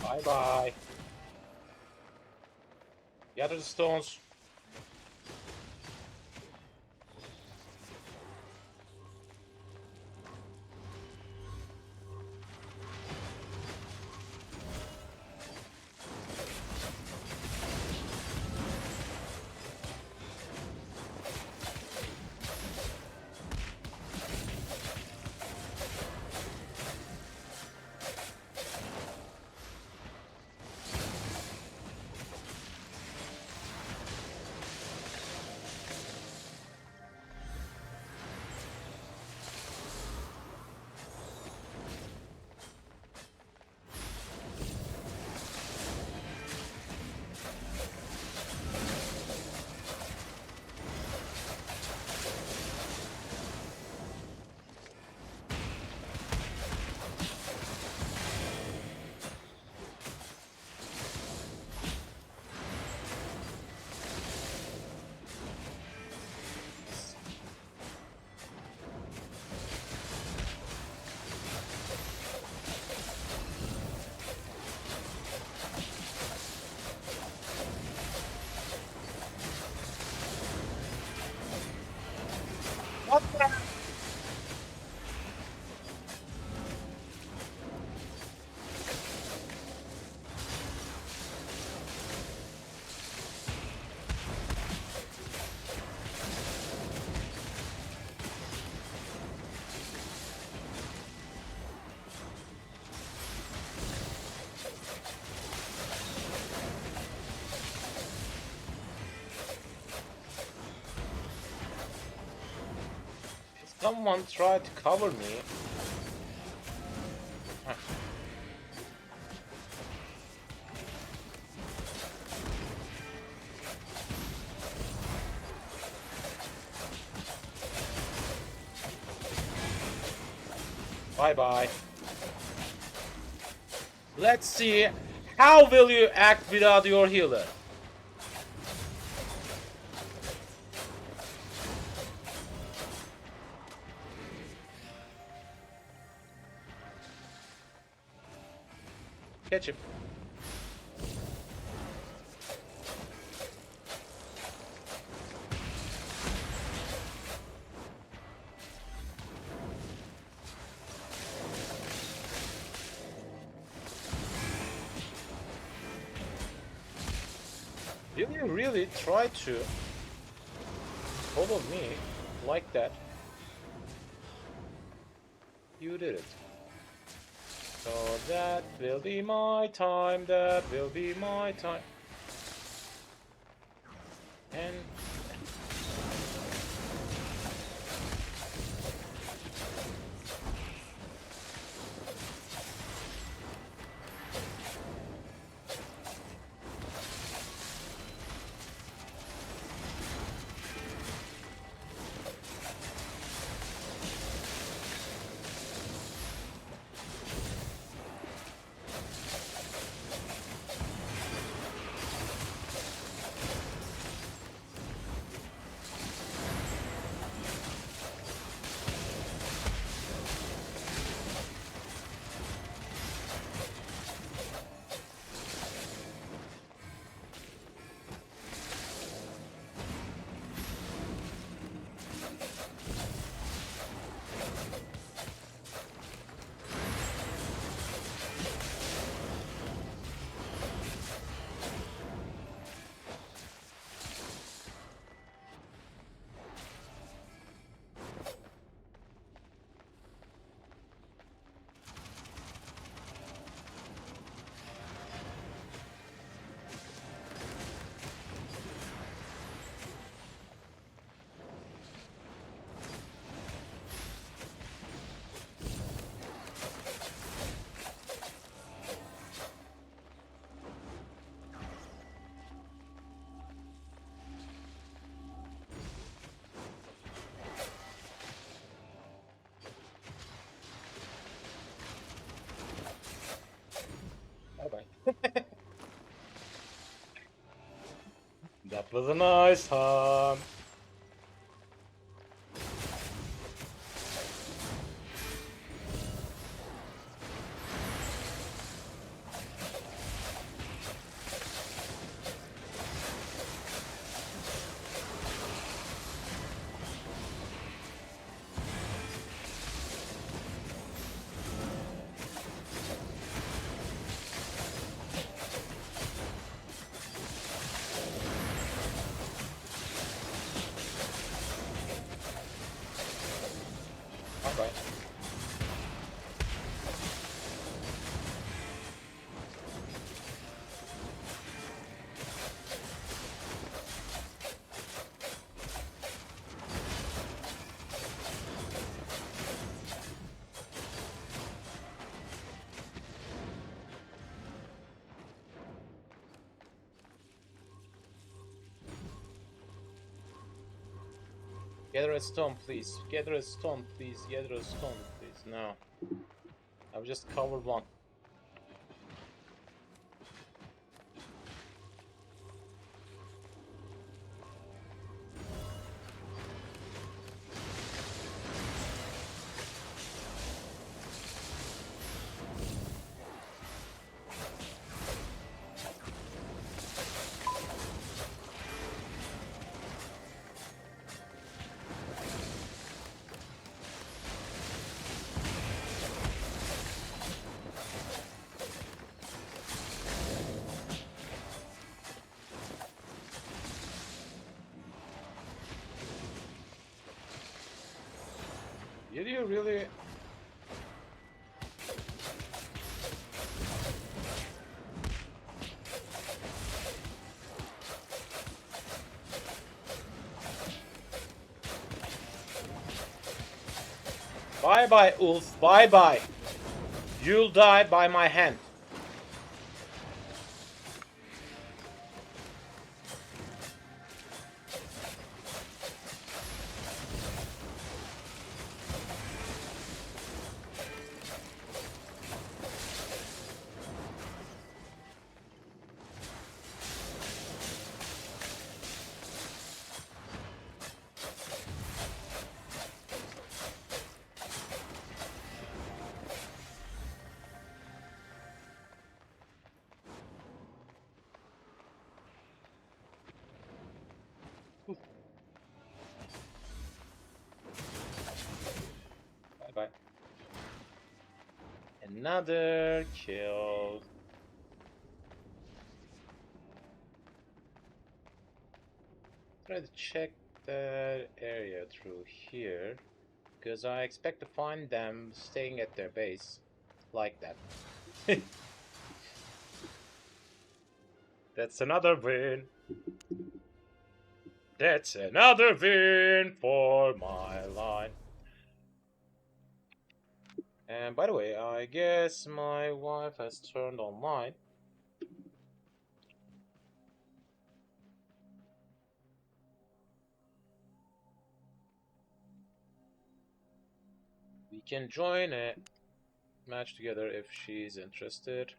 bye bye. Gather the stones. someone try to cover me? Huh. Bye-bye. Let's see, how will you act without your healer? Catch him. Did you really try to follow me like that? You did it. So that will be my time, that will be my time. And bye-bye. That was a nice time. Bye-bye. Gather a stone, please. Gather a stone, please. Gather a stone, please. No. I've just covered one. Did you really? Bye bye, Ulf. Bye bye. You'll die by my hand. Bye bye. Another kill. Try to check that area through here, because I expect to find them staying at their base like that. That's another win. That's another win for my line. And by the way, I guess my wife has turned online. We can join a match together if she's interested.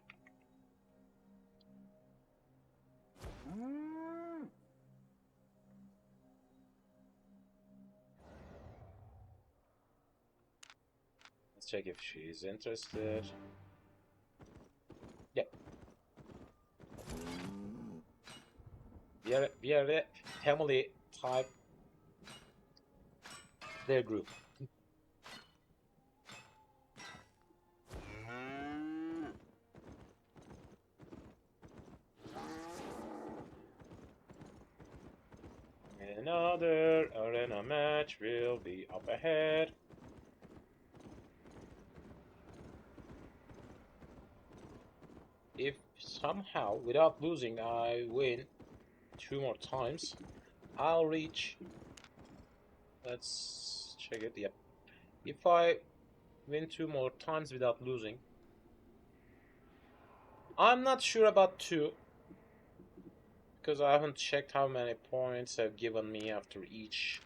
Let's check if she's interested. Yeah. We are a family type their group. Another arena match will be up ahead. If somehow, without losing, I win 2 more times, I'll reach... Let's check it. Yep. If I win 2 more times without losing, I'm not sure about 2, because I haven't checked how many points have given me after each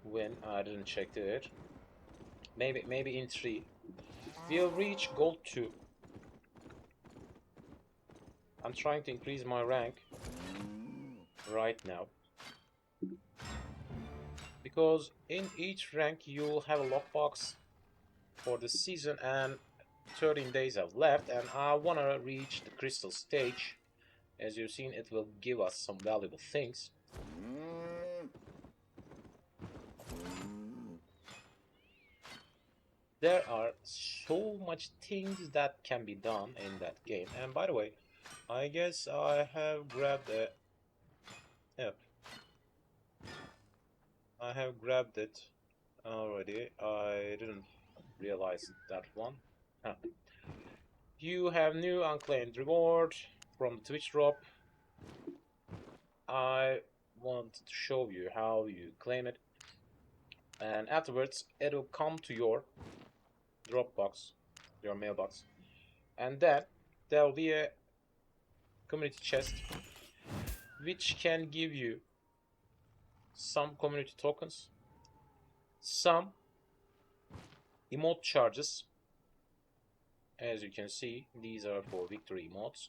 win. I didn't check it. Maybe in 3. We'll reach gold 2. I'm trying to increase my rank right now, because in each rank you'll have a lockbox for the season, and 13 days have left, and I wanna reach the crystal stage. As you've seen, it will give us some valuable things. There are so much things that can be done in that game. And by the way, I guess I have grabbed a... Yep. I have grabbed it already. I didn't realize that one. Huh. You have new unclaimed reward from the Twitch drop. I want to show you how you claim it, and afterwards it'll come to your Dropbox, your mailbox, and then there'll be a community chest which can give you some community tokens, some emote charges. As you can see, these are for victory emotes,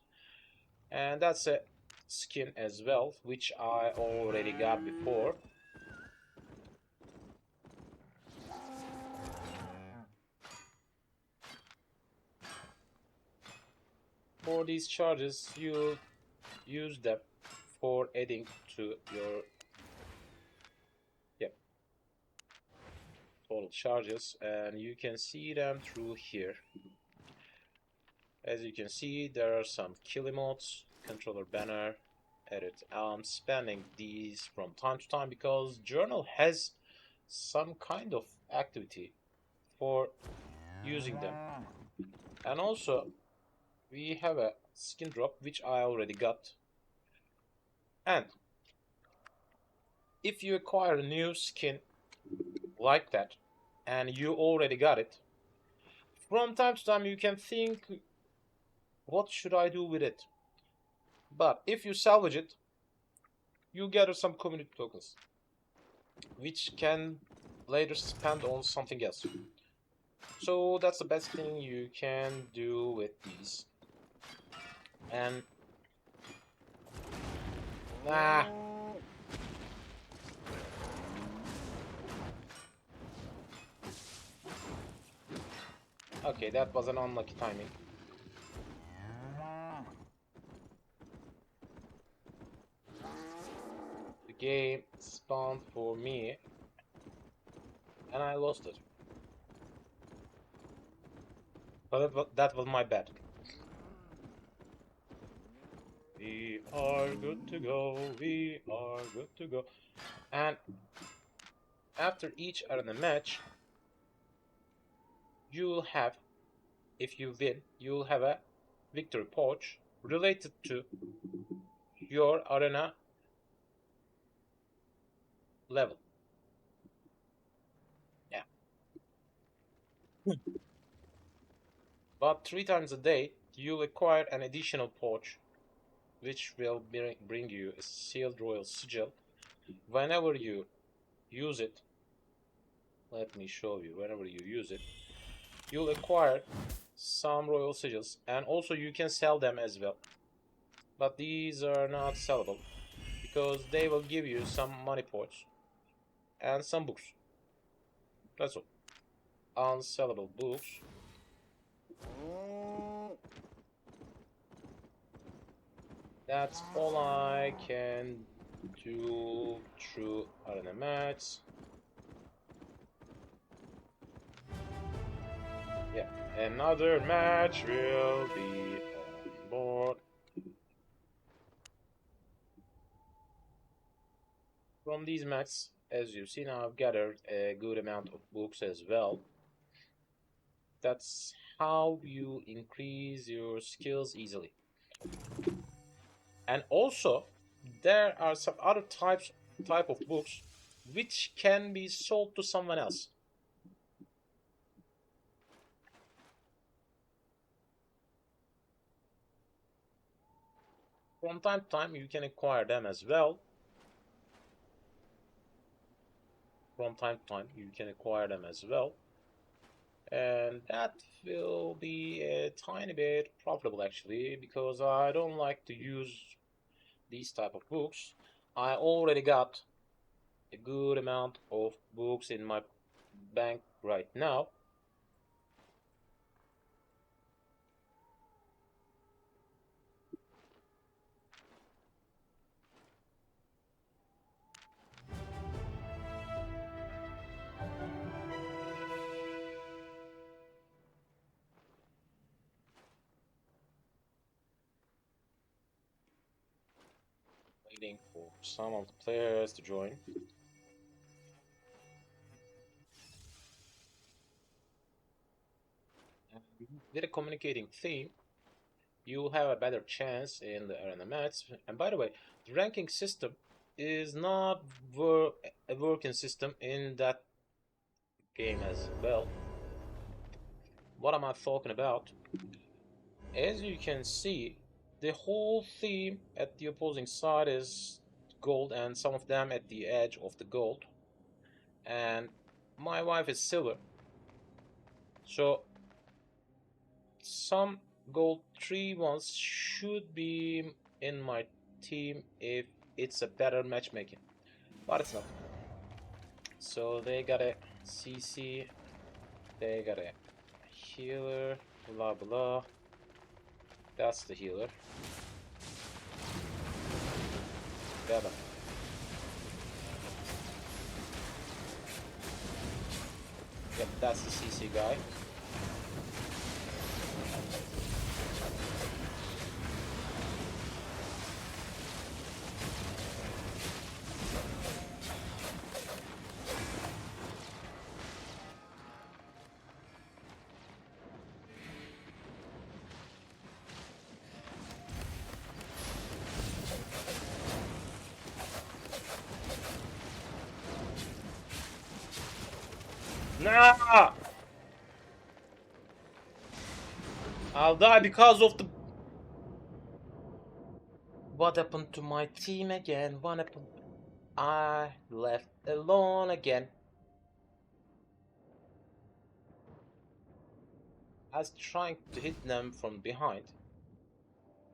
and that's a skin as well, which I already got before. For these charges, you use them for adding to your total charges, and you can see them through here. As you can see, there are some kill emotes, controller banner, edit. I'm spamming these from time to time because journal has some kind of activity for using them. And also we have a skin drop which I already got, and if you acquire a new skin like that and you already got it, from time to time you can think, what should I do with it? But if you salvage it, you gather some community tokens, which can later spend on something else. So that's the best thing you can do with these. And okay, that was an unlucky timing. The game spawned for me, and I lost it. But that was my bad. We are good to go. We are good to go. And after each arena match, you'll have, if you win, you'll have a victory pouch related to your arena level. Yeah. But 3 times a day, you'll acquire an additional pouch, which will bring you a sealed royal sigil. Whenever you use it, let me show you, whenever you use it, you'll acquire some royal sigils, and also you can sell them as well. But these are not sellable, because they will give you some money points and some books. That's all. Unsellable books. That's all I can do through arena match. Yeah, another match will be on board. From these matches, as you've seen, I've gathered a good amount of books as well. That's how you increase your skills easily. And also, there are some other type of books which can be sold to someone else. From time to time, you can acquire them as well. From time to time, you can acquire them as well. And that will be a tiny bit profitable actually, because I don't like to use these type of books. I already got a good amount of books in my bank right now. Waiting for some of the players to join. And with a communicating theme, you'll have a better chance in the arena match. And by the way, the ranking system is not a working system in that game as well. What am I talking about? As you can see, the whole theme at the opposing side is gold, and some of them at the edge of the gold. And my wife is silver, so some gold 3 ones should be in my team if it's a better matchmaking, but it's not. So they got a CC, they got a healer, blah blah. That's the healer. Better. Yep, that's the CC guy. Ah! I'll die because of the... What happened to my team again? What happened? I left alone again. I was trying to hit them from behind.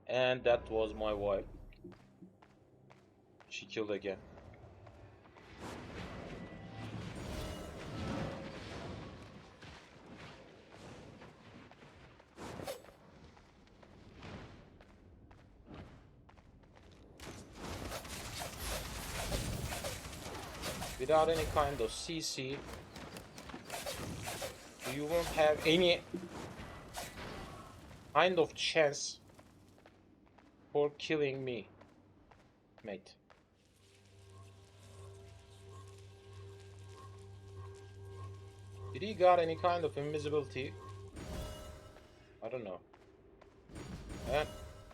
And that was my wife. She killed again. Without any kind of CC, you won't have any kind of chance for killing me, mate. Did he got any kind of invisibility? I don't know. And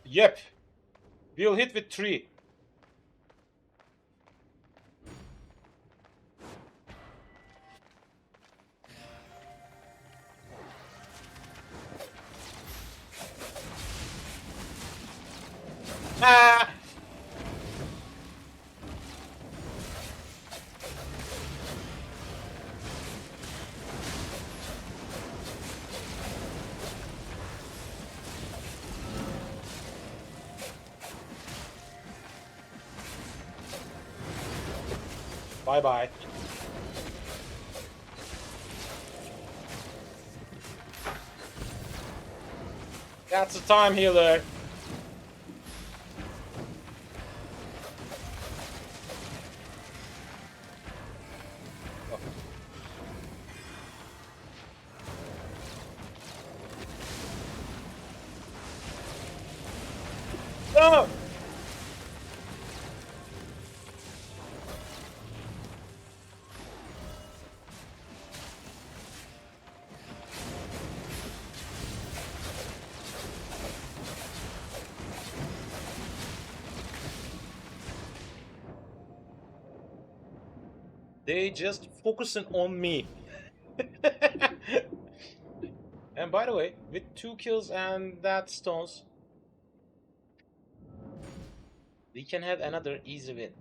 yep, we'll hit with 3. Ah! Bye bye. That's the time healer. Oh. No! They just focusing on me. And by the way, with 2 kills and that stones, we can have another easy win.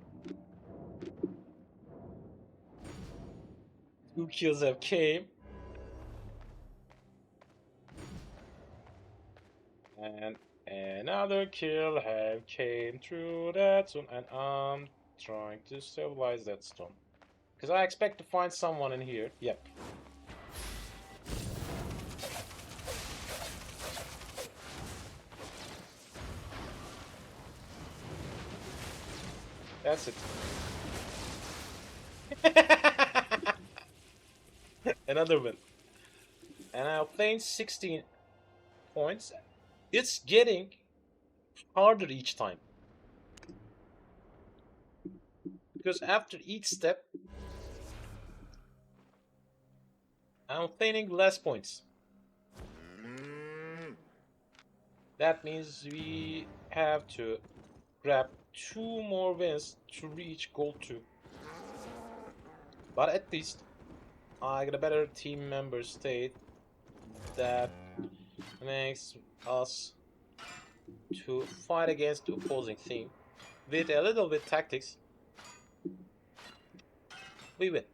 2 kills have came. And another kill have came through that zone. And I'm trying to stabilize that stone. Because I expect to find someone in here. Yep. That's it. Another win. And I obtained 16 points. It's getting harder each time. Because after each step, I'm obtaining less points. That means we have to grab 2 more wins to reach goal 2. But at least I got a better team member state that makes us to fight against the opposing team. With a little bit tactics, we win.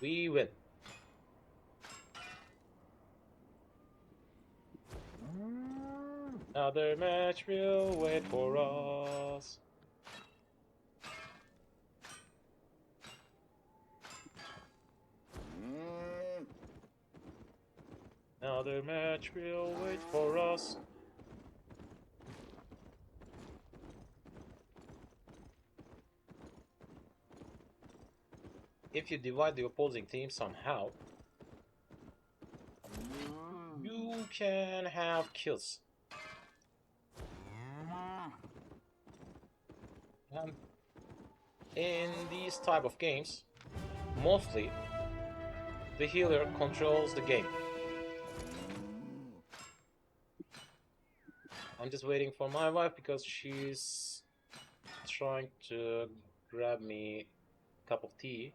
We win. Another match will wait for us. Another match will wait for us. If you divide the opposing team somehow, you can have kills. And in these type of games, mostly the healer controls the game. I'm just waiting for my wife because she's trying to grab me cup of tea.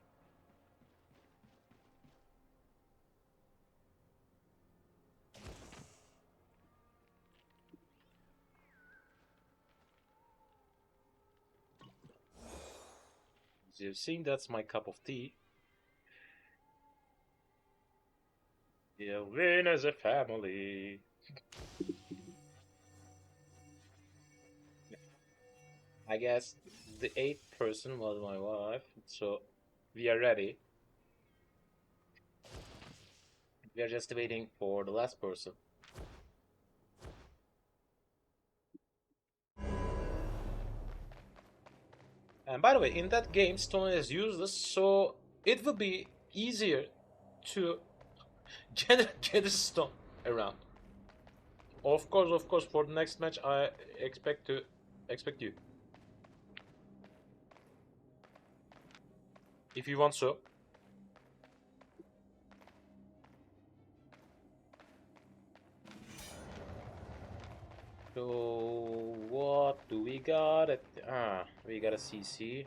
As you've seen, that's my cup of tea. Yeah, win as a family. I guess the 8th person was my wife, so we are ready. We are just waiting for the last person. And by the way, in that game, stone is useless, so it will be easier to get a stone around. Of course, for the next match, I expect you. If you want so. So what do we got? We got a CC.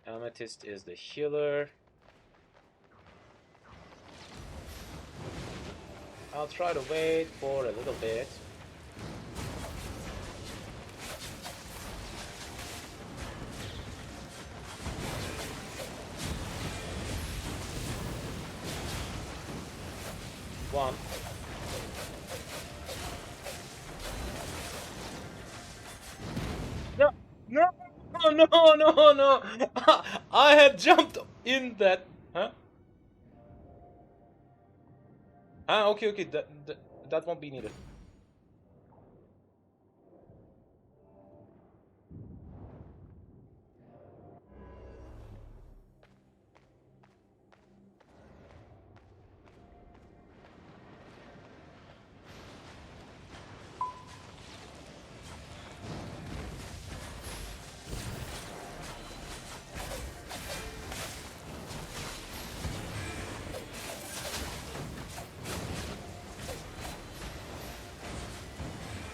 Amethyst is the healer. I'll try to wait for a little bit. One. No, no. I had jumped in that. Huh? Okay. That won't be needed.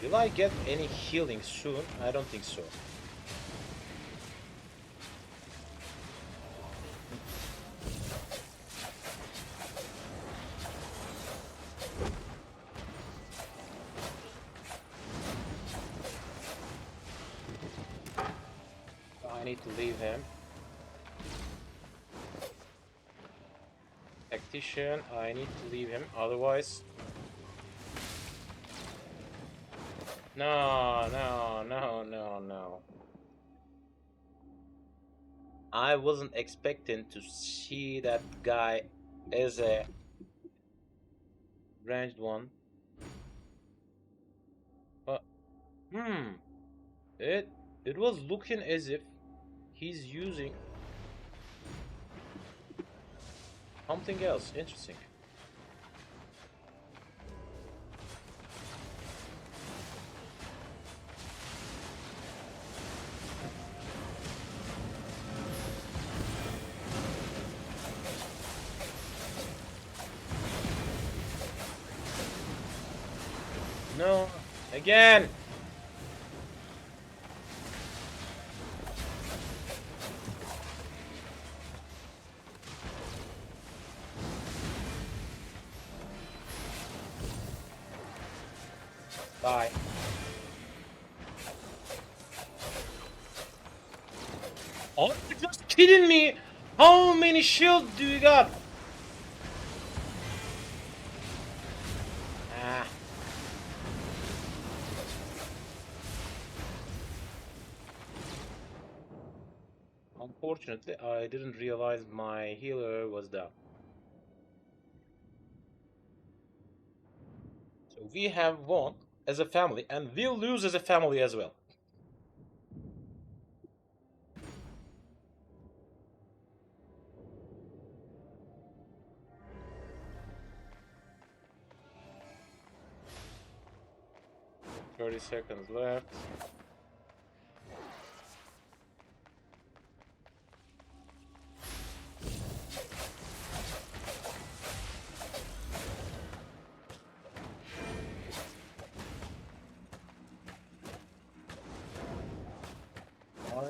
Will I get any healing soon? I don't think so. I need to leave him. Tactician, I need to leave him, otherwise... No. I wasn't expecting to see that guy as a ranged one. But, it was looking as if he's using something else. Interesting. No, again. Bye. Are you just kidding me? How many shields do you got? Ah. Unfortunately, I didn't realize my healer was down. So we have won as a family, and we'll lose as a family as well. Thirty seconds left.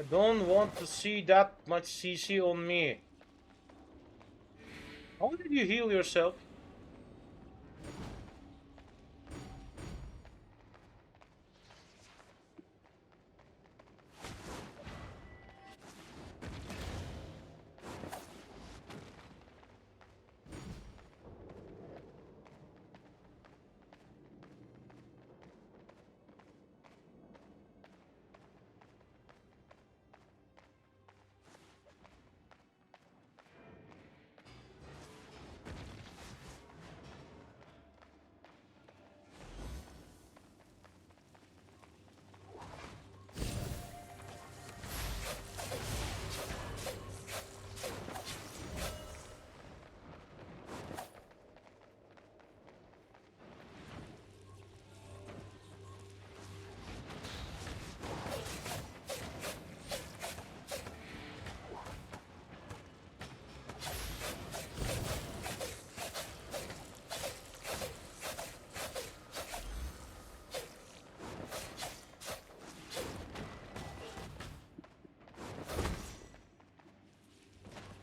don't want to see that much CC on me. How did you heal yourself?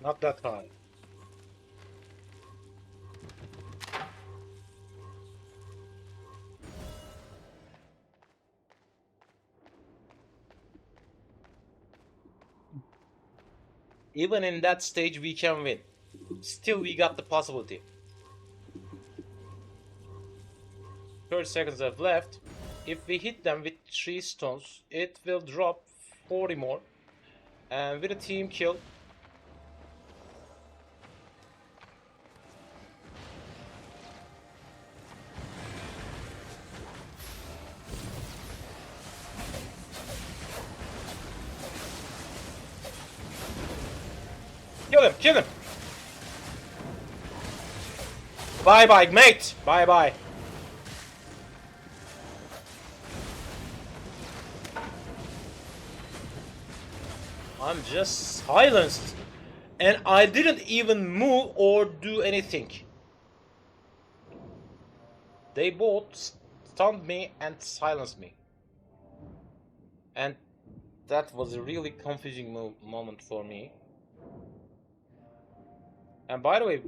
Not that high. Even in that stage we can win. Still we got the possibility. 30 seconds have left. If we hit them with 3 stones, it will drop 40 more. And with a team kill, kill him, kill him! Bye bye, mate! Bye bye. I'm just silenced. And I didn't even move or do anything. They both stunned me and silenced me. And that was a really confusing moment for me. And by the way,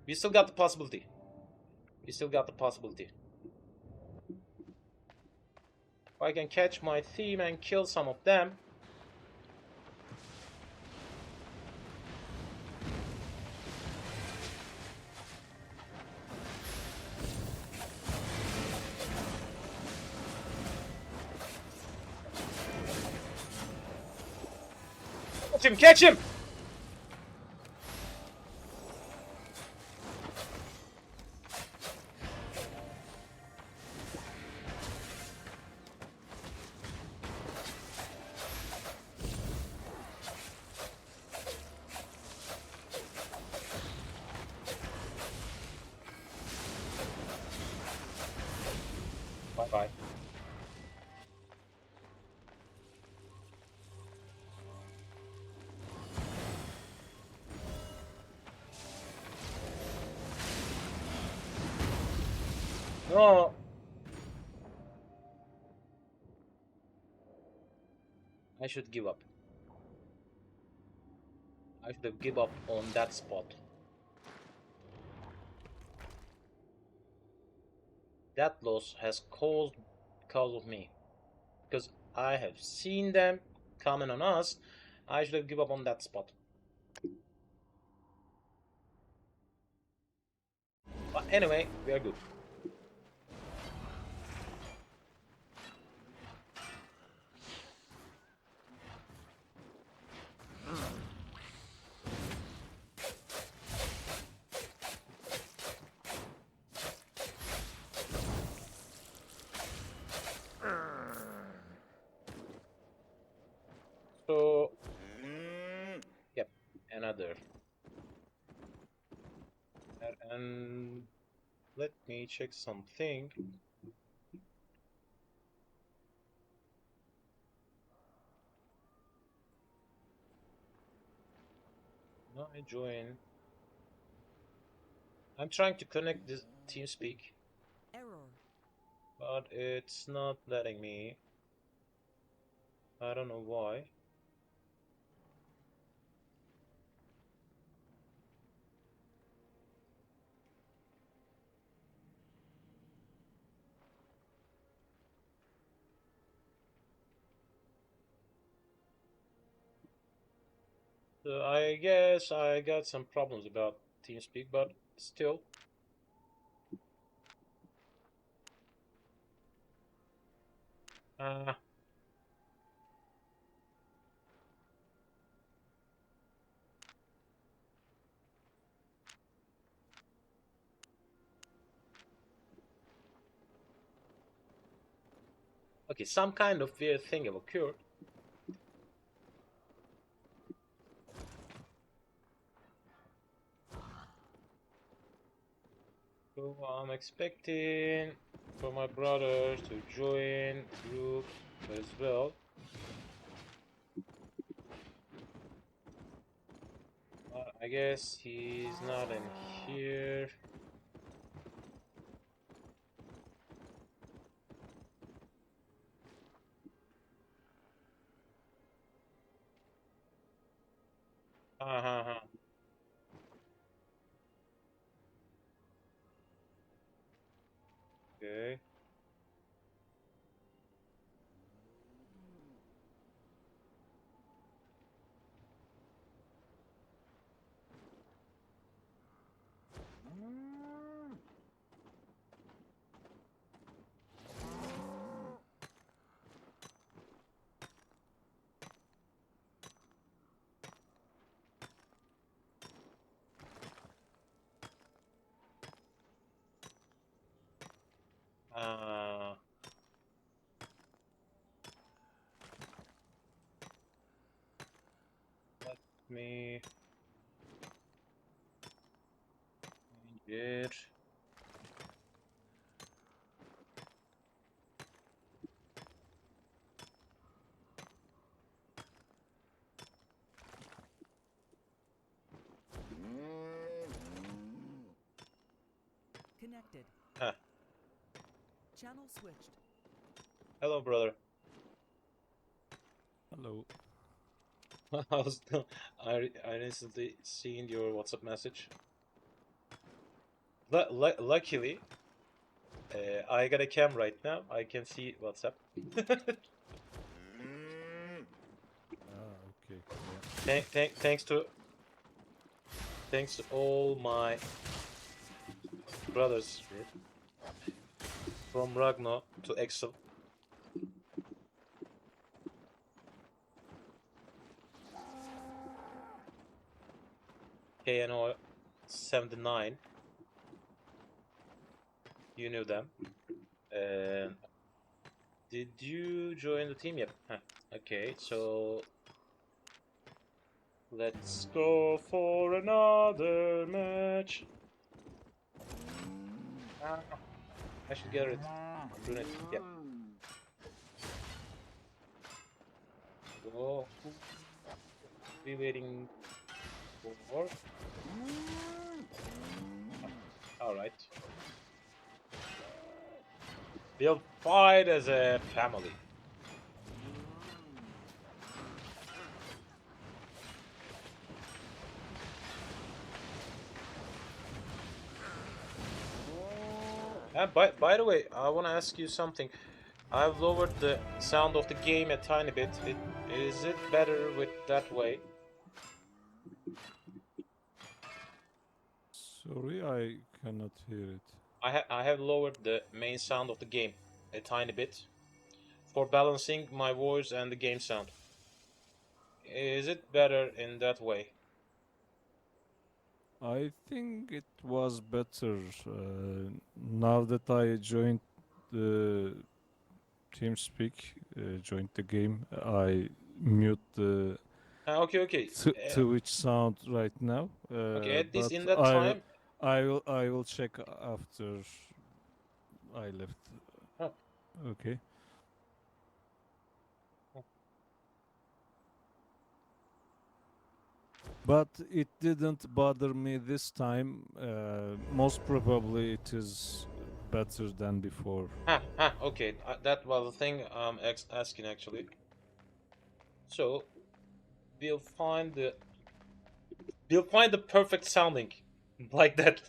we still got the possibility. We still got the possibility. If I can catch my team and kill some of them. Catch him! Catch him! Bye bye. No. I should give up. I should have given up on that spot. That loss has caused because of me. Because I have seen them coming on us. I should have given up on that spot. But anyway, we are good. So, yep, another. And let me check something. Now I join. I'm trying to connect this TeamSpeak, Error. but it's not letting me. I don't know why. So I guess I got some problems about TeamSpeak, but still. Uh, okay, some kind of weird thing have occurred. So I'm expecting for my brothers to join the group as well. I guess he's not in here. Uh-huh. Okay. Uh, Let me change it. Connected. Huh. Channel switched. Hello, brother. Hello. I was I recently seen your WhatsApp message. Luckily, I got a cam right now. I can see WhatsApp. Okay. Thanks to all my brothers here, from Ragnar to Excel. KNO 79. You knew them. And did you join the team yet? Huh. Okay, so let's go for another match. Ah, I should get it. I'm doing it. Yep. So, who we waiting for? All right. We'll fight as a family. And by the way, I want to ask you something. I've lowered the sound of the game a tiny bit. Is it better with that way? Sorry, I cannot hear it. I have lowered the main sound of the game a tiny bit for balancing my voice and the game sound. Is it better in that way? I think it was better now that I joined the TeamSpeak, joined the game. I mute the Okay. Twitch sound right now, Okay, at least but in that time. I will check after I left. Oh. Okay. But it didn't bother me this time. Most probably it is better than before. Okay. That was the thing I'm asking actually. So we'll find the perfect sounding like that.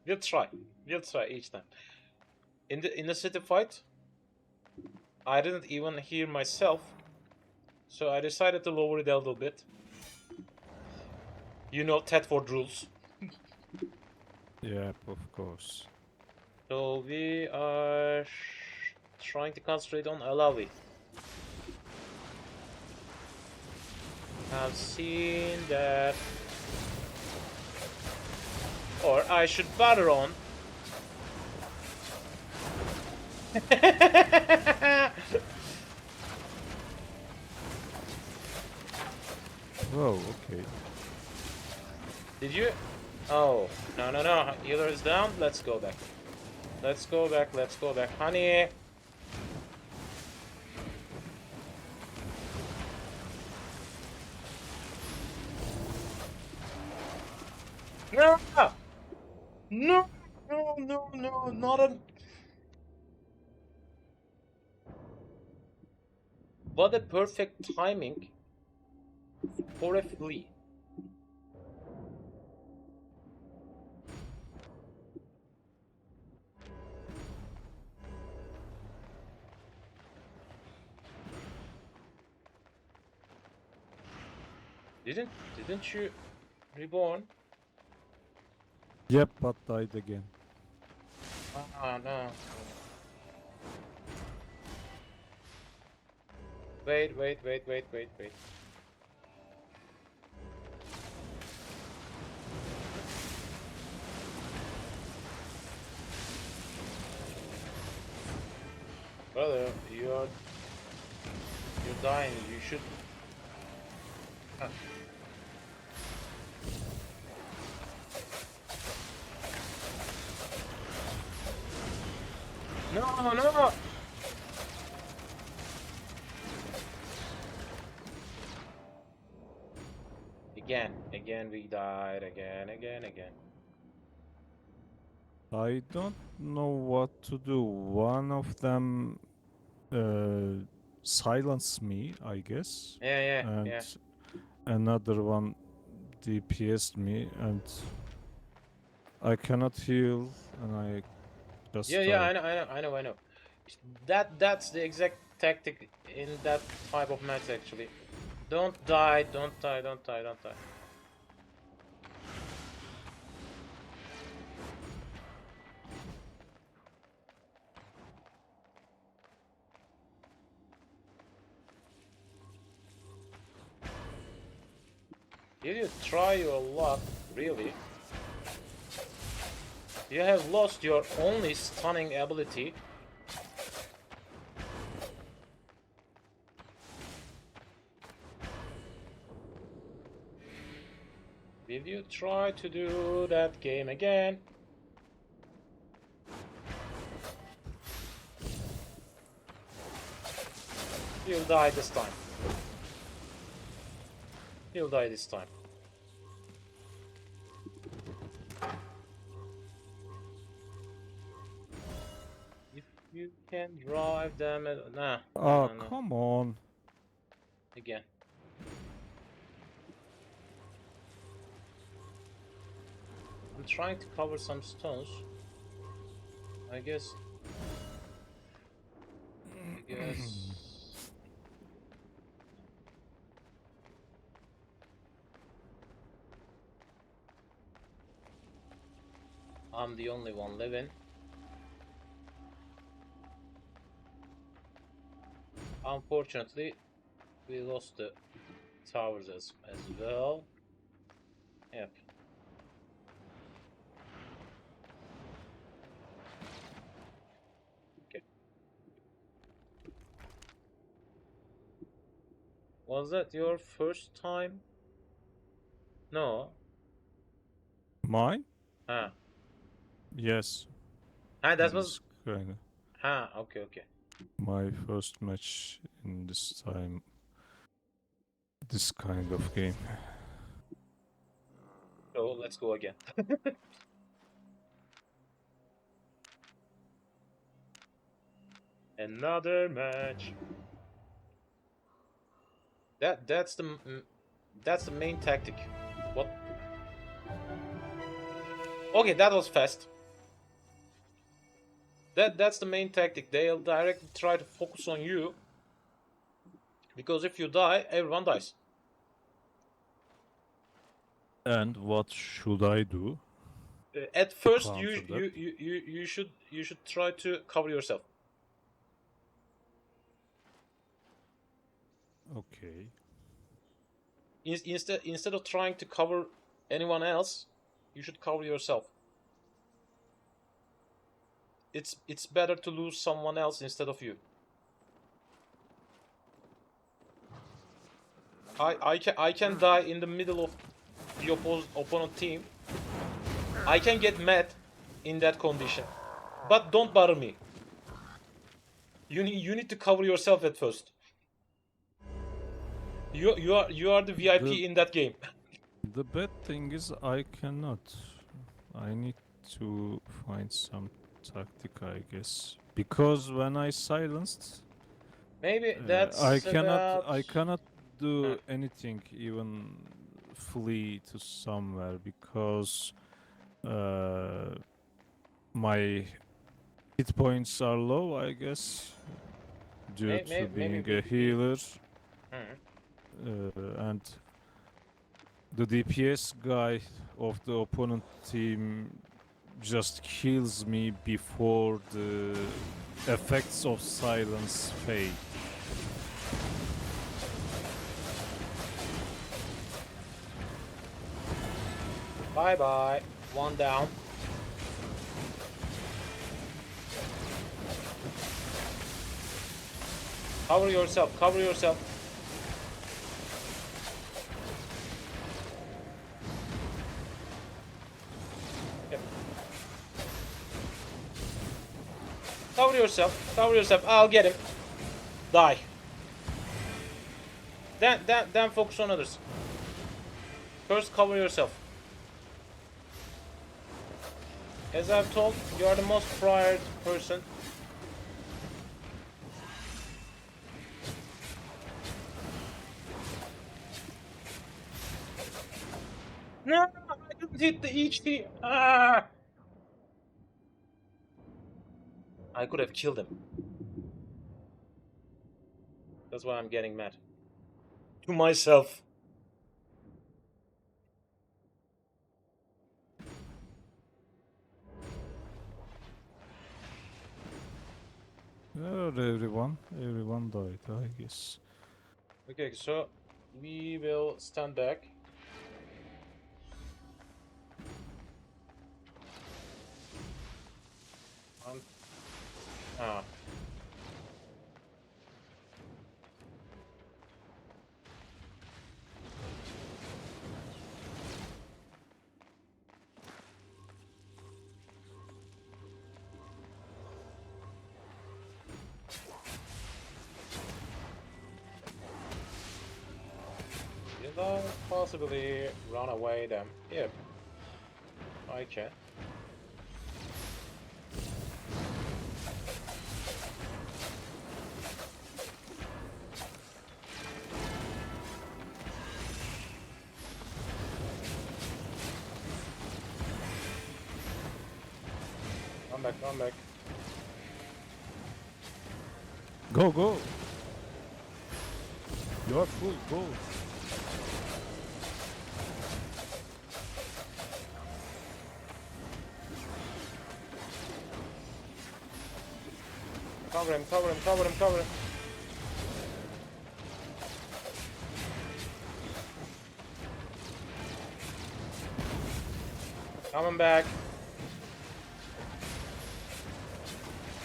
We'll try. We'll try each time. In the city fight, I didn't even hear myself, so I decided to lower it a little bit. You know Tedford rules. Yep, of course. So we are trying to concentrate on Alawi. I've seen that. Or I should batter on. Whoa, okay. Did you? Oh, no, no, no. Healer is down. Let's go back. Let's go back. Let's go back. Honey. No! No! No, no, no, not a... What a perfect timing for a flea. Didn't you reborn? Yep, but died again. Ah, no. Wait, wait, wait, wait, wait, wait. Brother, you're dying. You should. Ah. No, no. Again, we died. Again. I don't know what to do. One of them silenced me, I guess, Yeah, and yeah. another one DPS'd me, and I cannot heal, and I just Yeah, died. I know. That's the exact tactic in that type of match actually. Don't die, don't die, don't die, don't die. Did you try your luck, really? You have lost your only stunning ability. Will you try to do that game again? You'll die this time. You'll die this time. If you can drive them... Nah, Oh, no. come on. Again. I'm trying to cover some stones. I guess... I'm the only one living. Unfortunately, we lost the towers as well. Yep. Okay. Was that your first time? No. Mine? Ah. Yes. Ah, that was... This kind of Ah, okay. my first match in this time. This kind of game. So let's go again. Another match. That's the main tactic. What? Okay, that was fast. That's the main tactic. They'll directly try to focus on you, because if you die, everyone dies. And what should I do? At first, counter that? you should try to cover yourself. Okay. Instead of trying to cover anyone else, you should cover yourself. It's better to lose someone else instead of you. I can die in the middle of the opponent team. I can get mad in that condition, but don't bother me. You need to cover yourself at first. You are the VIP The- in that game. The bad thing is I cannot. I need to find some tactic, I guess. Because when I silenced, Maybe that's I about... cannot do Huh. anything, even flee to somewhere, because my hit points are low, I guess, due to being a healer, and the DPS guy of the opponent team just kills me before the effects of silence fade. Bye bye. One down. Cover yourself. Cover yourself. Yep. Cover yourself. Cover yourself. I'll get him. Die. Then focus on others. First, cover yourself. As I've told, you are the most prior person. No, I didn't hit the HT. Ah! I could have killed him. That's why I'm getting mad. To myself. Everyone died, I guess. Okay, so we will stand back. Ah. Did I possibly run away them? Yep. I can. Come back, come back. Go, go! You're full, go! Cover him, cover him, cover him, cover him. Coming back.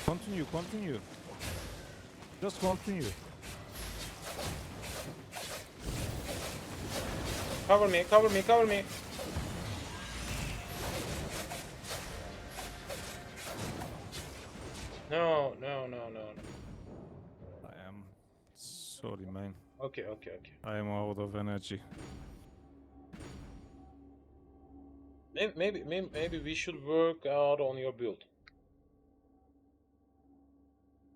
Continue, continue. Just continue. Cover me, cover me, cover me. No, no, no, no, no. I am sorry, man. Okay, okay, okay. I am out of energy. Maybe we should work out on your build.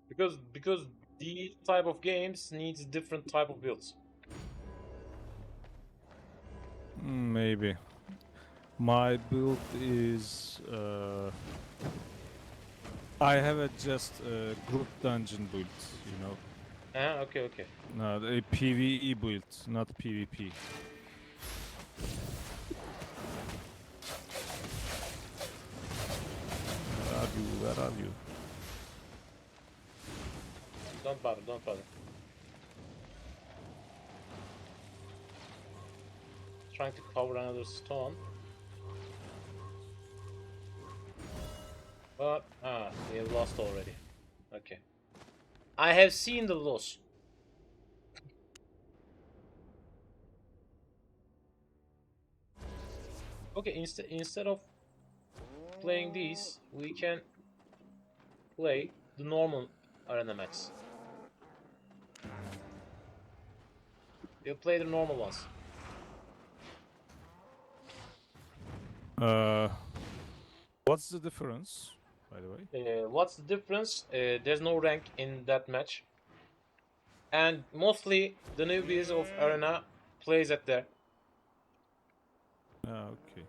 Because these type of games needs different type of builds. Maybe. My build is I have a just group dungeon build, you know. Ah, okay, okay. No, a PvE build, not PvP. Where are you? Where are you? Don't bother, don't bother. Trying to cover another stone. But, we have lost already. Okay. I have seen the loss. Okay, instead of playing these, we can play the normal arena match. We'll play the normal ones. What's the difference, by the way? What's the difference? There's no rank in that match. And mostly the newbies of arena plays at there. Okay.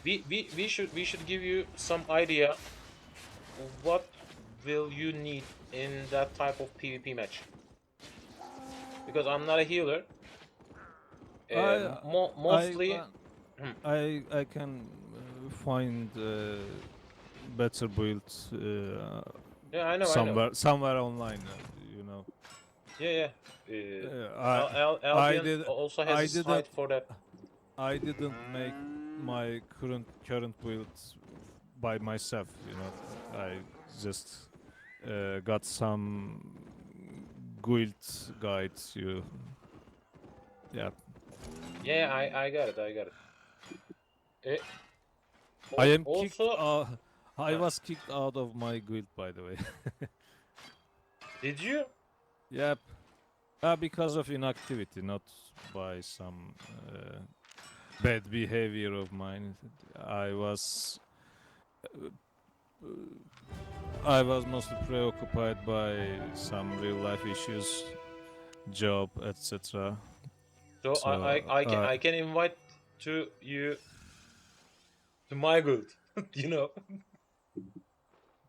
We should give you some idea of what will you need in that type of PvP match. Because I'm not a healer. Mostly. I can find better builds Yeah, I know. somewhere online, you know. Yeah. I Albion did also I has a didn't site for that. I didn't make my current build by myself, you know. I just got some guild guides. Yeah. Yeah, I got it. I am kicked. Also, I was kicked out of my guild, by the way. did you? Yep. Because of inactivity, not by some bad behavior of mine. I was mostly preoccupied by some real life issues, job, etc. So I can invite you to my guild. You know,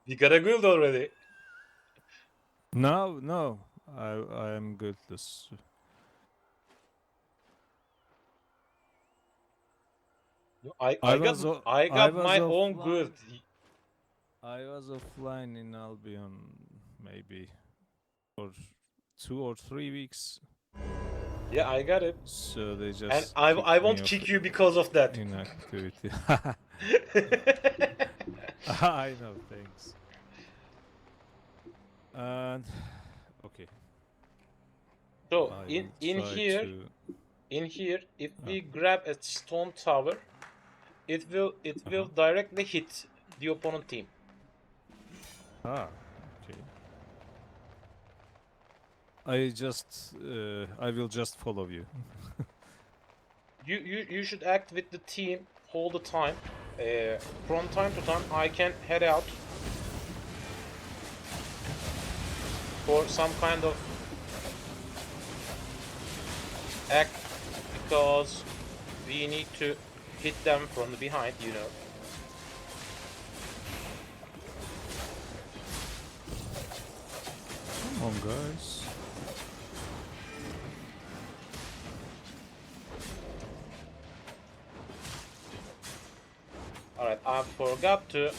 you got a guild already. No, I am guiltless. I got my own offline. guild. I was offline in Albion maybe for 2 or 3 weeks. Yeah, I got it. So they just And I won't kick you because of that. Inactivity. I know, thanks. And okay. So I in will try here, to if we grab a stone tower, it will directly hit the opponent team. Okay. I will just follow you. You should act with the team all the time. From time to time, I can head out for some kind of act because we need to hit them from the behind, you know. Come on, guys. Alright, I forgot to.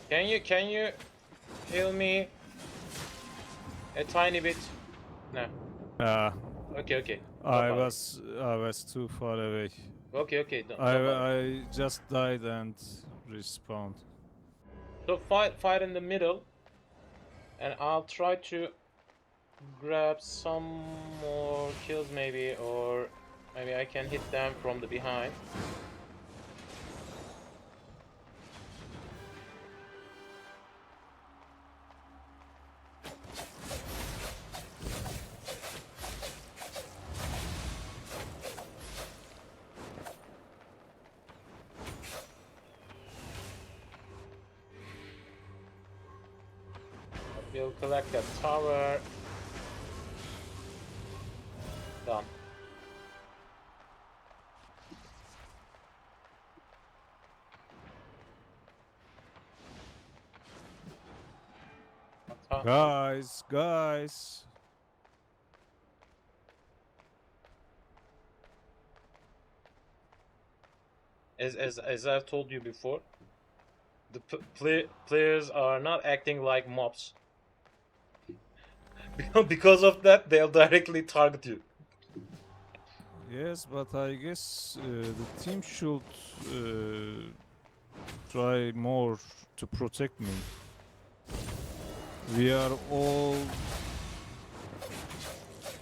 Can you heal me a tiny bit? No. Okay. I was too far away. Okay. I just died and respawned. So fight in the middle, and I'll try to grab some more kills maybe, or maybe I can hit them from the behind. We'll collect that tower. Guys. As I've told you before, the players are not acting like mobs. Because of that, they'll directly target you. Yes, but I guess the team should try more to protect me. We are all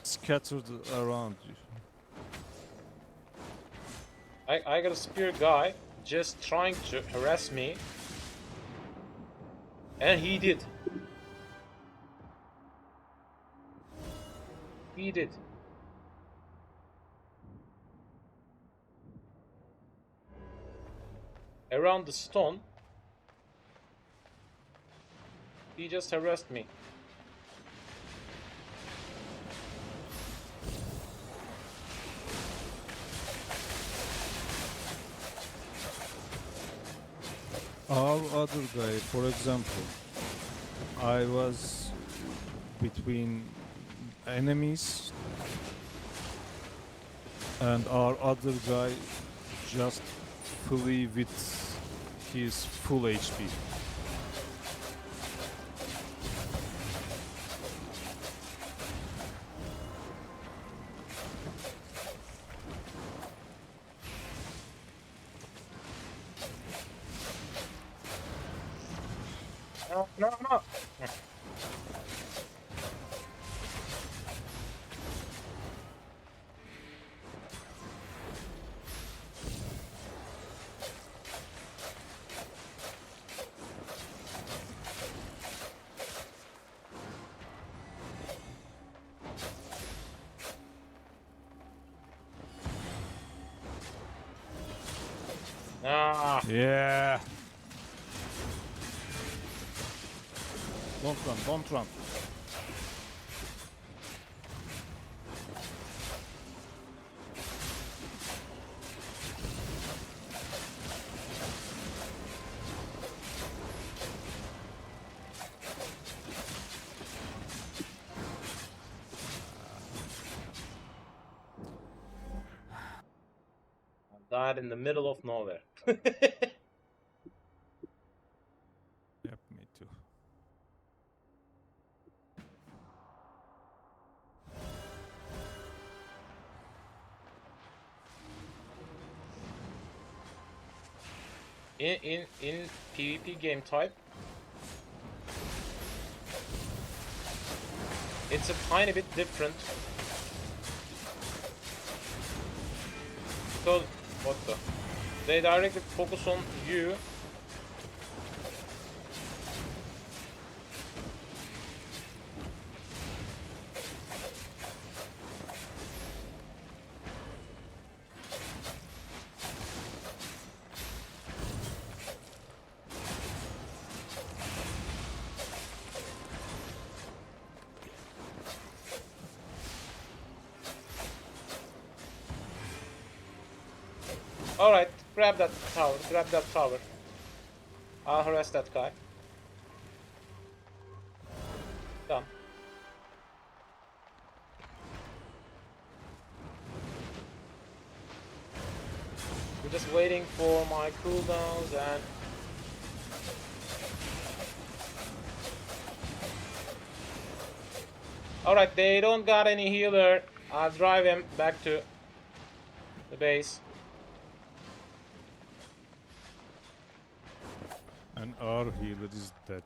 scattered around. I got a spear guy just trying to harass me, and he did. He did. Around the stone, he just harassed me. Our other guy, for example, I was between enemies and our other guy just flee with his full HP. No. Ah. Yeah. Don't run. Died in the middle of nowhere. Yep, me too. In PvP game type, it's a tiny bit different. Because what the? They directly focus on you. Alright, grab that tower. I'll harass that guy. Done. We're just waiting for my cooldowns and... Alright, they don't got any healer. I'll drive him back to the base. And our healer is dead.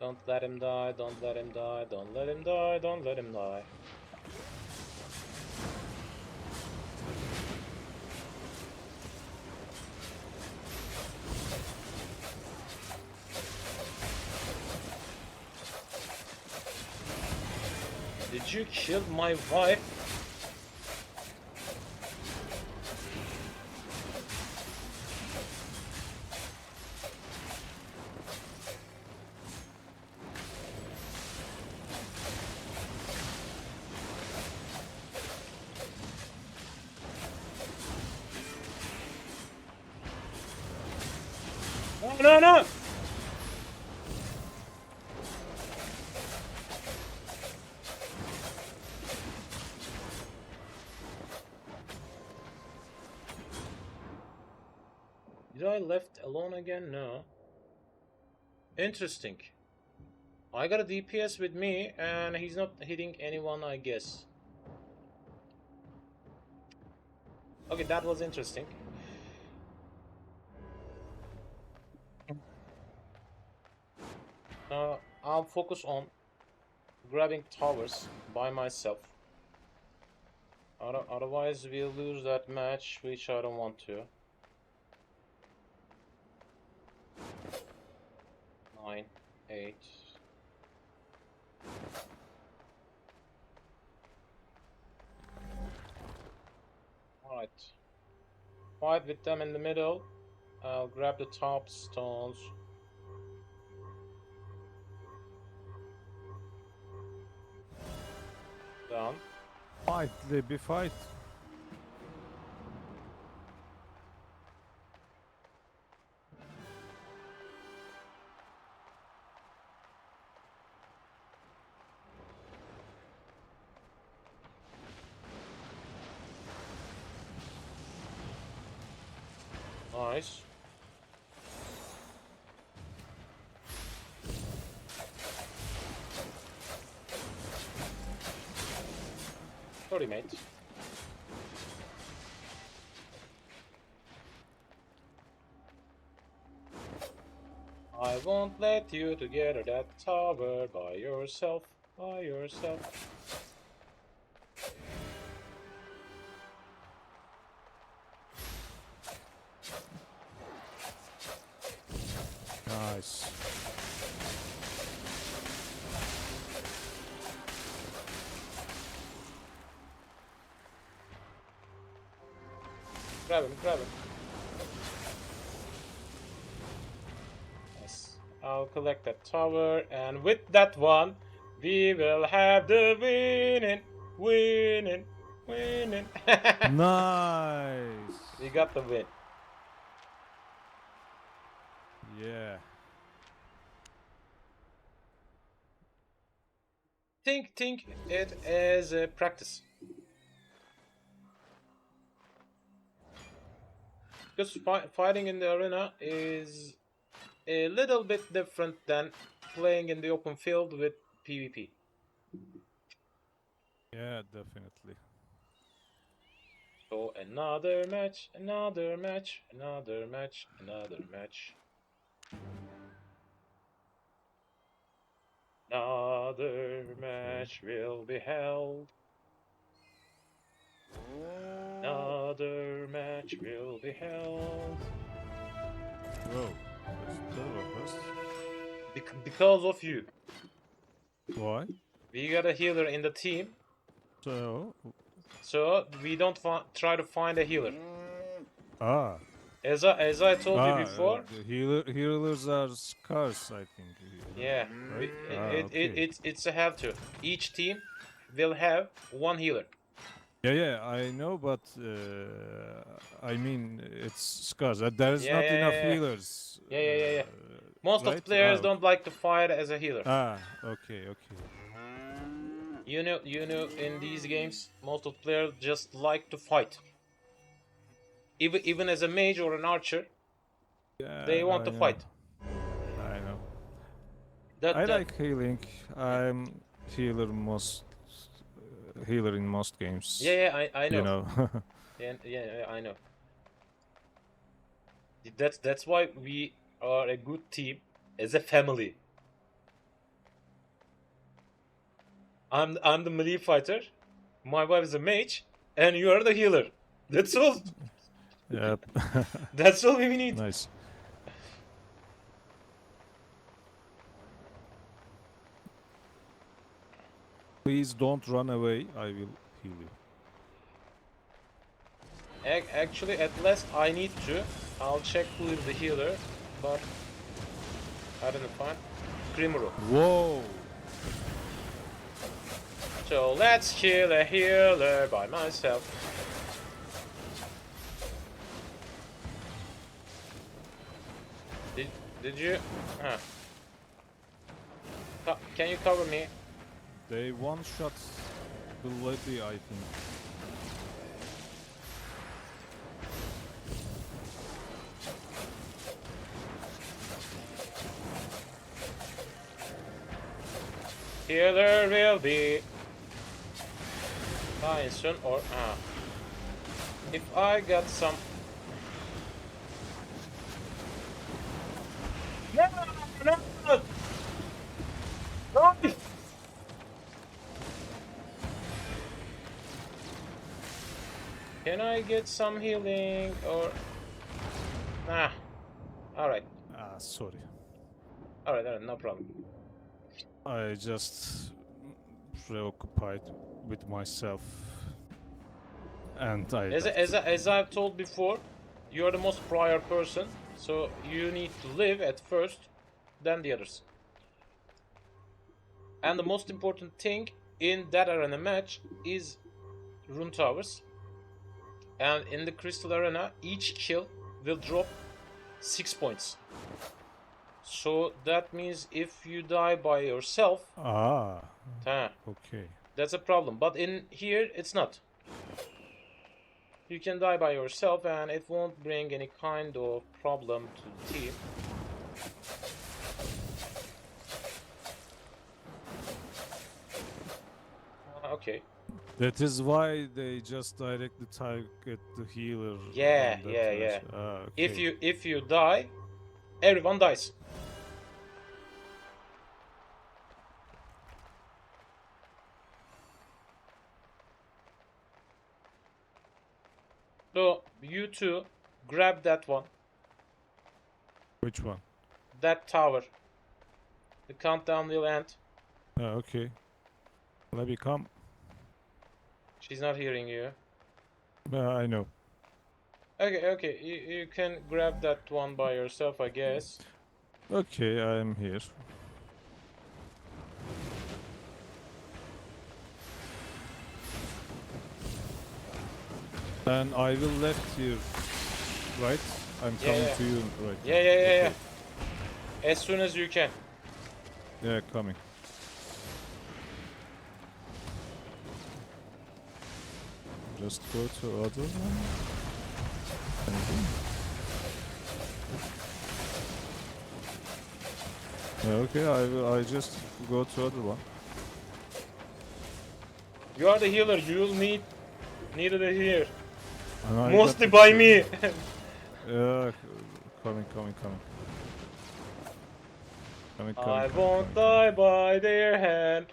Don't let him die, don't let him die, don't let him die, don't let him die. Did you kill my wife? No, no! Did I left alone again? No. Interesting. I got a DPS with me, and he's not hitting anyone, I guess. Okay, that was interesting. I'll focus on grabbing towers by myself. Otherwise, we'll lose that match, which I don't want to. 9, 8. Alright. Fight with them in the middle. I'll grab the top stones. Down. Fight, Libby, fight. Nice. Sorry, mate. I won't let you to get that tower by yourself, by yourself. Nice. Grab him, grab him. Yes. I'll collect that tower, and with that one, we will have the winning, winning, winning. Nice. We got the win. Yeah. Think it as a practice. Because fighting in the arena is a little bit different than playing in the open field with PvP. Yeah, definitely. So another match, another match, another match, another match. Another match will be held. Another match will be held. Whoa. That was fast. Because of you. Why? We got a healer in the team, So, we don't try to find a healer. ah. As I told you before, The healers are scarce, I think. yeah, Right? okay. It's a have to. Each team will have one healer. Yeah, I know, but I mean, it's scarce. There is Yeah, not yeah, enough yeah, yeah. healers. Yeah. Most of Right? players don't like to fight as a healer. Okay. You know, in these games, most of players just like to fight. Even as a mage or an archer, Yeah, they want I to know. fight. I know. That, I that like healing. I'm healer healer in most games. yeah, I know. You know. Yeah, I know. That's why we are a good team as a family. I'm the melee fighter, my wife is a mage, and you are the healer. That's all. Yep. That's all we need. Nice. Please don't run away. I will heal you. Actually, at last I need to. I'll check who is the healer, but I didn't find Grimuru. Whoa. So let's kill a healer by myself. Did you? Can you cover me? They one-shot the lady, I think. Here there will be dying soon, or if I got some. No, no, no! Can I get some healing or? Nah. All right. Sorry. All right. No problem. I just preoccupied with myself, and I died. As I've told before, you're the most prior person, so you need to live at first, then the others. And the most important thing in that arena match is rune towers. And in the crystal arena, each kill will drop 6 points. So that means if you die by yourself, Okay. that's a problem. But in here, it's not. You can die by yourself and it won't bring any kind of problem to the team. Okay. That is why they just directly target the healer. Yeah, on that yeah, match. yeah. Okay. If you die, everyone dies. So you two grab that one, Which one? that tower. The countdown will end. Okay. Let me come. She's not hearing you. I know. Okay. You can grab that one by yourself, I guess. Okay, I am here. And I will left here, right? I'm Yeah, coming yeah. to you right now. Yeah. Okay. As soon as you can. Yeah, coming. Just go to other one. Okay, I just go to other one. You are the healer. You'll needed it here. And I Mostly got by the- me. Yeah, coming. I won't die by their hand.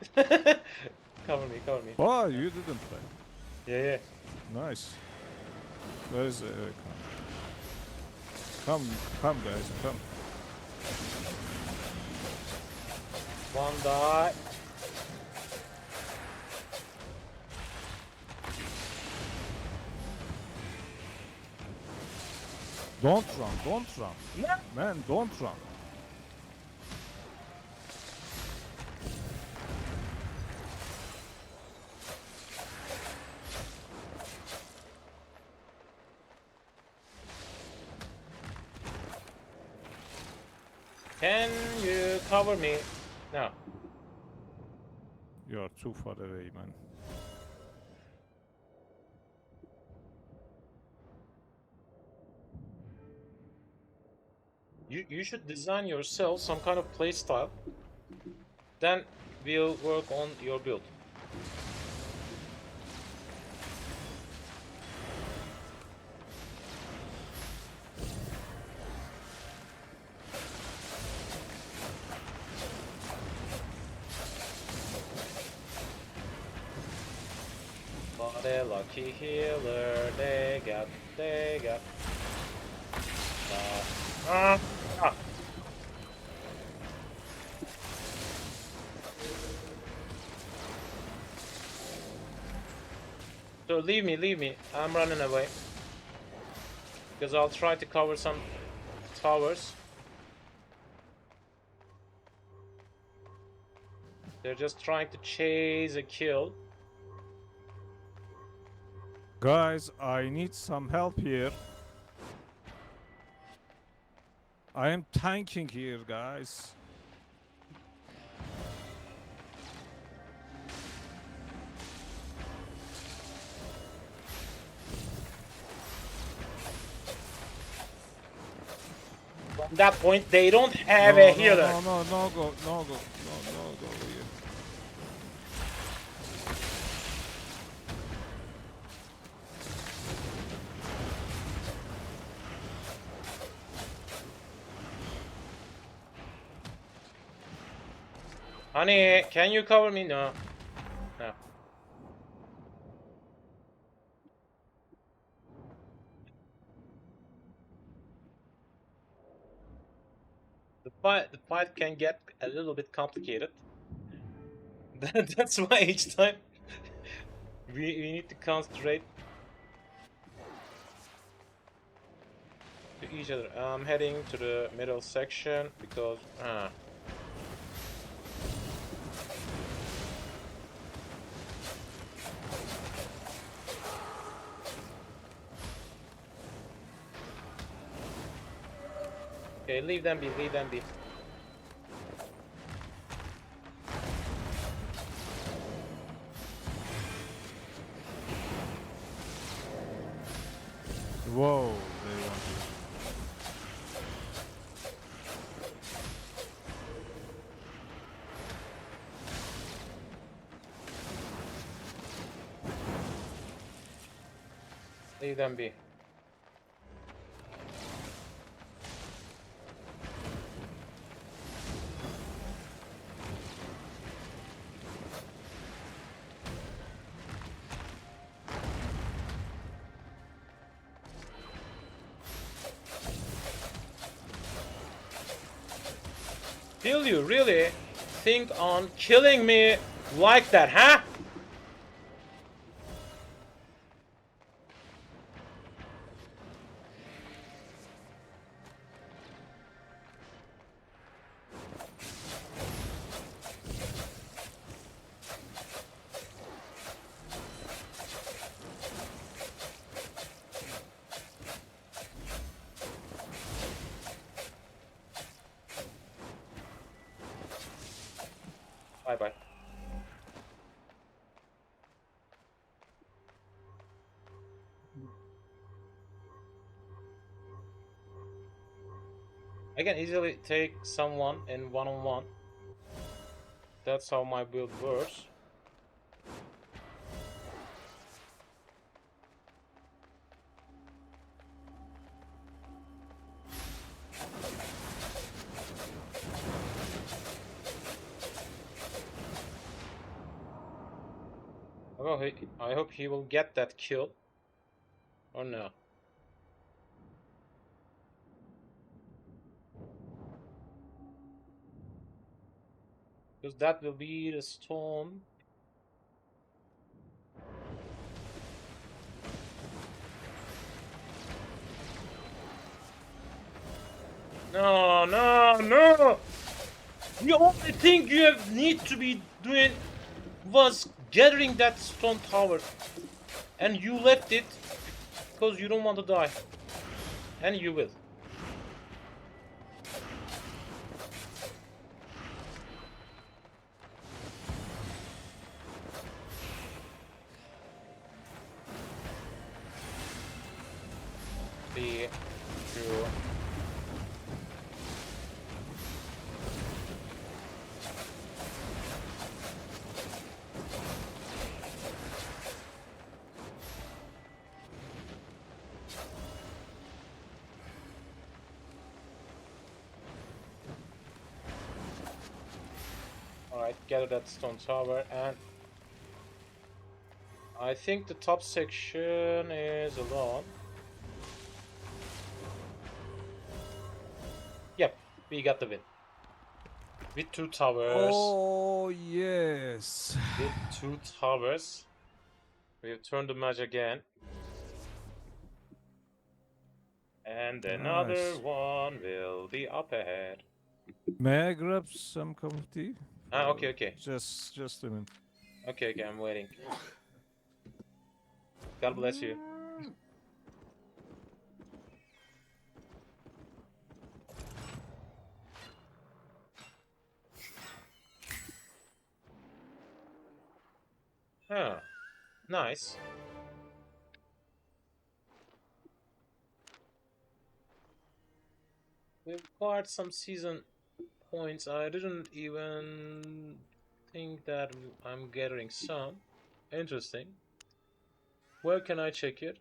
Cover me. Oh, you didn't play. Yeah. Nice. Where is it? Come, guys, come. One die. Don't run. No. Man, don't run. Can you cover me? No. You are too far away, man. You should design yourself some kind of play style. Then we'll work on your build. What a lucky healer they got. Ah. So leave me. I'm running away. Because I'll try to cover some towers. They're just trying to chase a kill. Guys, I need some help here. I am tanking here, guys. From that point, they don't have a healer. No go, no go here. Honey, can you cover me? No. No. The fight can get a little bit complicated. That's why each time we need to concentrate to each other. I'm heading to the middle section because okay, leave them be, leave them be. Whoa, they want to. Leave them be. Will you really think on killing me like that, huh? Bye bye. I can easily take someone in one-on-one. That's how my build works. Well, I hope he will get that kill. Or no. Because that will be the stone. No, no, no! The only thing you need to be doing was gathering that stone tower. And you left it because you don't want to die. And you will. Three, two. Alright, gather that stone tower, and I think the top section is alone. Yep, we got the win. With two towers. Oh yes. With two towers. We've turned the match again. And another Nice. one will be up ahead. May I grab some cup of tea? Ah, okay, okay. Just a minute. Okay, okay, I'm waiting. God bless you. Huh. Nice. We've acquired some season points. I didn't even think that I'm gathering some. Interesting. Where can I check it?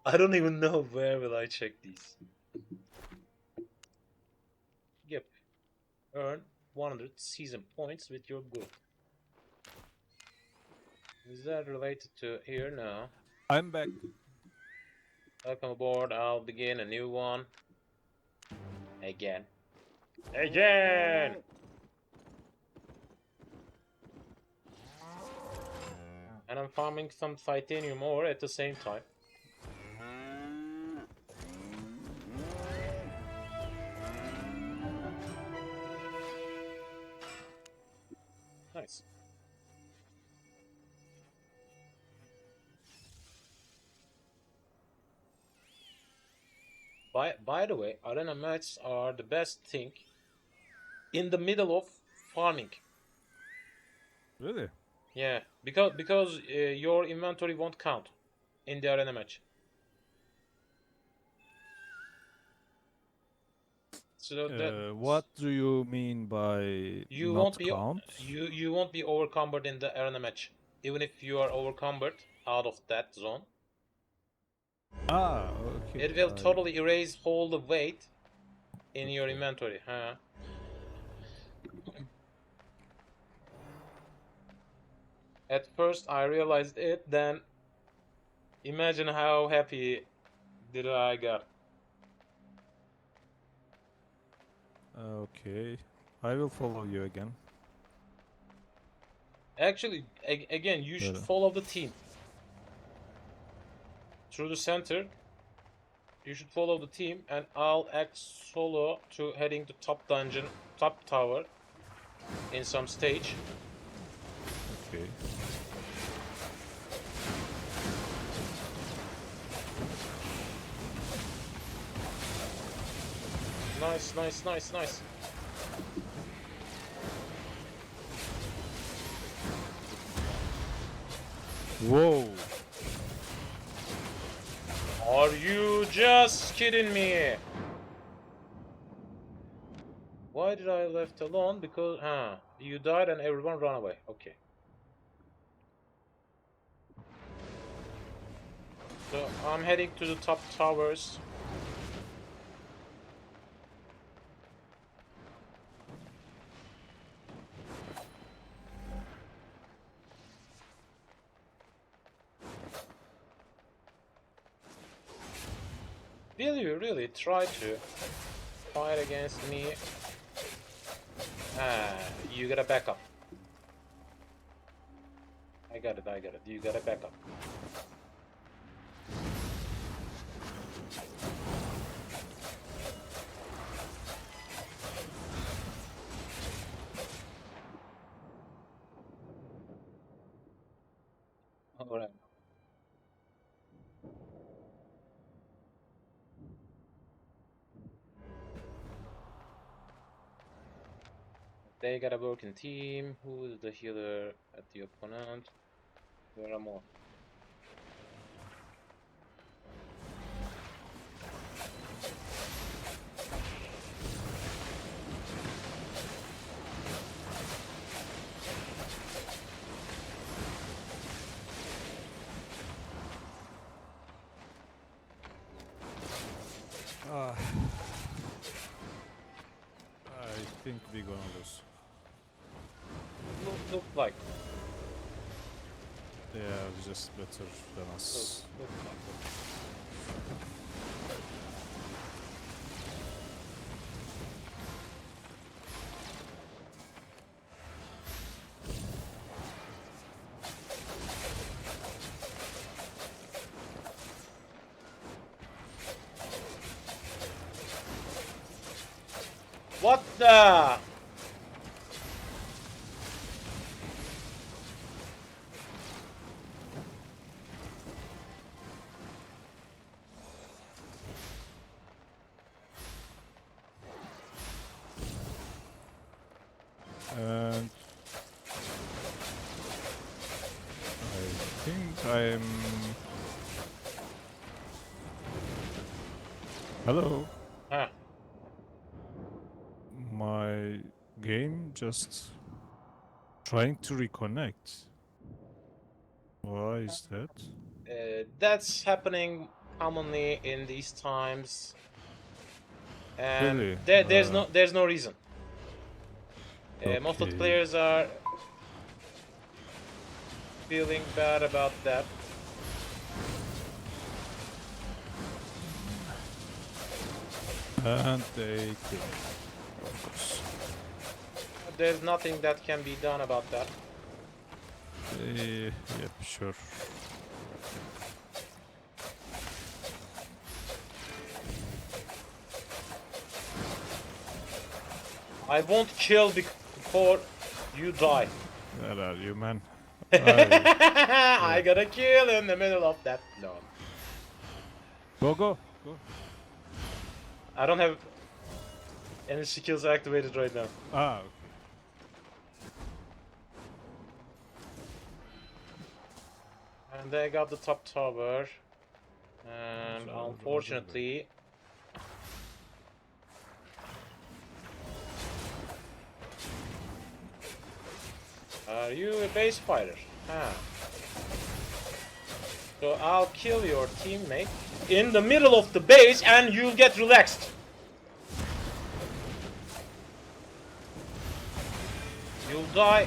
I don't even know where will I check these. Yep. Earn 100 season points with your good. Is that related to here now? I'm back. Welcome aboard. I'll begin a new one. Again. Again! And I'm farming some titanium ore at the same time. Nice. By the way, arena matches are the best thing in the middle of farming. Really? Yeah, because your inventory won't count in the arena match. So that What do you mean by you not won't be count? you won't be overcumbered in the arena match, even if you are overcumbered out of that zone. Ah, okay. It will totally erase all the weight in your Okay. inventory. Huh? At first I realized it, then imagine how happy did I got. Okay. I will follow you again. Actually, again, you should Better. follow the team through the center. You should follow the team, and I'll act solo to heading to top dungeon, top tower, in some stage. Okay. Nice, nice, nice, nice. Whoa! Are you just kidding me? Why did I left alone? Because, you died and everyone ran away. Okay. So I'm heading to the top towers. Will you really try to fight against me? You gotta back up. I got it, I got it. You gotta back up. Alright. They got a working team. Who is the healer at the opponent? There are more. Ah. I think we're gonna lose. Look like. Yeah, just better than us. Look like. What the? And I'm... Hello? Huh. My game just trying to reconnect. Why is that? That's happening commonly in these times, and Really? there's no reason. Most of the Okay. players are feeling bad about that. And they kill, of course. There's nothing that can be done about that. Yep, sure. I won't kill before you die. Where are you, man? I got a kill in the middle of that lawn. Go, go, go. I don't have any skills activated right now. Ah, okay. And they got the top tower. And So, unfortunately, are you a base fighter? Huh. So I'll kill your teammate in the middle of the base and you'll get relaxed. You'll die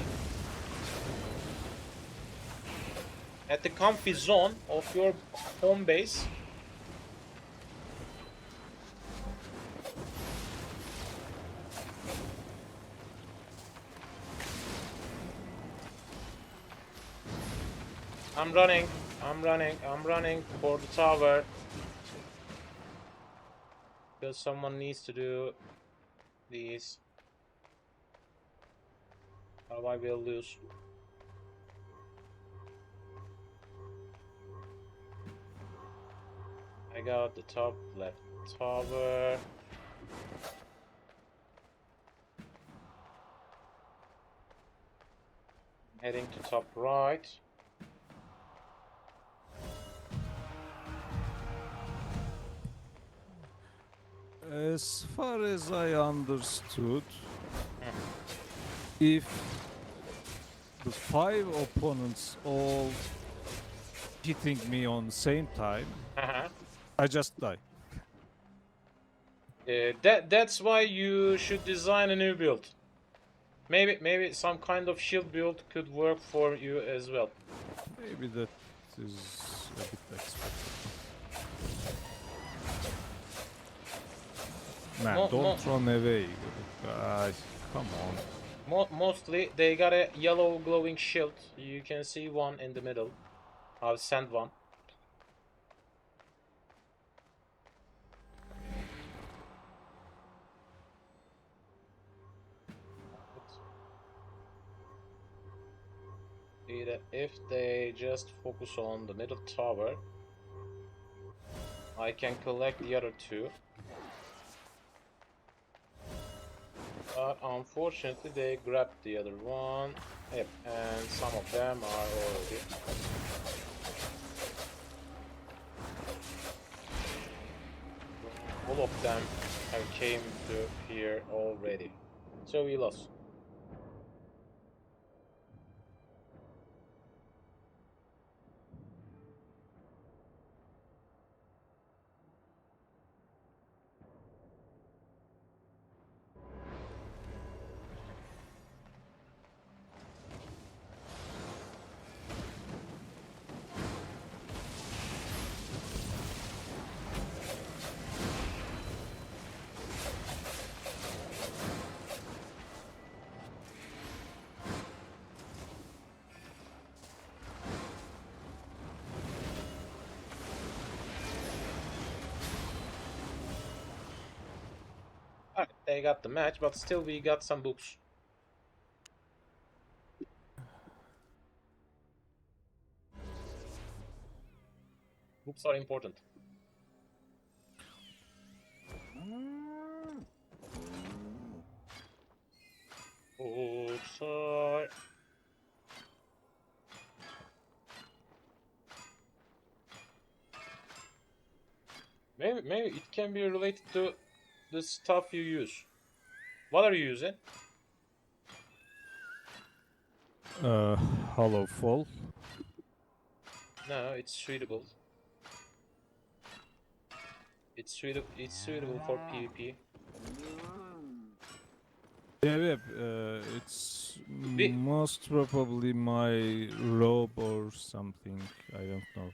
at the comfy zone of your home base. I'm running for the tower. Because someone needs to do these. Or I will lose. I got the top left tower. Heading to top right. As far as I understood, if the 5 opponents all hitting me on the same time, I just die. That's why you should design a new build. Maybe some kind of shield build could work for you as well. Maybe that is a bit expected. Man, don't run away. Guys, come on. Mostly they got a yellow glowing shield. You can see one in the middle. I'll send one. If they just focus on the middle tower, I can collect the other two. But unfortunately they grabbed the other one. Yep, and some of them are already. All of them have came to here already. So we lost. Alright, they got the match, but still we got some books. Books are important. Books are... Maybe it can be related to the stuff you use. What are you using? Hollow Fall. No, it's suitable. It's suitable for PvP. Yeah, it's most probably my robe or something. I don't know.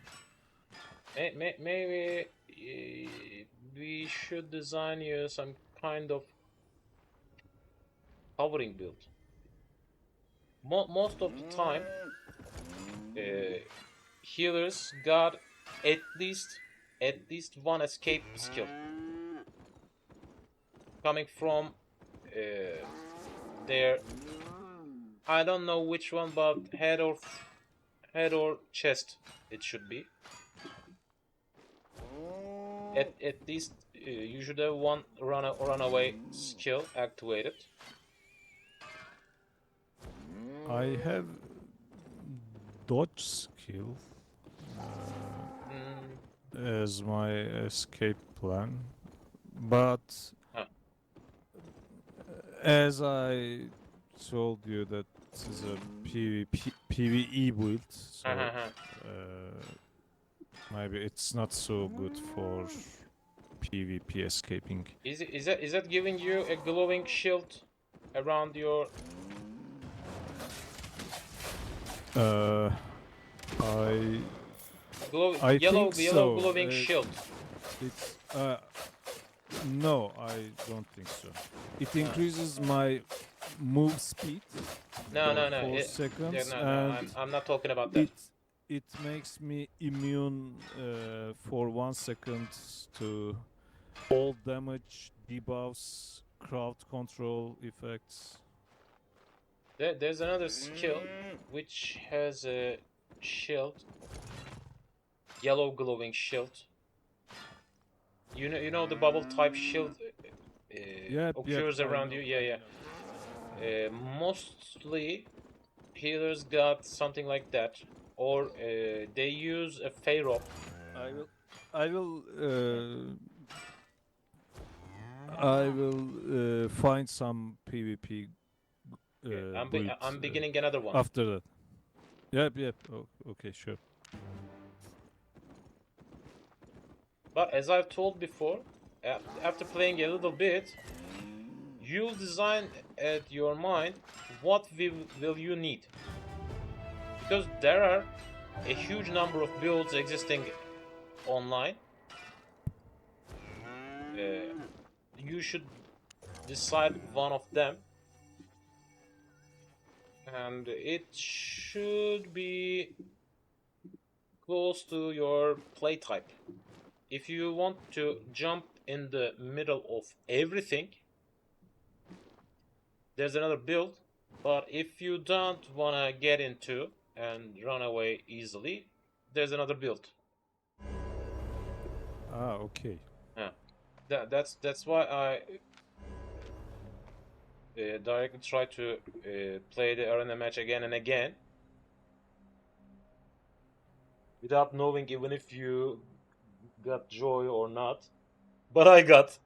Maybe we should design you some kind of hovering build. Most of the time, healers got at least one escape skill coming from their, I don't know which one, but head or chest it should be. At least you should have one runaway skill activated. I have dodge skill as my escape plan, but Huh. as I told you that this is a PvE build, so maybe it's not so good for PvP escaping. Is that giving you a glowing shield around your? I Yellow think so. glowing shield. It's no, I don't think so. It increases my move speed No, for no. 4 seconds, No. and I'm not talking about that. it makes me immune for 1 second to all damage, debuffs, crowd control effects. There's another skill which has a shield, yellow glowing shield. You know the bubble type shield occurs around you. Yeah. Mostly healers got something like that, or they use a Pharaoh. I will find some PvP build I'm beginning another one. after that. Yep. Oh, okay, sure. But as I've told before, after playing a little bit, you'll design at your mind what will you need. Because there are a huge number of builds existing online. You should decide one of them. And it should be close to your play type. If you want to jump in the middle of everything, there's another build. But if you don't want to get into and run away easily, there's another build. Okay. Yeah, that's why I directly try to play the arena match again and again, without knowing even if you got joy or not. But I got.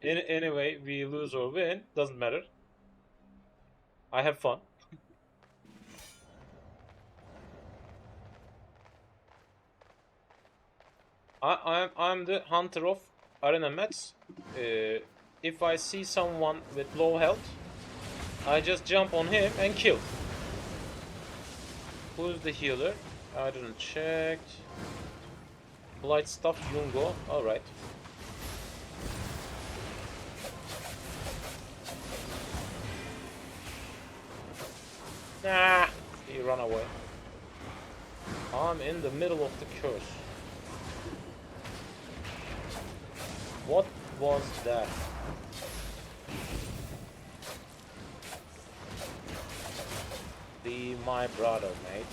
Anyway, we lose or win, doesn't matter. I have fun. I'm the hunter of arena mats. If I see someone with low health, I just jump on him and kill. Who's the healer? I didn't check. Blight stuff Yungo. Alright. Nah, he ran away. I'm in the middle of the curse. What was that? Be my brother, mate.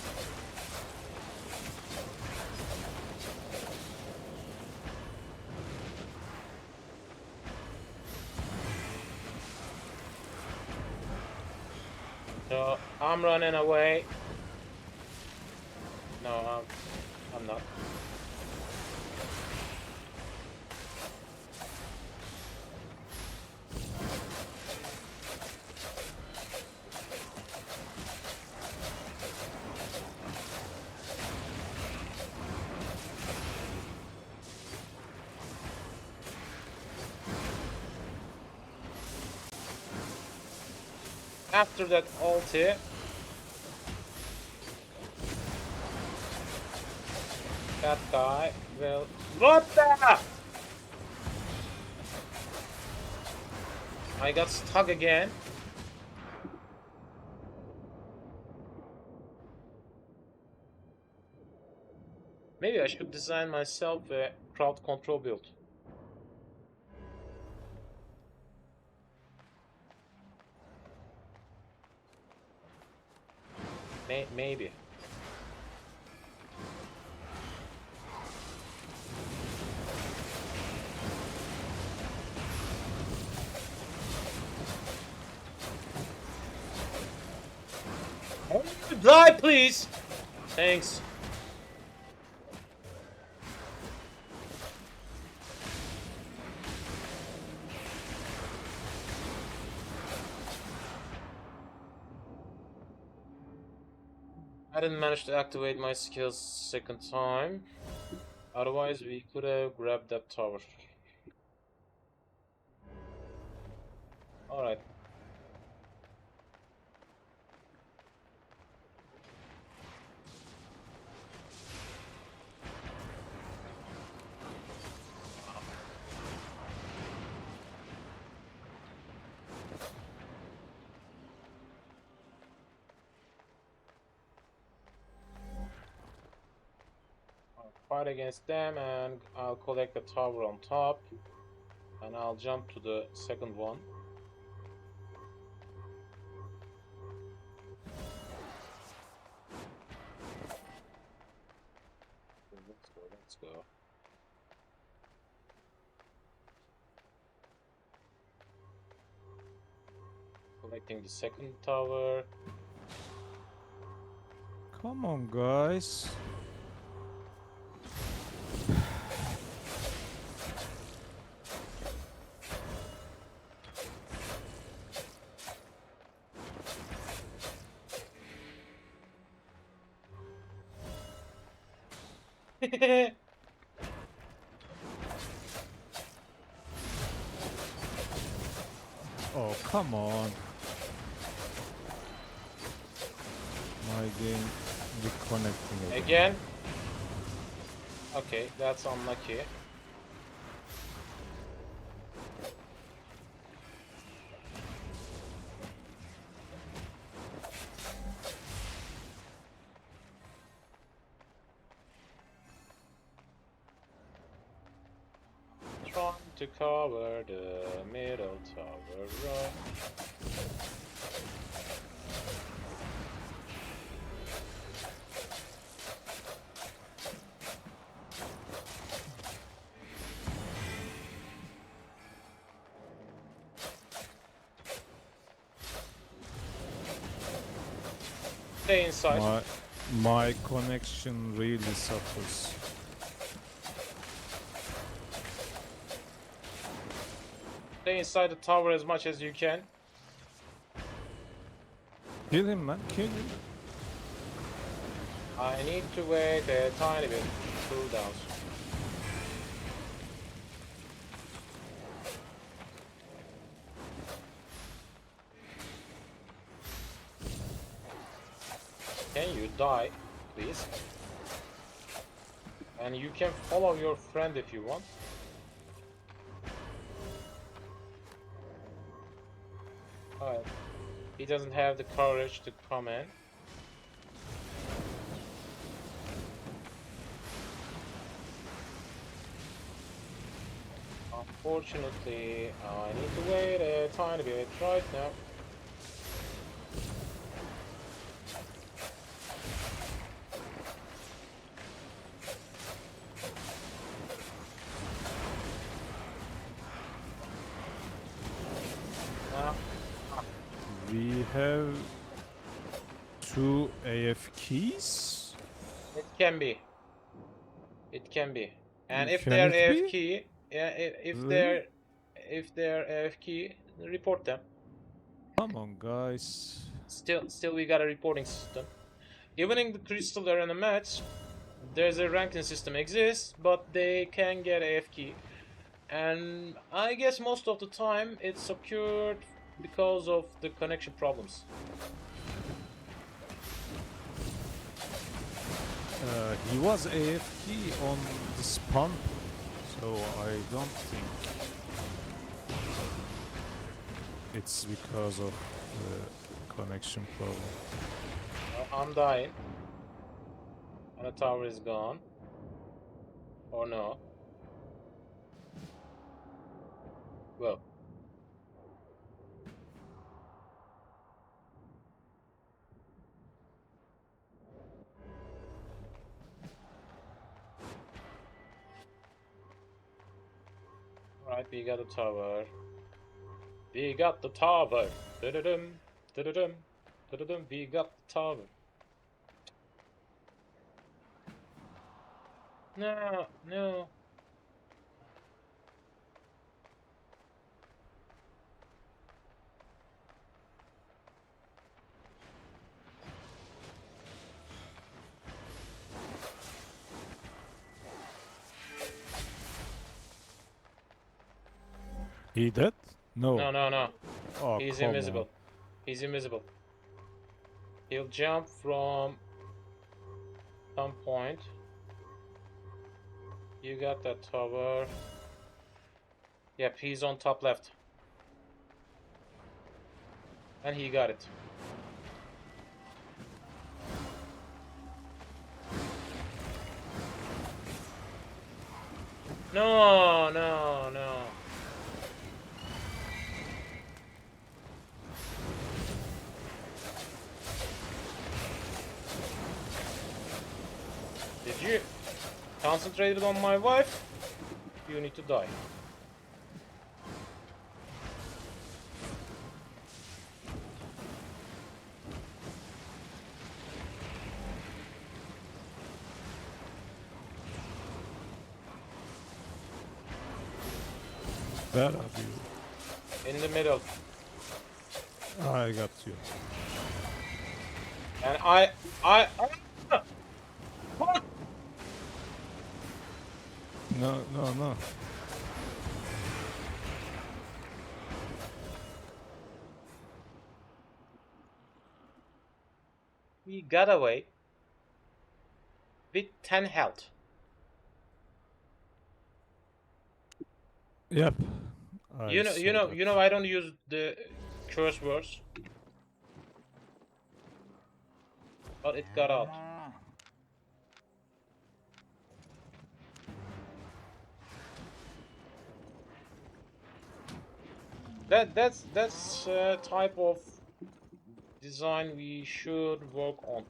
So I'm running away. No, I'm not. after that ulti, that guy will... What the? I got stuck again. Maybe I should design myself a crowd control build. Maybe. Oh, die, please. Thanks. I didn't manage to activate my skills second time. Otherwise, we could have grabbed that tower. Alright. I'll fight against them and I'll collect the tower on top. And I'll jump to the second one. Let's go. Collecting the second tower. Come on, guys. Oh, come on. My game reconnecting Again? Okay, that's unlucky. Trying to cover the middle tower run. Stay inside. My connection really suffers. Stay inside the tower as much as you can. Kill him, man. Kill him. I need to wait a tiny bit. Cool down. Can you die, please? And you can follow your friend if you want. Alright. He doesn't have the courage to come in. Unfortunately, I need to wait a tiny bit right now. We have 2 AFKs. It can be. It can be. And if Can they're it be? AFK, yeah, if Really? they're AFK, report them. Come on, guys. Still, we got a reporting system. Even in the Crystal Arena match, there's a ranking system exists, but they can get AFK. And I guess most of the time it's occurred because of the connection problems. He was AFK on the spawn, so I don't think it's because of the connection problem. I'm dying. And the tower is gone. Or no. Well. Alright, we got the tower. We got the tower. Da-da-dum, da-da-dum, da-da-dum. We got the tower. No, no. He dead? No. No, no, no. Oh, He's come invisible. on. He's invisible. He'll jump from some point. You got that tower. Yep, he's on top left. And he got it. No, no, no. Did you concentrate on my wife? You need to die. Where are you? In the middle. I got you. And I Fuck! No, no, no. We got away with 10 health. Yep. You know, I don't use the curse words. But it got out. That's type of design we should work on.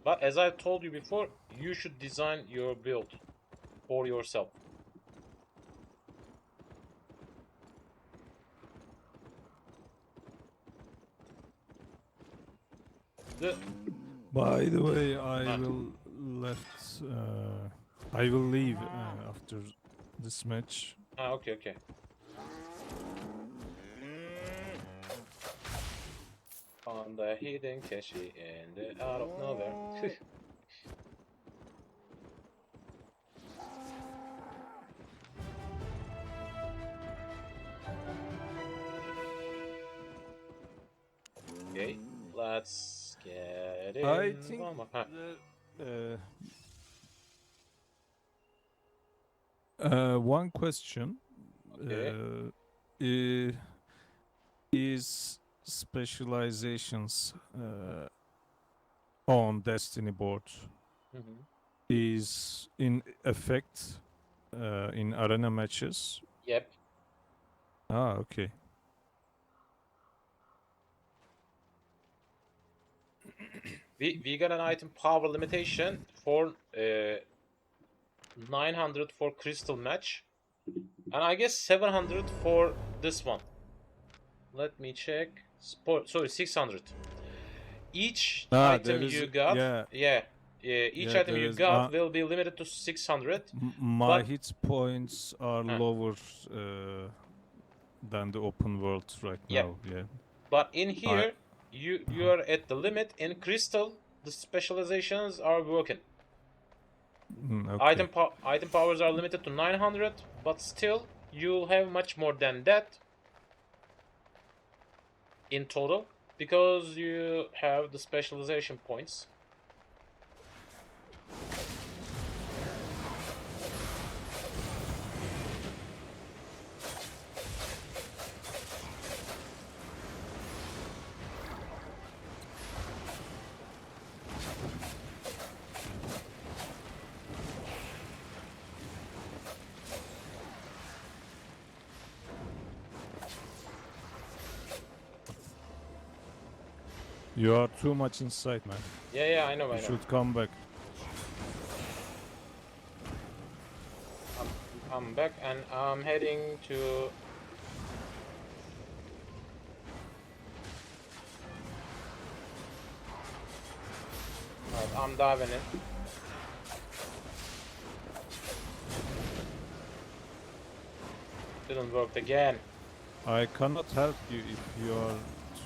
But as I told you before, you should design your build for yourself. By the way, I will leave after this match. Okay, okay. On the hidden cache and out of nowhere. Okay, let's get in. I think one more. Huh. one question Okay. is specializations on Destiny board Mhm. is in effect in arena matches. Yep. Ah, okay. We got an item power limitation for 900 for crystal match, and I guess 700 for this one. Let me check. Sorry, 600. Each There item is you got, yeah, each yeah, item there you is got will be limited to 600. my But- hit points are Huh. lower than the open world right Yep. now. Yeah. But in here, you are at the limit. In crystal, the specializations are working. Okay. Item powers are limited to 900, but still you'll have much more than that in total because you have the specialization points. You are too much inside, man. Yeah, I know, You I know. should come back. I'm back and I'm heading to. Alright, I'm diving in. Didn't work again. I cannot help you if you are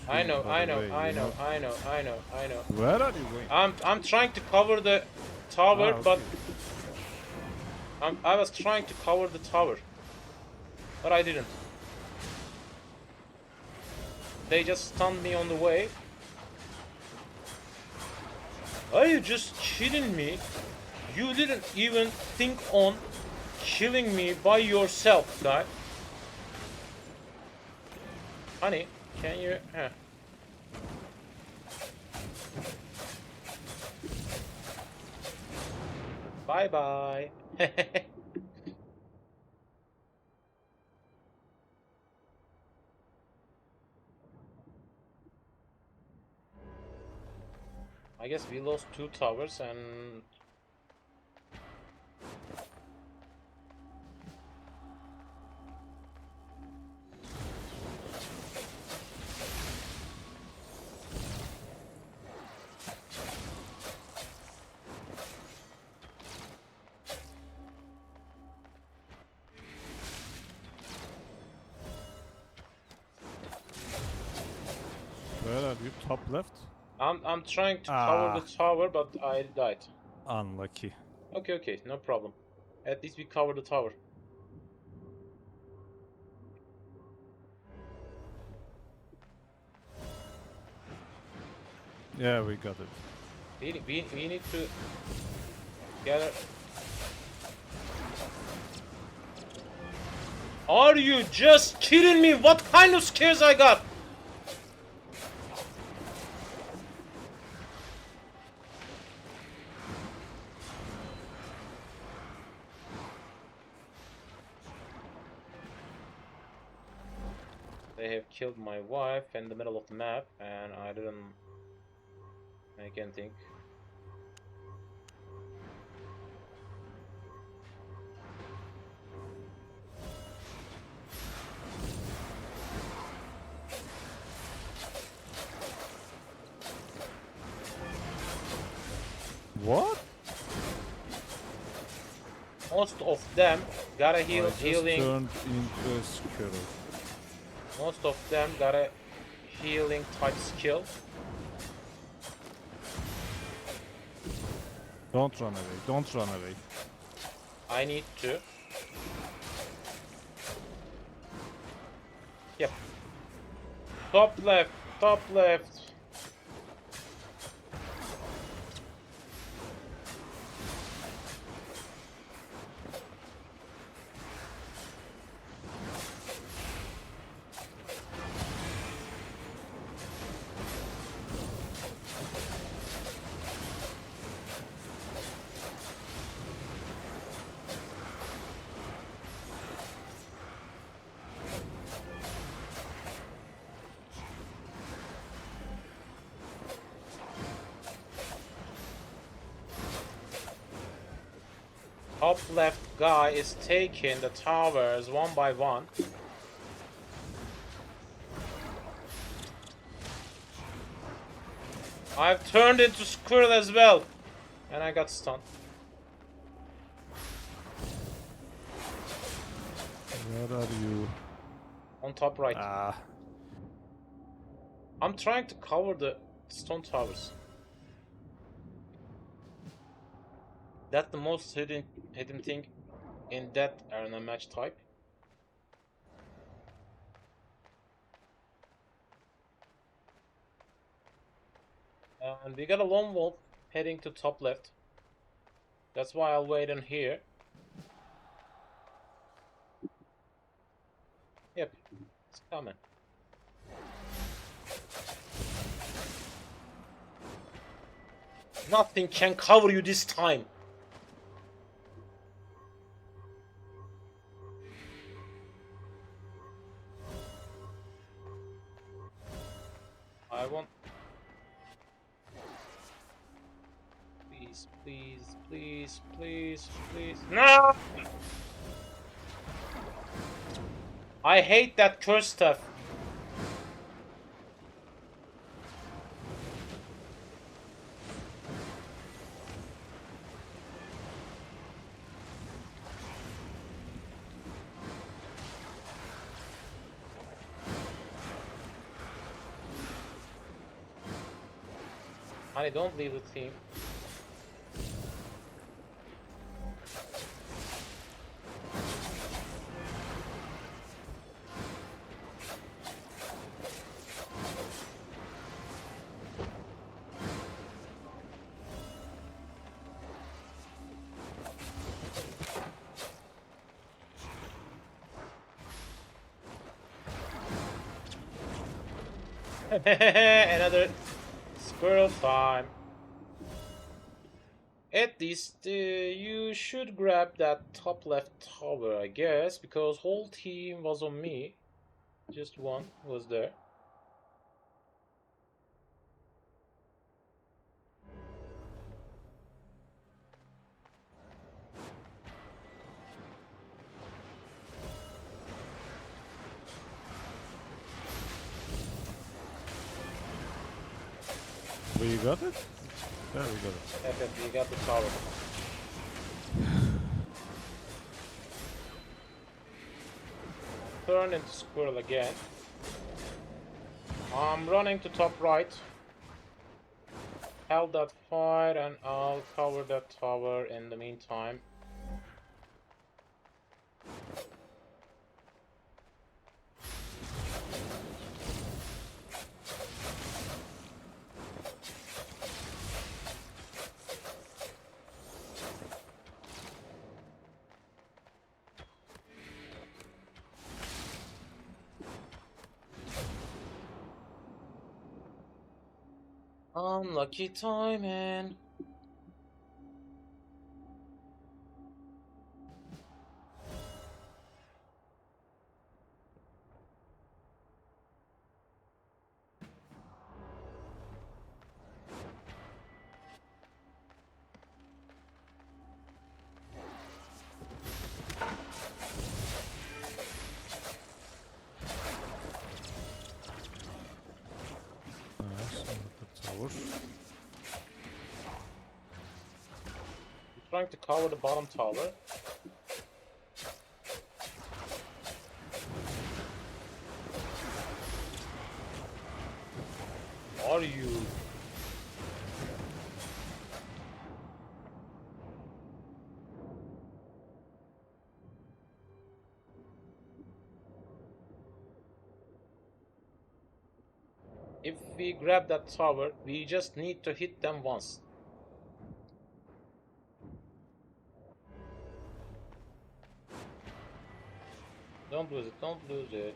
I too know, far I know, away, I you know, I know, I know, I know. Where are you going? I'm trying to cover the tower, Ah, but okay. I was trying to cover the tower, but I didn't. They just stunned me on the way. Are you just kidding me? You didn't even think on killing me by yourself, guy. Honey, can you? Bye bye. I guess we lost 2 towers and Where are you? Top left? I'm trying to cover the tower, but I died. Unlucky. Okay, no problem. At least we cover the tower. Yeah, we got it. We need to gather. Are you just kidding me? What kind of scares I got? They have killed my wife in the middle of the map, and I didn't make anything. What? Most of them got a I just healing. turned into a squirrel. Most of them got a healing type skill. Don't run away. Don't run away. I need to. Yep. Top left, top left. Top left guy is taking the towers one by one. I've turned into squirrel as well. And I got stunned. Where are you? On top right. Ah. I'm trying to cover the stone towers. That's the most hidden thing in that arena match type. And we got a lone wolf heading to top left. That's why I'll wait in here. Yep, it's coming. Nothing can cover you this time. I want... Please, please, please, please, please. No! I hate that curse stuff. Honey, don't leave the team. Another squirrel time. At least you should grab that top left tower, I guess, because whole team was on me. Just one was there. We got it? Yeah, we got it. Okay, we got the tower. Turn into squirrel again. I'm running to top right. Held that fire and I'll cover that tower in the meantime. Unlucky timing. Nice, the tower. Trying to cover the bottom tower. Are you? If we grab that tower, we just need to hit them once. Don't lose it, don't lose it.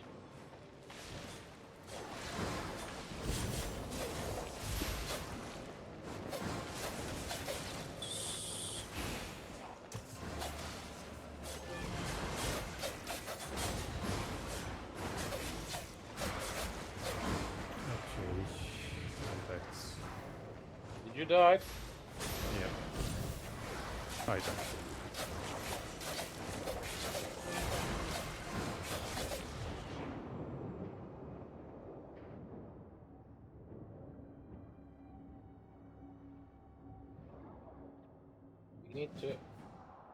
Okay. Contacts. Did you die? Yeah. I died. We need to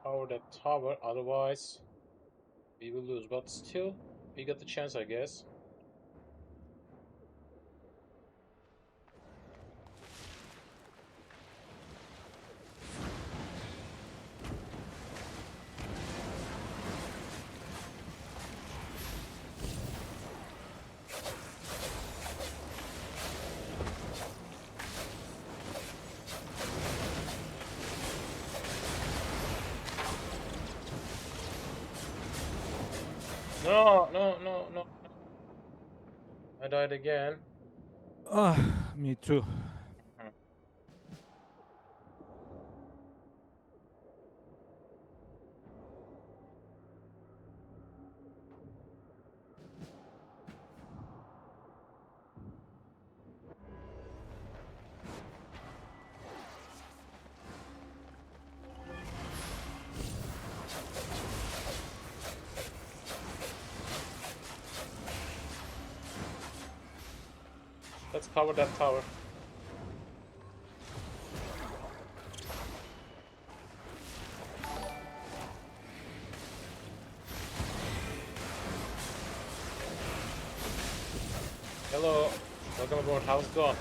power that tower, otherwise we will lose. But still, we got the chance, I guess. No, no, no, no. I died again. Ah, me too. Mhm. Let's cover that tower. Hello. Welcome aboard. How's it going?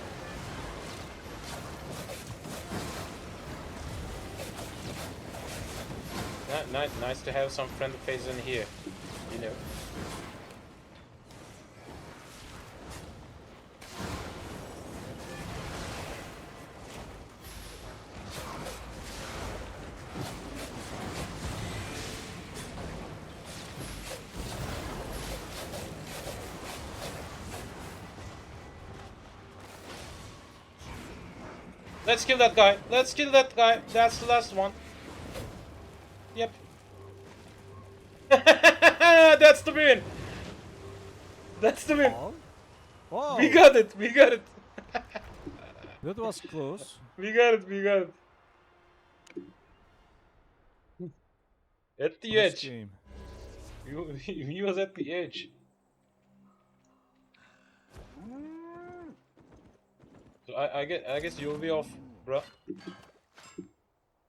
Nice to have some friendly faces in here. You know. Let's kill that guy. Let's kill that guy. That's the last one. Yep. That's the win. That's the win. Oh, wow, We got it. We got it. that was close. We got it. We got it. At the Nice edge. game. He was at the edge. So I guess you'll be off, bro.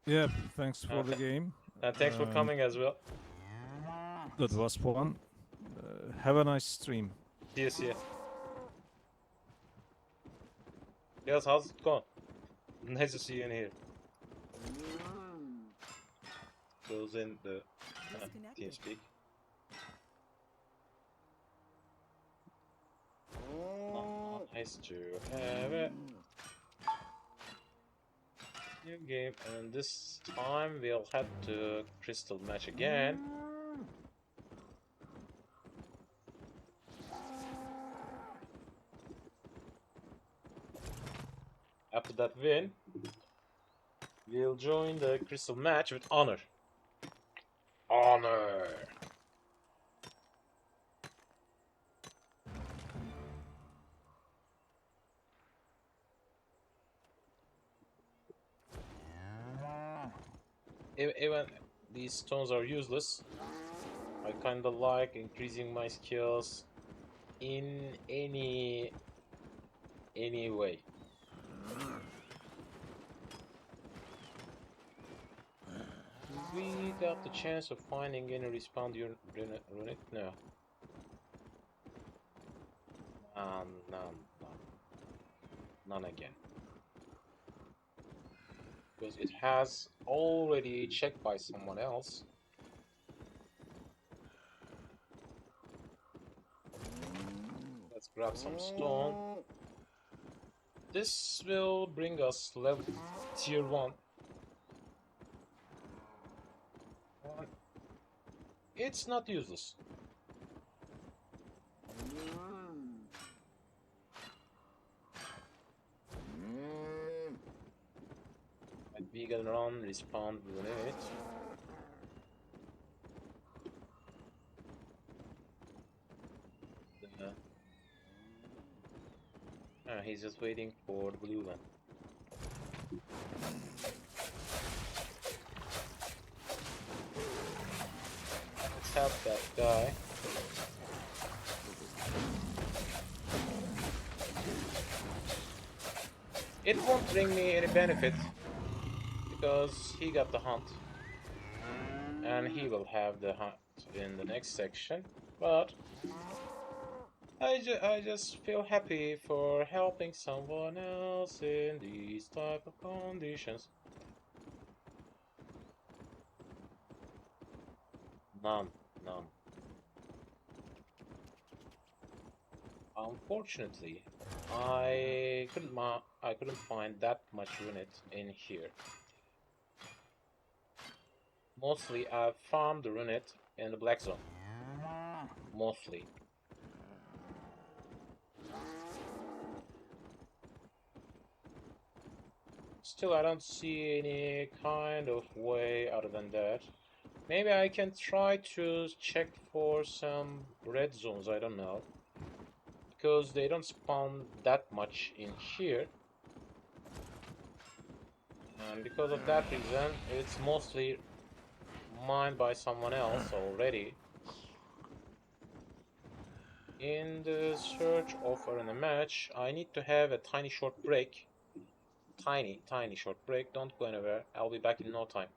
Yeah, thanks for the game. Thanks for coming as well. That was fun. Have a nice stream. See you, see you. Yes, how's it going? Nice to see you in here. Goes in the Disconnected. TeamSpeak. Nice to have it. New game, and this time we'll head to Crystal match again. After that win, we'll join the Crystal match with honor. Honor! Even these stones are useless, I kinda like increasing my skills in any way. We got the chance of finding any respawn unit? No. None again. Because it has already checked by someone else. Let's grab some stone. This will bring us level tier 1. It's not useless. Vegan run, respawn grenade. He's just waiting for the blue one. Let's help that guy. It won't bring me any benefit because he got the hunt, and he will have the hunt in the next section, but I just feel happy for helping someone else in these type of conditions. None. Unfortunately, I couldn't find that much unit in here. Mostly I farmed the unit in the black zone. mostly. Still, I don't see any kind of way other than that. Maybe I can try to check for some red zones, I don't know. Because they don't spawn that much in here. And because of that reason, it's mostly mined by someone else already. In the search of arena match, I need to have a tiny short break. Tiny short break. Don't go anywhere. I'll be back in no time.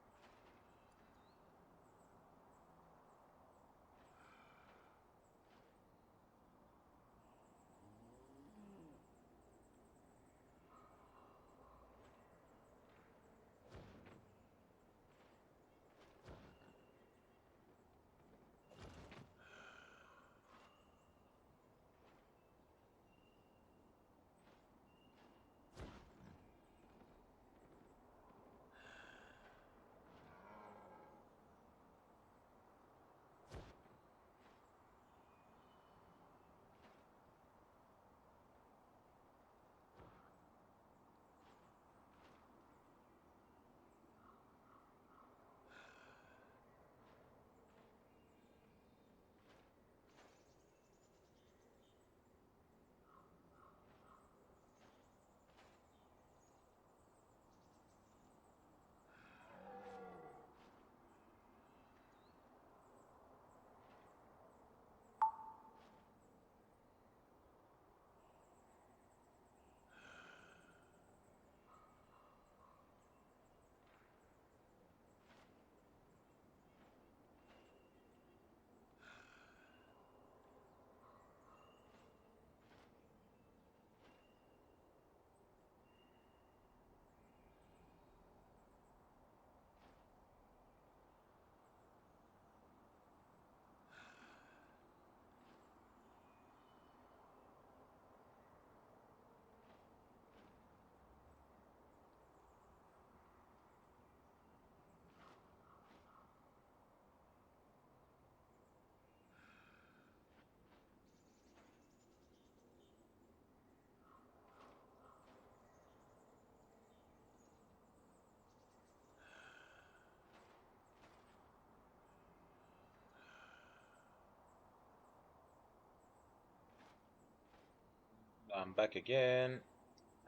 I'm back again,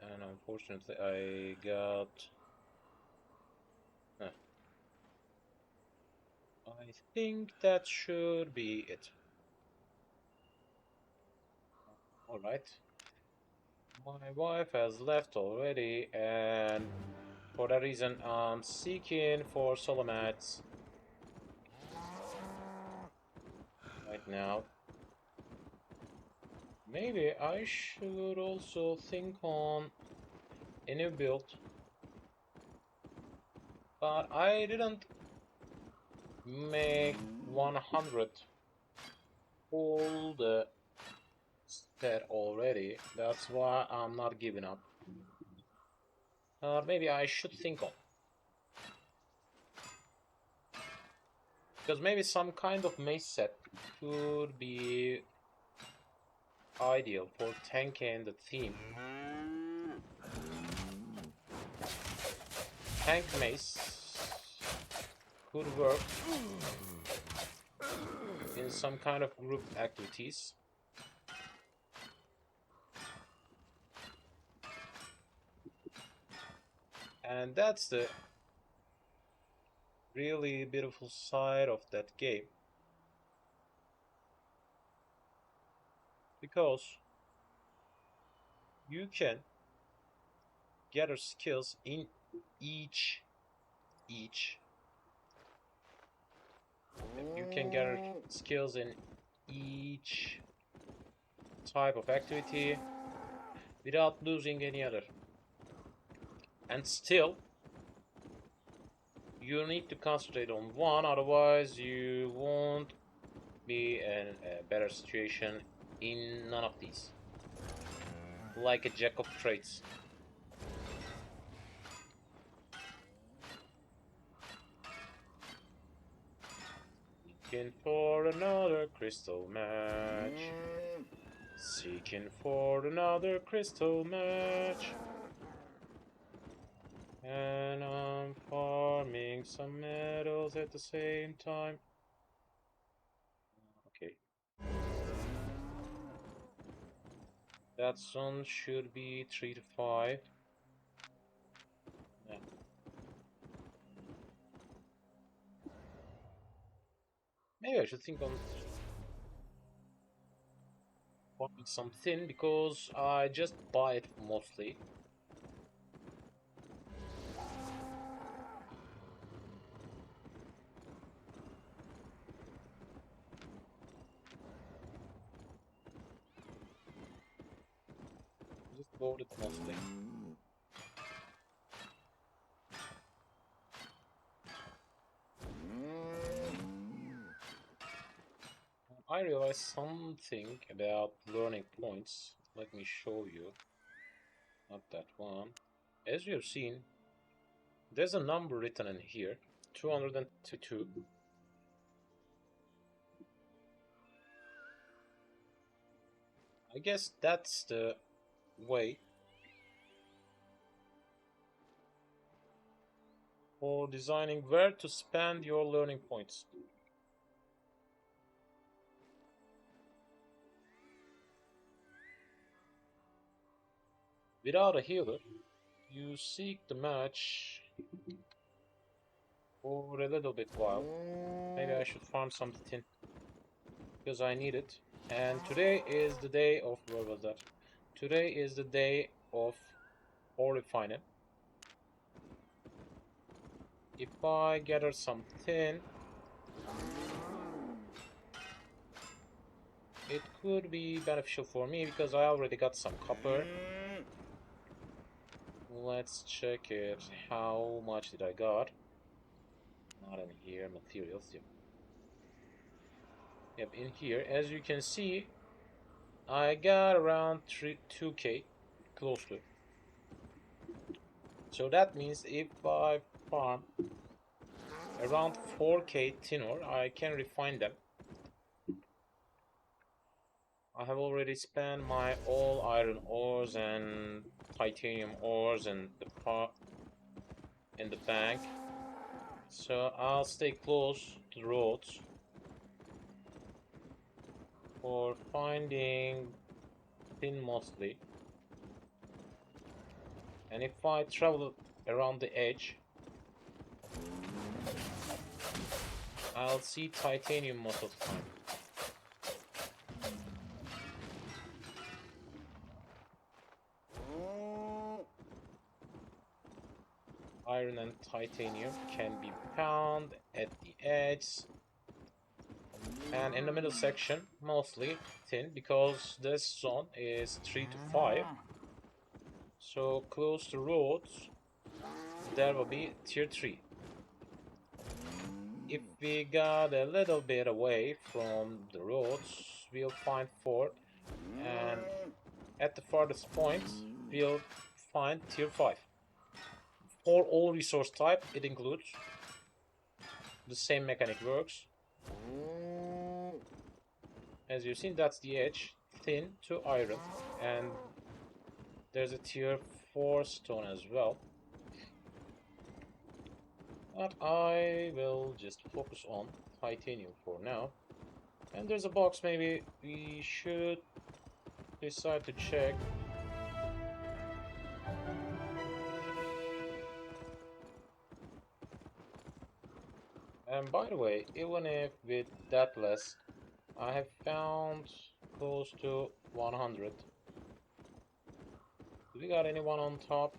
and unfortunately I got... Huh. I think that should be it. Alright. My wife has left already, and for that reason I'm seeking for solo mats right now. Maybe I should also think on a new build, but I didn't make 100 all the set already. That's why I'm not giving up. Maybe I should think on, because maybe some kind of mace set could be ideal for tanking the team. Tank mace could work in some kind of group activities. And that's the really beautiful side of that game. Because you can gather skills in each you can gather skills in each type of activity without losing any other. And still, you need to concentrate on one, otherwise you won't be in a better situation in none of these. Like a jack of trades. Seeking for another crystal match. Seeking for another crystal match. And I'm farming some metals at the same time. Okay. That zone should be 3 to 5. Yeah. Maybe I should think on farming some tin because I just buy it mostly. Just bought it mostly. I realized something about learning points. Let me show you. Not that one. As you have seen, there's a number written in here, 202. I guess that's the way for designing where to spend your learning points. Without a healer, you seek the match for a little bit while. Maybe I should farm some tin because I need it. And today is the day of, where was that? Today is the day of ore refining. If I gather some tin, it could be beneficial for me because I already got some copper. Let's check it. How much did I got? Not in here, materials. Yep, in here. As you can see, I got around 2k, close to. So that means if I farm around 4k tin ore, I can refine them. I have already spent my all iron ores and titanium ores and the part in the bank. So I'll stay close to the roads for finding tin mostly. And if I travel around the edge, I'll see titanium most of the time. Iron and titanium can be found at the edge and in the middle section, mostly tin, because this zone is 3 to 5. So close to roads, there will be tier 3. If we got a little bit away from the roads, we'll find 4, and at the farthest point, we'll find tier 5. For all resource type, it includes the same mechanic works. As you've seen, that's the edge, thin to iron, and there's a tier 4 stone as well. But I will just focus on titanium for now. And there's a box maybe we should decide to check. And by the way, even if with that less, I have found close to 100. Do we got anyone on top?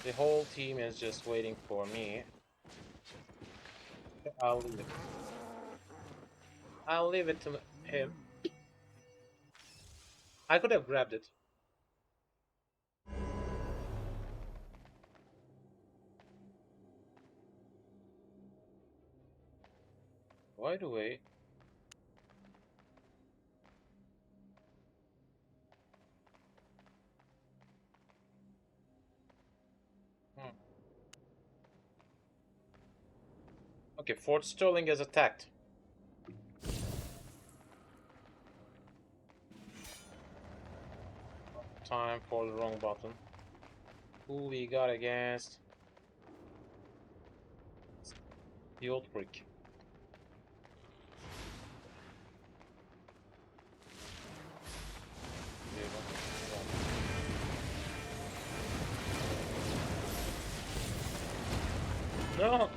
The whole team is just waiting for me. I'll leave it. I'll leave it to him. I could have grabbed it. By the way, Okay, Fort Sterling is attacked. Time for the wrong button. Who we got against? The old freak. No.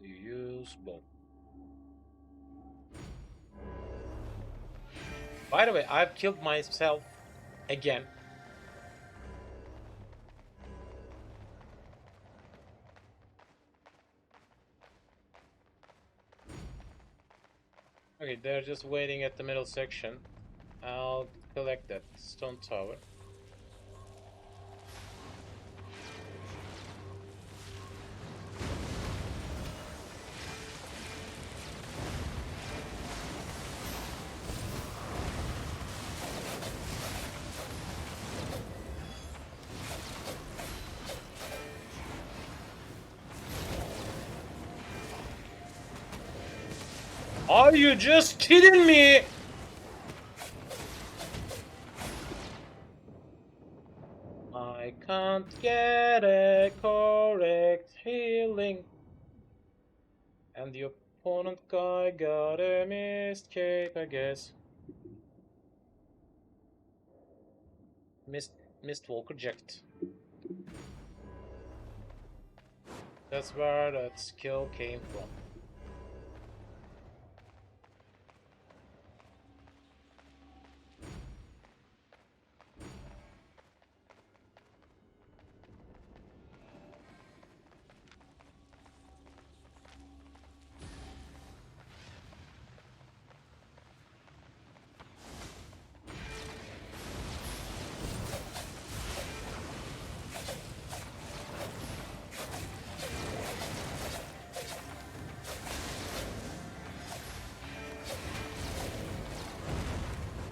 You use both. By the way, I've killed myself again. Okay, they're just waiting at the middle section. I'll collect that stone tower. Are you just kidding me? I can't get a correct healing. And the opponent guy got a missed cape, I guess. Missed Walker Jacket. That's where that skill came from.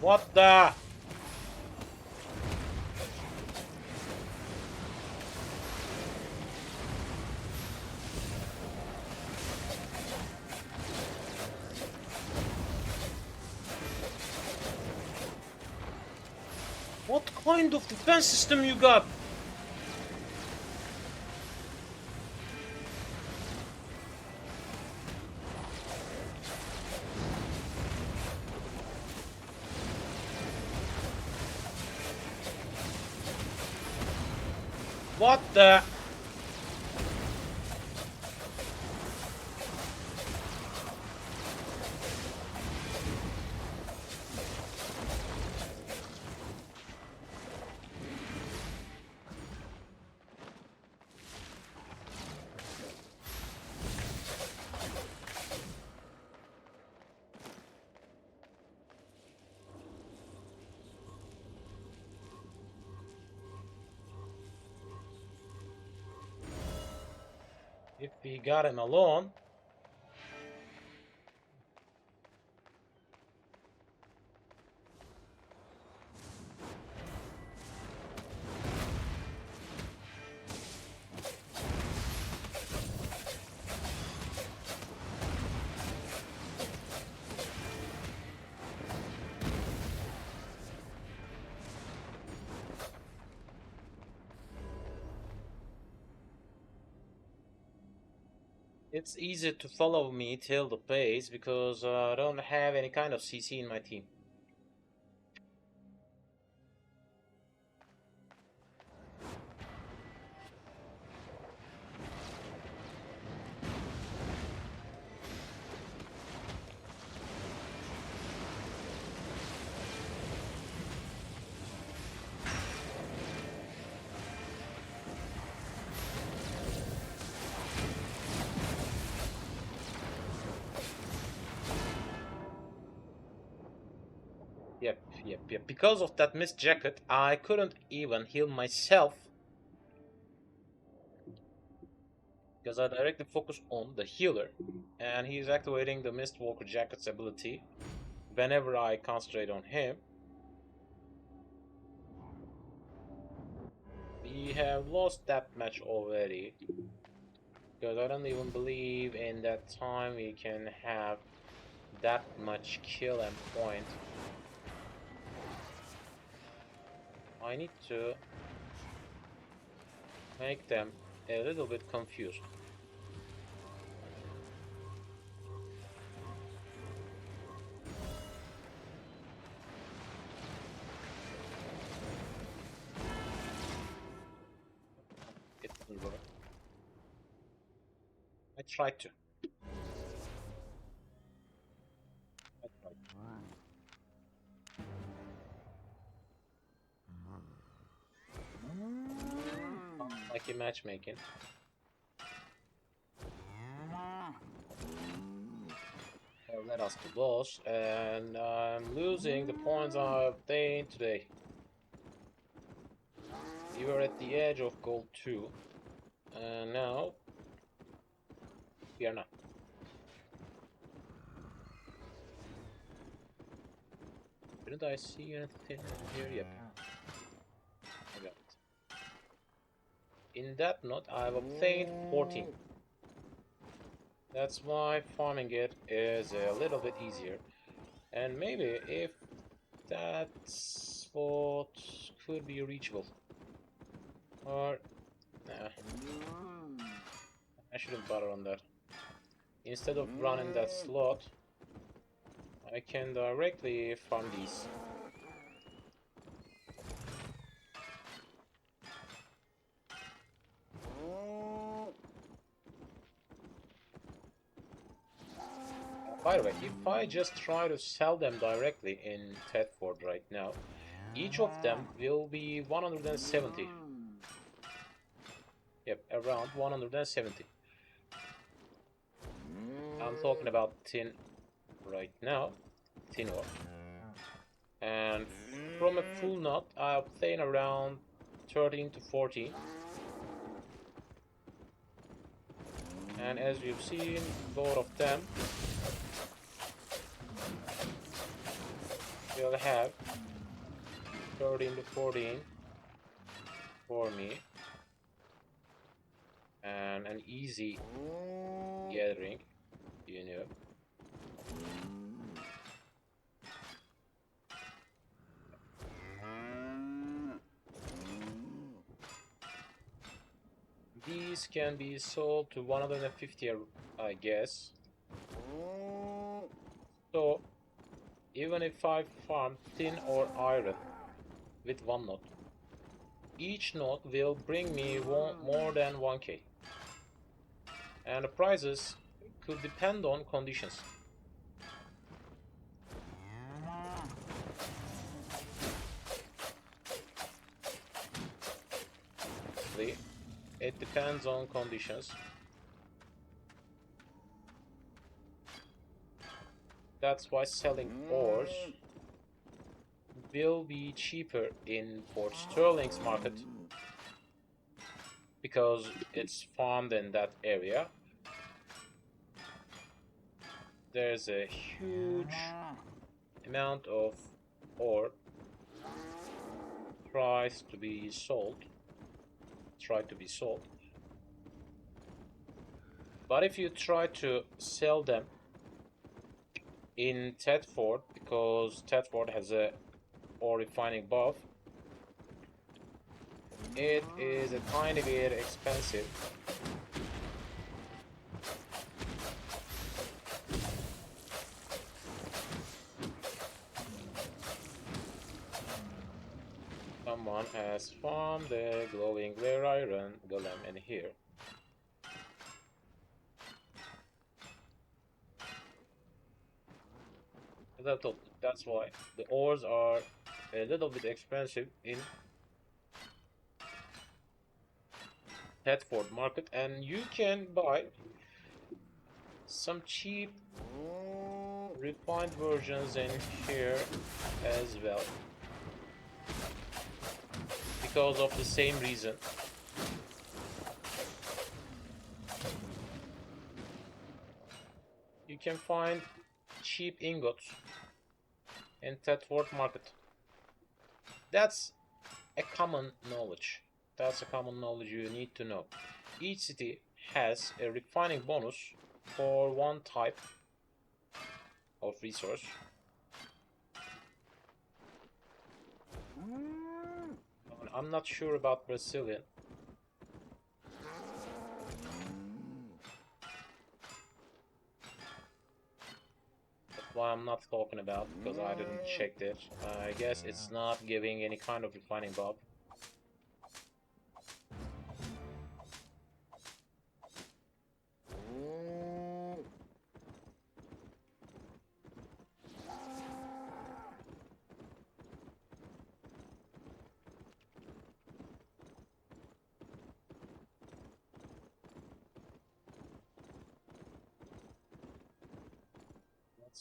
What the? What kind of defense system you got? What the? If we got him alone. It's easy to follow me till the base because I don't have any kind of CC in my team. Yep. Because of that missed jacket, I couldn't even heal myself. because I directly focus on the healer, and he's activating the Mistwalker Jacket's ability whenever I concentrate on him. We have lost that match already, because I don't even believe in that time we can have that much kill and point. I need to make them a little bit confused. It didn't work. I tried to. I tried. Like a matchmaking. Let us to boss, and I'm losing the points I obtained today. We were at the edge of gold 2, and now we are not. Didn't I see anything here? Yep. I got it. In that note, I've obtained 14. That's why farming it is a little bit easier. And maybe if that's what could be reachable. Or, nah, I shouldn't bother on that. Instead of running that slot, I can directly farm these. By the way, if I just try to sell them directly in Thetford right now, each of them will be 170. Yep, around 170. I'm talking about tin right now, tin ore. And from a full knot, I obtain around 13 to 14. And as you've seen, both of them will have 13 to 14 for me. And an easy gathering, you know. These can be sold to 150, I guess. So, even if I farm tin or iron with one knot, each knot will bring me more than 1k. And the prices could depend on conditions. It depends on conditions. That's why selling ores will be cheaper in Port Sterling's market, because it's farmed in that area. There's a huge amount of ore tried to be sold. But if you try to sell them in Thetford, because Thetford has a ore refining buff, it is a tiny bit expensive. Someone has farmed the glowing glare iron golem in here. That's why the ores are a little bit expensive in Thetford market, and you can buy some cheap refined versions in here as well, because of the same reason. can find cheap ingots in Thetford Market. That's a common knowledge. That's a common knowledge you need to know. Each city has a refining bonus for one type of resource. I'm not sure about Brazilian. That's why I'm not talking about, because I didn't check it. I guess it's not giving any kind of refining buff.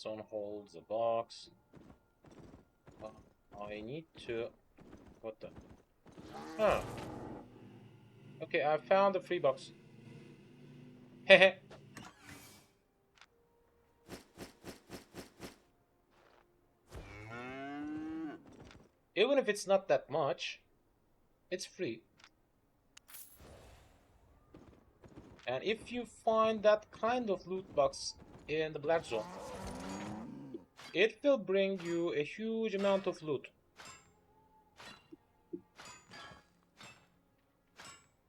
On holds a box. I need to. What the? Huh. Okay, I found the free box. Hehe. Even if it's not that much, it's free. And if you find that kind of loot box in the black zone, it will bring you a huge amount of loot.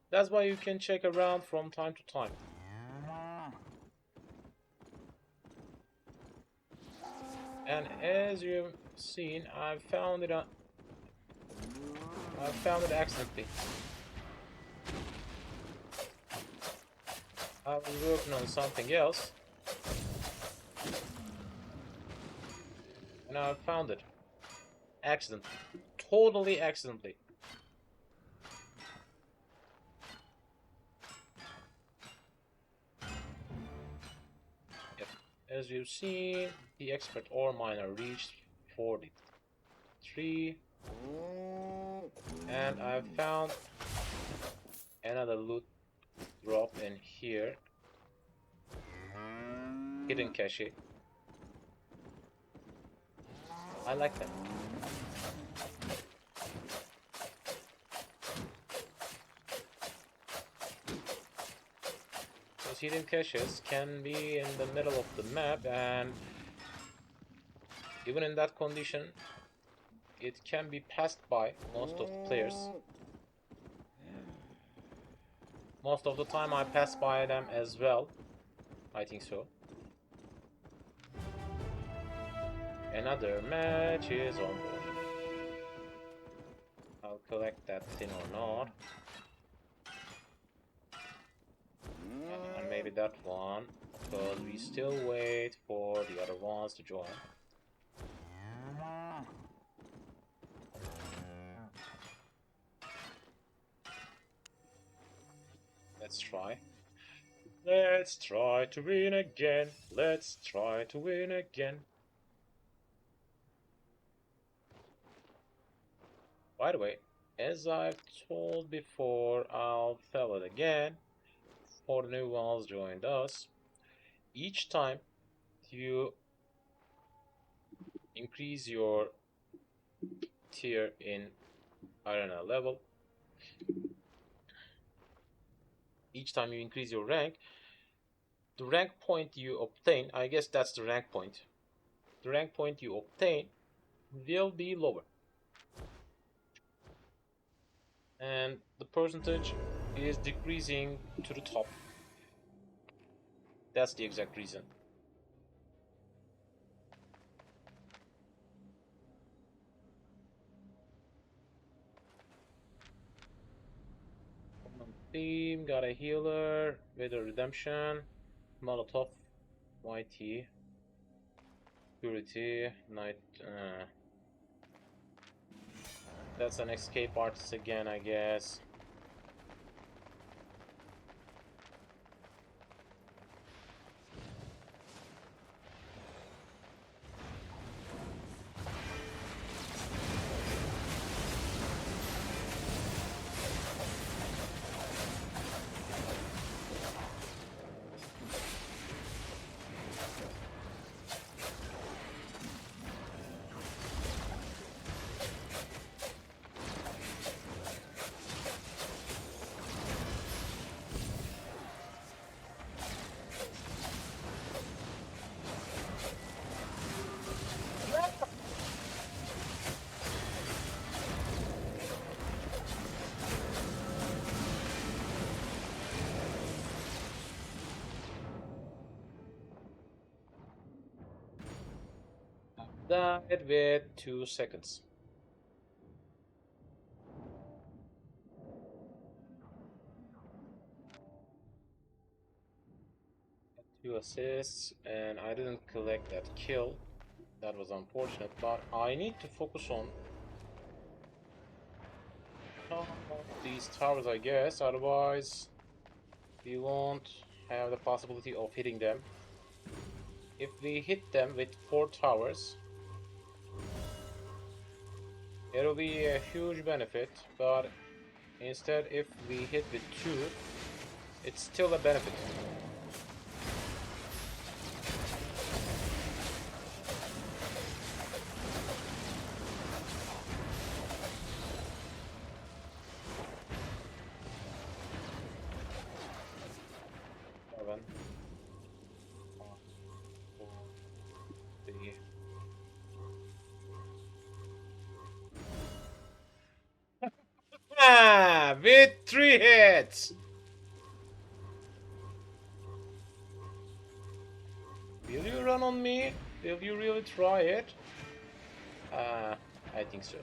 That's why you can check around from time to time. And as you've seen, I found it accidentally. I was working on something else, and I found it. Accidentally. Totally accidentally. Yep. As you've seen, the expert ore miner reached 43. And I found another loot drop in here. Hidden cache. I like that. Those hidden caches can be in the middle of the map, and even in that condition, it can be passed by most of the players. Most of the time I pass by them as well. I think so. Another match is on board. I'll collect that thing or not. And maybe that one, because we still wait for the other ones to join. Let's try. Let's try to win again. Let's try to win again. By the way, as I've told before, I'll tell it again for the new ones joined us. Each time you increase your tier in arena level, each time you increase your rank, the rank point you obtain, I guess that's the rank point, the rank point you obtain will be lower. And the percentage is decreasing to the top. That's the exact reason. Team got a healer with a redemption, Molotov, YT, Purity, Night. That's an escape artist again, I guess. died with 2 seconds. Two assists, and I didn't collect that kill. That was unfortunate, but I need to focus on these towers, I guess. Otherwise, we won't have the possibility of hitting them. If we hit them with 4 towers, it'll be a huge benefit, but instead if we hit with 2, it's still a benefit. Seven, 5, 4, 3. Ah, with 3 hits! Will you run on me? Will you really try it? I think so.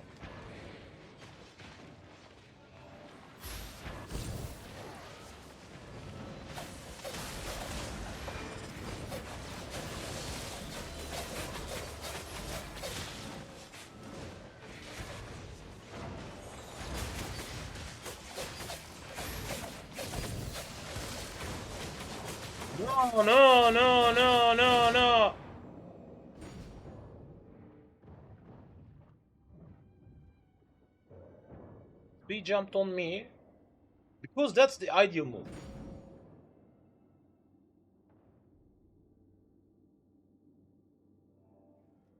No, no, no, no, no, no! He jumped on me because that's the ideal move.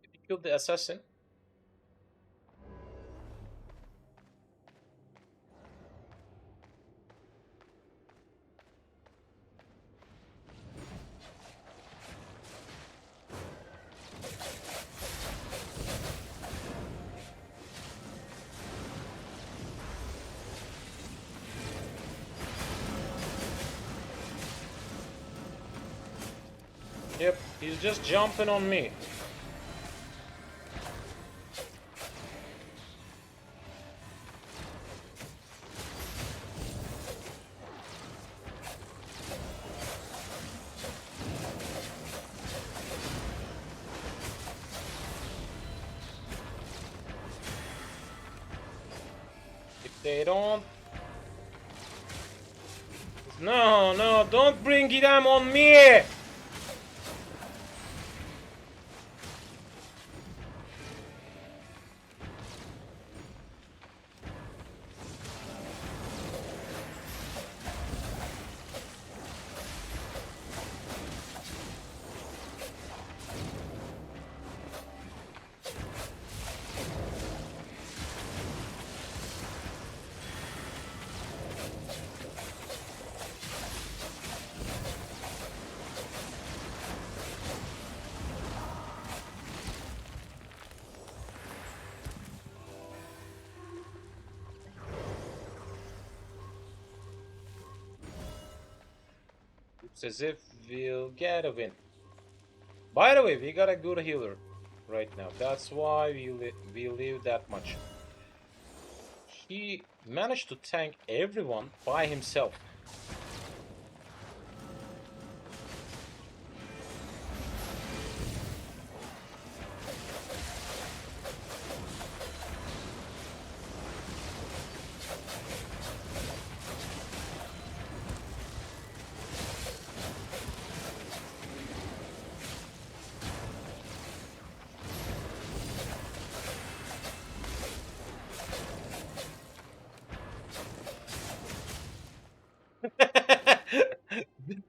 If you killed the assassin, yep, he's just jumping on me. If they don't... No, no, don't bring them on me! It's as if we'll get a win. By the way, we got a good healer right now. That's why we live that much. He managed to tank everyone by himself.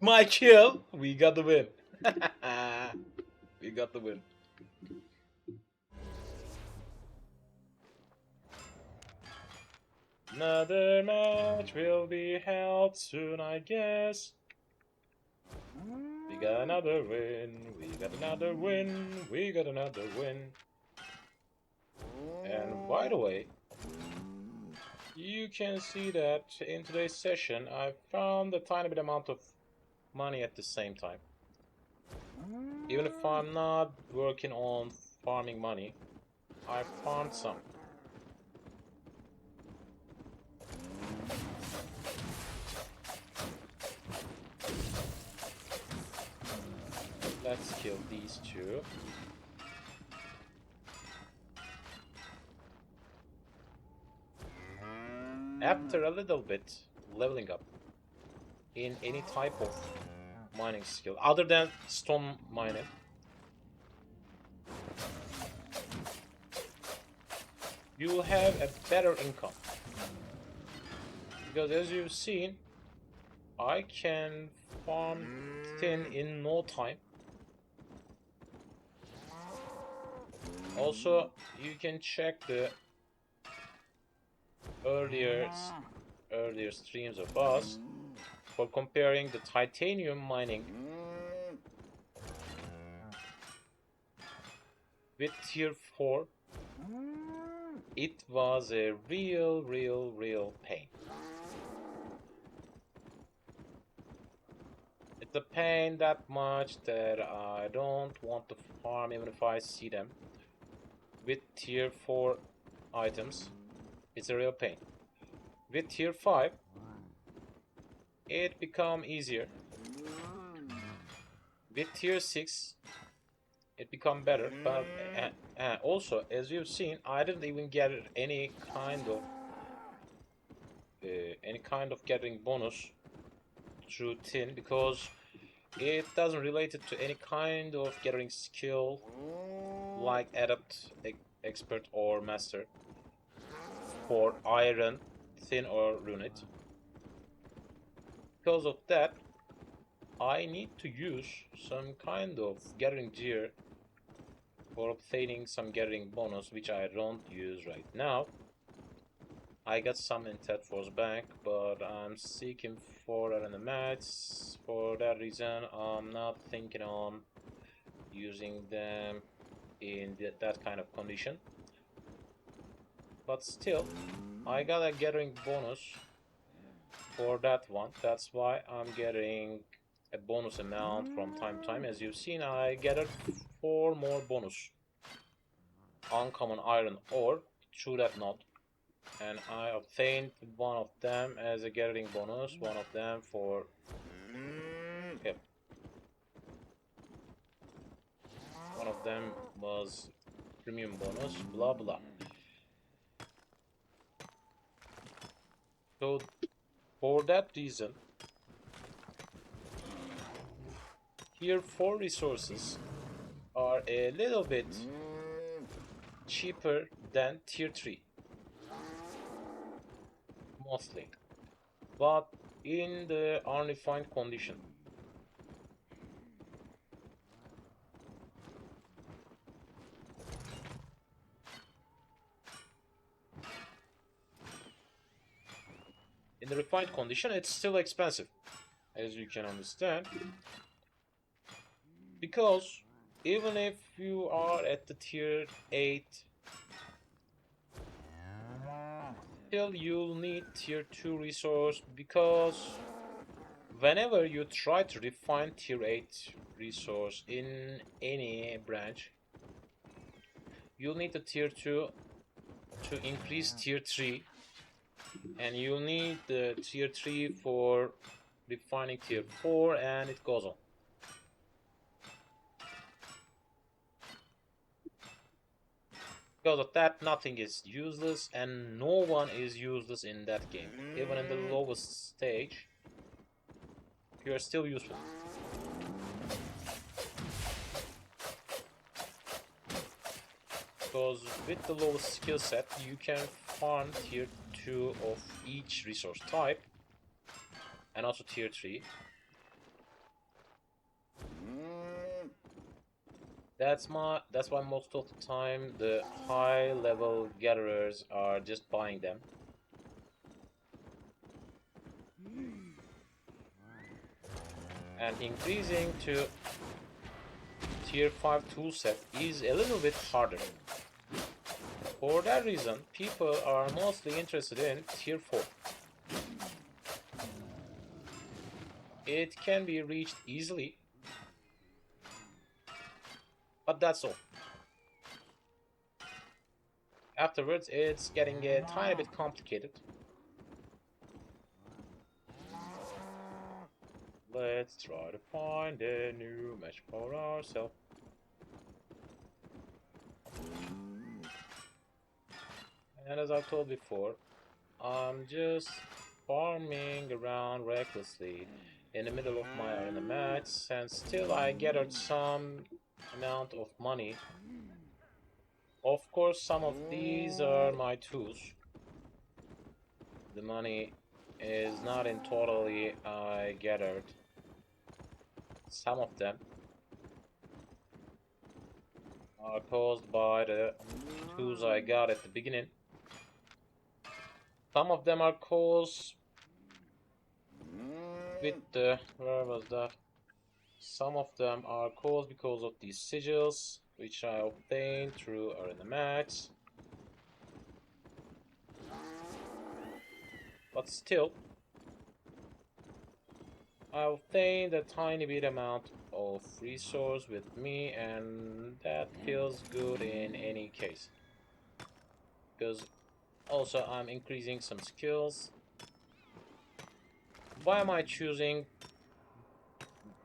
My kill, we got the win. We got the win. Another match will be held soon, I guess. We got another win, we got another win, we got another win. And by the way, you can see that in today's session I found a tiny bit amount of money at the same time. Even if I'm not working on farming money, I farmed some. Let's kill these two. After a little bit leveling up in any type of mining skill other than stone mining, you will have a better income. Because as you've seen, I can farm tin in no time. Also, you can check the earlier streams of us for comparing the titanium mining with tier 4. It was a real pain. It's a pain that much that I don't want to farm even if I see them. With tier 4 items, it's a real pain. With tier 5, it become easier. With tier 6, it become better. But also, as you've seen, I didn't even get any kind of getting bonus through tin because it doesn't relate it to any kind of gathering skill like adept, expert, or master for iron, thin, or runit. Because of that, I need to use some kind of gathering gear for obtaining some gathering bonus, which I don't use right now. I got some in Ted Force Bank, but I'm seeking for it in the match. For that reason, I'm not thinking on using them in that kind of condition. But still, I got a gathering bonus for that one. That's why I'm getting a bonus amount from time to time. As you've seen, I gathered 4 more bonus uncommon iron ore through that node. And I obtained one of them as a gathering bonus, one of them for hip. One of them was premium bonus, blah blah. So for that reason, tier 4 resources are a little bit cheaper than tier 3. Mostly. But in the unrefined condition. In the refined condition, it's still expensive, as you can understand. Because even if you are at the tier 8, still you'll need tier 2 resource, because whenever you try to refine tier 8 resource in any branch, you'll need the tier 2 to increase tier 3, and you'll need the tier 3 for refining tier 4, and it goes on. Because of that, nothing is useless, and no one is useless in that game. Even in the lowest stage, you are still useful. Because with the lowest skill set, you can farm tier 2 of each resource type, and also tier 3. That's why most of the time the high level gatherers are just buying them. And increasing to tier 5 toolset is a little bit harder. For that reason, people are mostly interested in tier 4. It can be reached easily, but that's all. afterwards it's getting a tiny bit complicated. Let's try to find a new match for ourselves. And as I told before, I'm just farming around recklessly in the middle of my arena match, and still I gathered some amount of money. Of course, some of these are my tools. The money is not in totally I gathered. Some of them are caused by the tools I got at the beginning. Some of them are caused with the... where was that? Some of them are caused because of these sigils, which I obtained through Arena Max. But still, I obtained a tiny bit amount of resource with me, and that feels good in any case. Because also I'm increasing some skills. Why am I choosing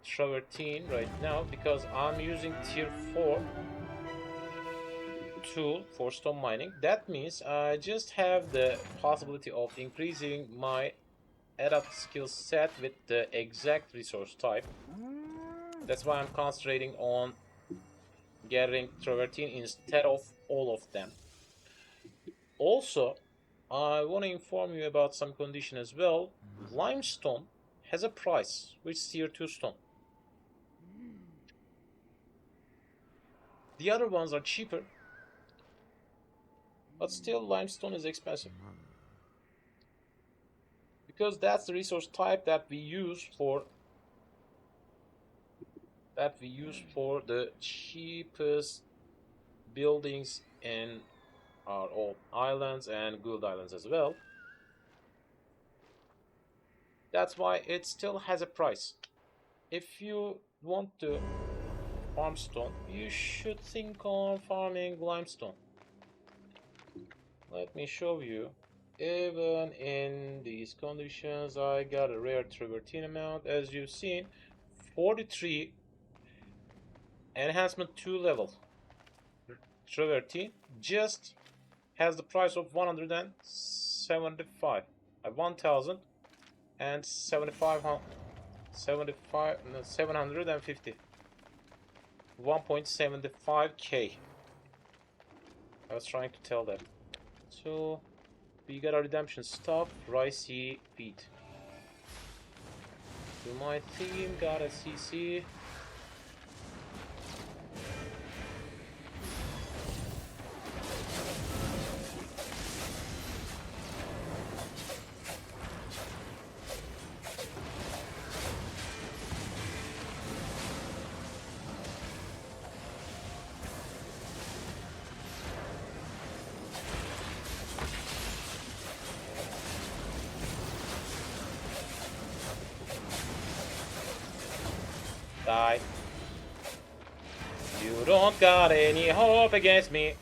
travertine right now? Because I'm using tier 4 tool for stone mining. That means I just have the possibility of increasing my adapt skill set with the exact resource type. That's why I'm concentrating on gathering travertine instead of all of them. Also, I want to inform you about some condition as well. Limestone has a price, which is tier 2 stone. The other ones are cheaper, but still limestone is expensive. Because that's the resource type that we use for the cheapest buildings in our old islands and Gould Islands as well. That's why it still has a price. If you want to farm stone, you should think on farming limestone. Let me show you. Even in these conditions, I got a rare travertine amount. As you've seen, 43 enhancement 2 level travertine just has the price of 175, 1075, 750, 1.75k. I was trying to tell that. So we got our redemption stuff, ricey feet. So my team got a CC. Die. You don't got any hope against me.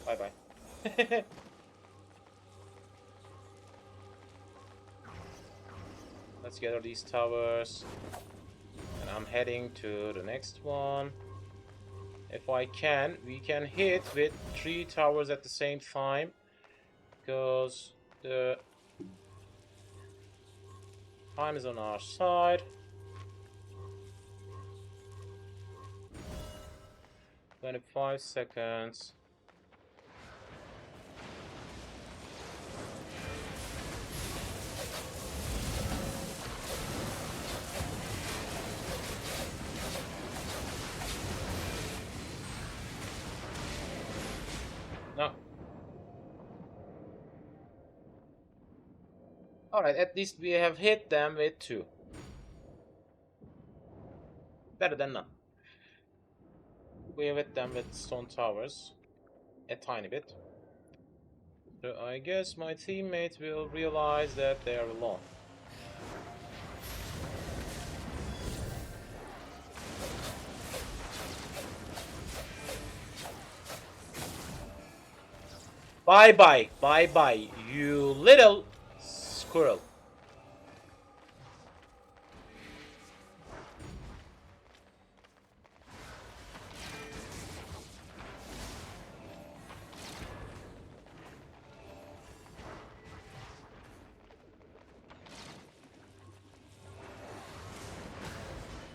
Bye bye. Let's gather these towers. And I'm heading to the next one. If I can, we can hit with 3 towers at the same time, because the time is on our side. 25 seconds. No. Alright, at least we have hit them with 2. Better than none. We have hit them with stone towers. A tiny bit. So I guess my teammates will realize that they are alone. Bye bye, bye bye, you little squirrel.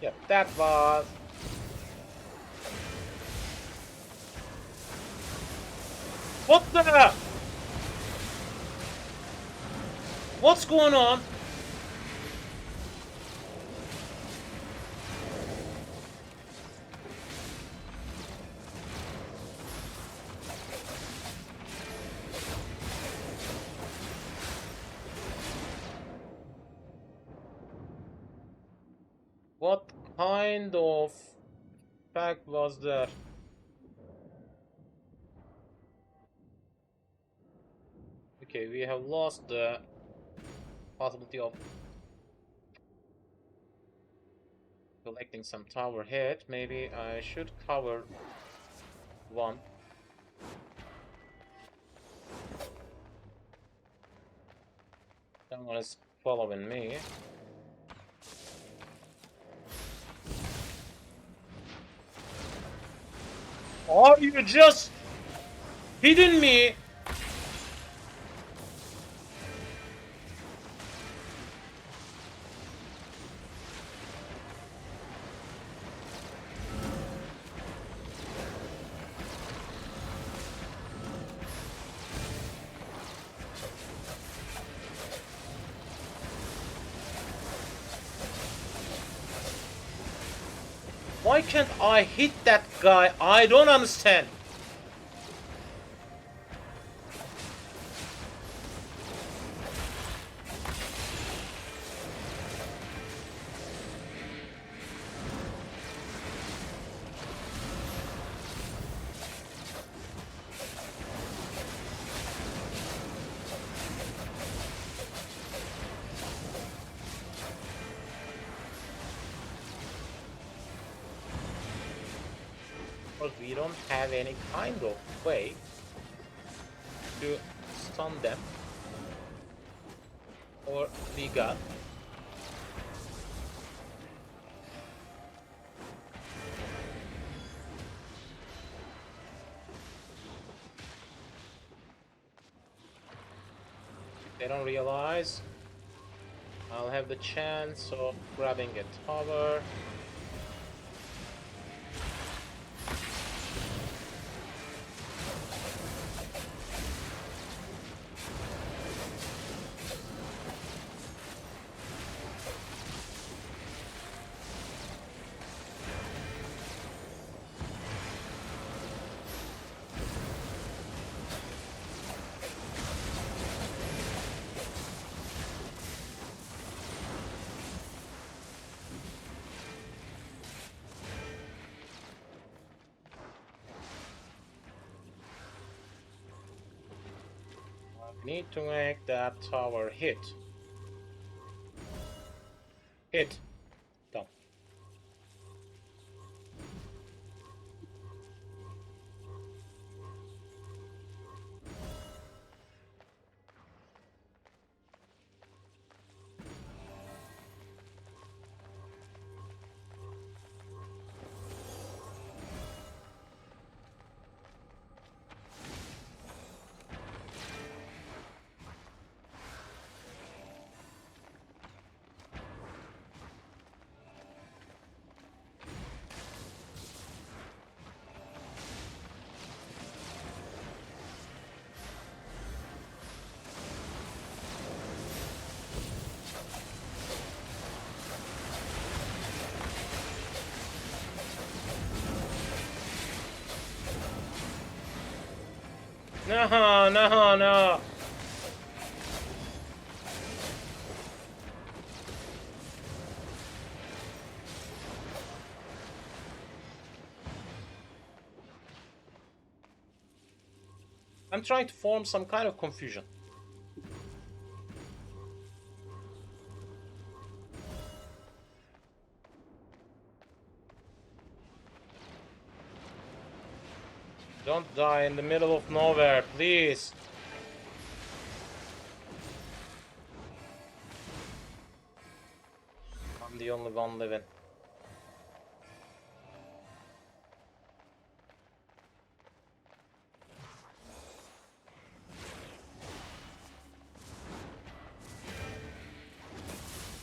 Yep, that was. What the? What's going on? What kind of fact was that? Okay, we have lost the possibility of collecting some tower hit. Maybe I should cover one. Someone is following me. Are you just hitting me? Why can't I hit that guy? I don't understand. Because we don't have any kind of way to stun them. Or we got. If they don't realize, I'll have the chance of grabbing a tower. Need to make that tower hit. Hit. Done. No, no, no. I'm trying to form some kind of confusion. Don't die in the middle of nowhere, please. I'm the only one living.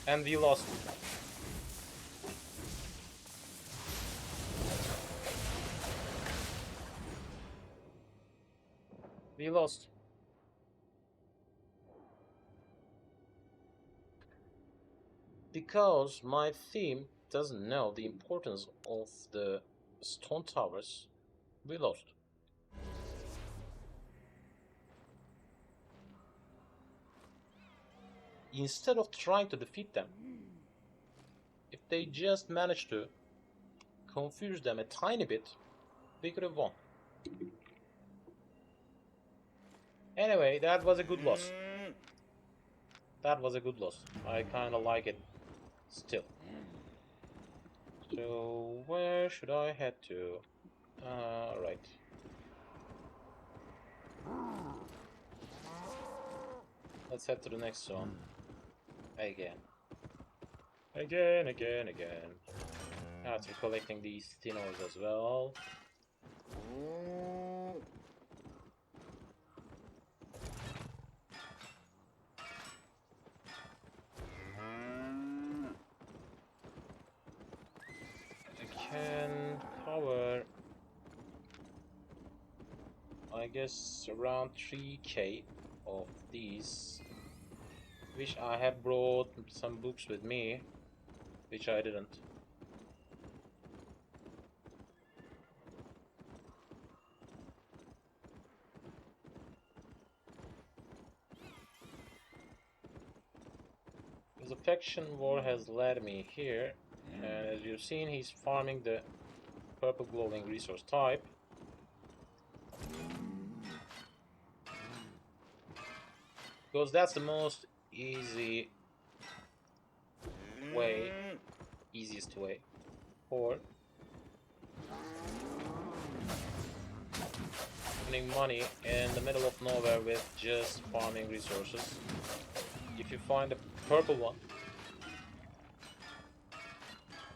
And we lost. We lost. Because my team doesn't know the importance of the stone towers, we lost. Instead of trying to defeat them, if they just managed to confuse them a tiny bit, we could have won. Anyway, that was a good loss. That was a good loss. I kinda like it still. So, where should I head to? Right. Let's head to the next zone. Again. Again. After collecting these tin ores as well. I can cover, I guess, around 3k of these. Wish I had brought some books with me, which I didn't. The faction war has led me here, and as you've seen, he's farming the purple glowing resource type. Because that's the most easiest way for earning money in the middle of nowhere with just farming resources. If you find a purple one,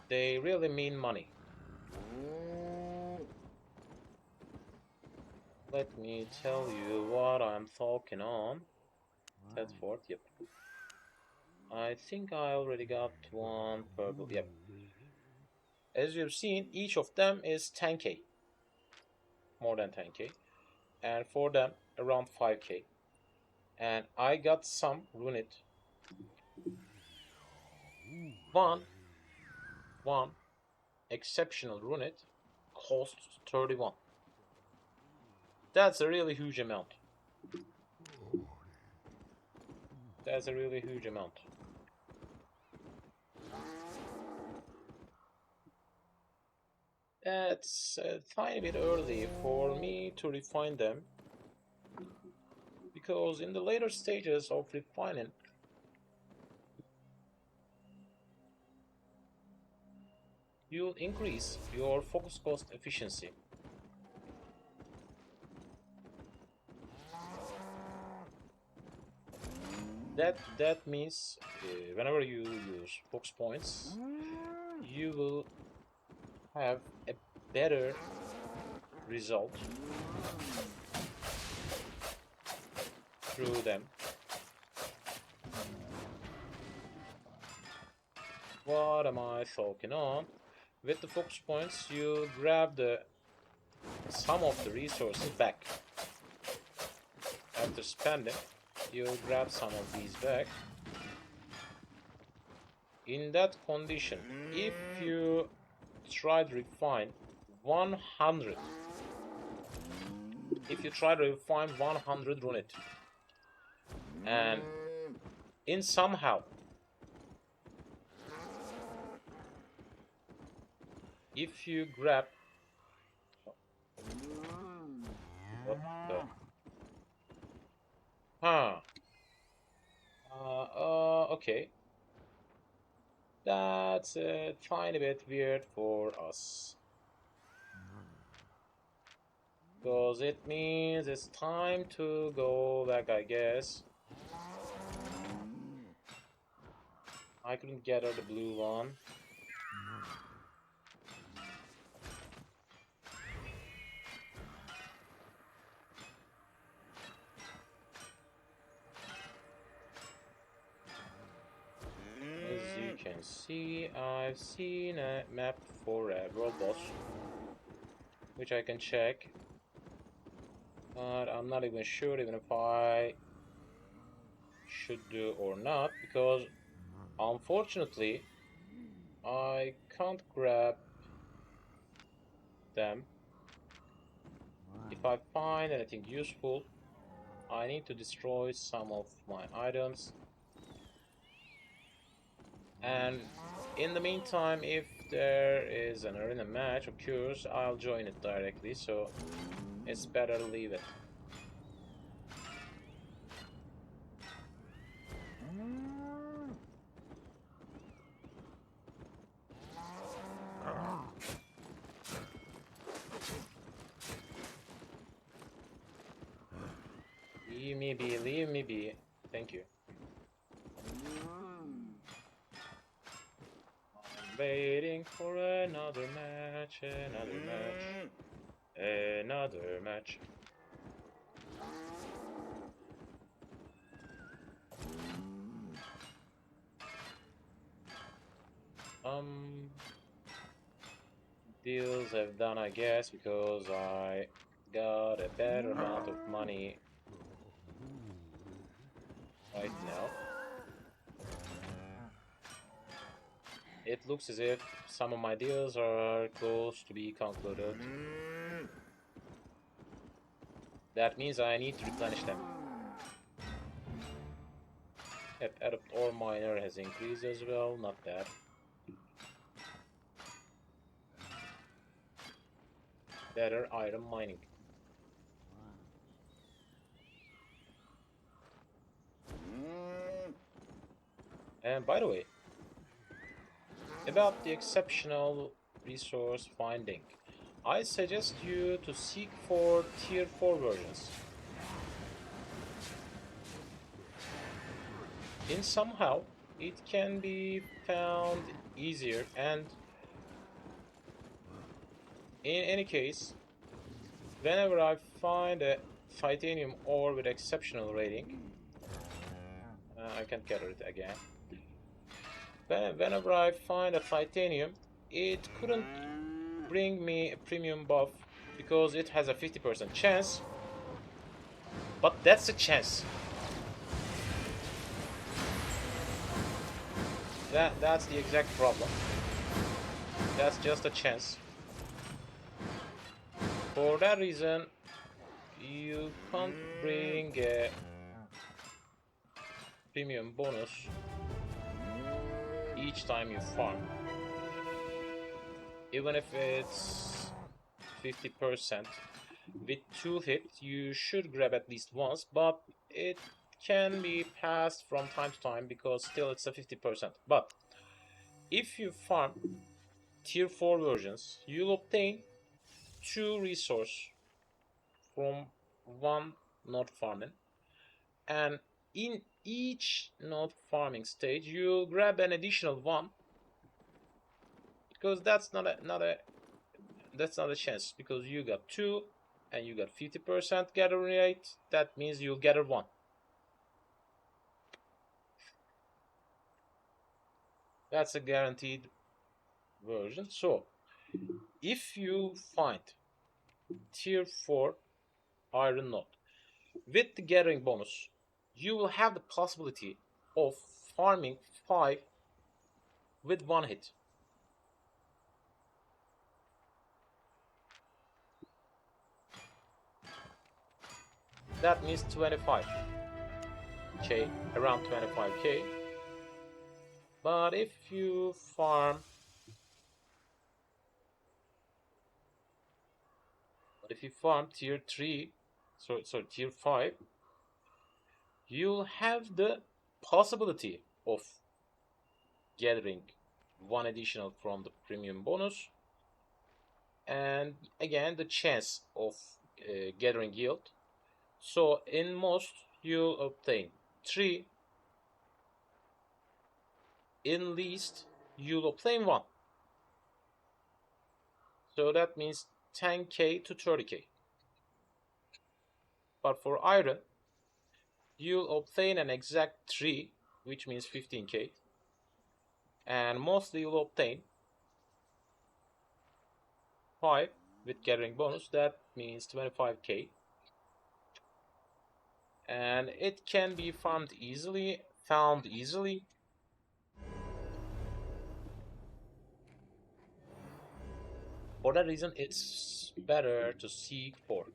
they really mean money. Let me tell you what I'm talking on. Tedford, yep. I think I already got one purple, yep. As you've seen, each of them is 10k. More than 10k. And for them, around 5k. And I got some runed. One exceptional runed costs 31. That's a really huge amount. That's a really huge amount. It's a tiny bit early for me to refine them, because in the later stages of refining, you'll increase your focus cost efficiency. That means whenever you use focus points, you will have a better result through them. What am I talking on? With the focus points, you grab some of the resources back. After spending, you'll grab some of these back. In that condition, if you try to refine 100, run it, and in somehow, if you grab, what the? Huh. Okay. That's a tiny bit weird for us. Because it means it's time to go back, I guess. I couldn't get her the blue one. As you can see, I've seen a map for a world boss, which I can check. But I'm not even sure even if I should do or not, because unfortunately I can't grab them. If I find anything useful, I need to destroy some of my items. And in the meantime, if there is an arena match occurs, I'll join it directly, so it's better to leave it. Leave me be, leave me be. Thank you. I'm waiting for another match, another match, another match. Deals have done, I guess, because I got a better amount of money right now. It looks as if some of my deals are close to be concluded. That means I need to replenish them. Yep, adept ore miner has increased as well, not bad. Better item mining. And by the way, about the exceptional resource finding, I suggest you to seek for tier 4 versions. In somehow, it can be found easier, and in any case, whenever I find a titanium ore with exceptional rating, I can't get it again. Whenever I find a titanium, it couldn't bring me a premium buff because it has a 50% chance, but that's a chance. That's the exact problem. That's just a chance. For that reason, you can't bring a premium bonus each time you farm. Even if it's 50%, with 2 hits you should grab at least once, but it can be passed from time to time because still it's a 50%. But if you farm tier 4 versions, you'll obtain 2 resources from 1 not farming, and in each not farming stage you'll grab an additional 1, because that's not a chance, because you got 2 and you got 50% gathering rate. That means you'll gather 1. That's a guaranteed version. So if you find tier 4 iron knot with the gathering bonus, you will have the possibility of farming 5 with 1 hit. That means 25k, around 25k. But if you farm tier 3, sorry, tier 5, you'll have the possibility of gathering one additional from the premium bonus, and again the chance of gathering yield. So in most you'll obtain 3, in least you'll obtain 1. So that means 10k to 30k. But for iron, you'll obtain an exact 3, which means 15k, and mostly you'll obtain 5 with gathering bonus, that means 25k, and it can be found easily. For that reason, it's better to seek for.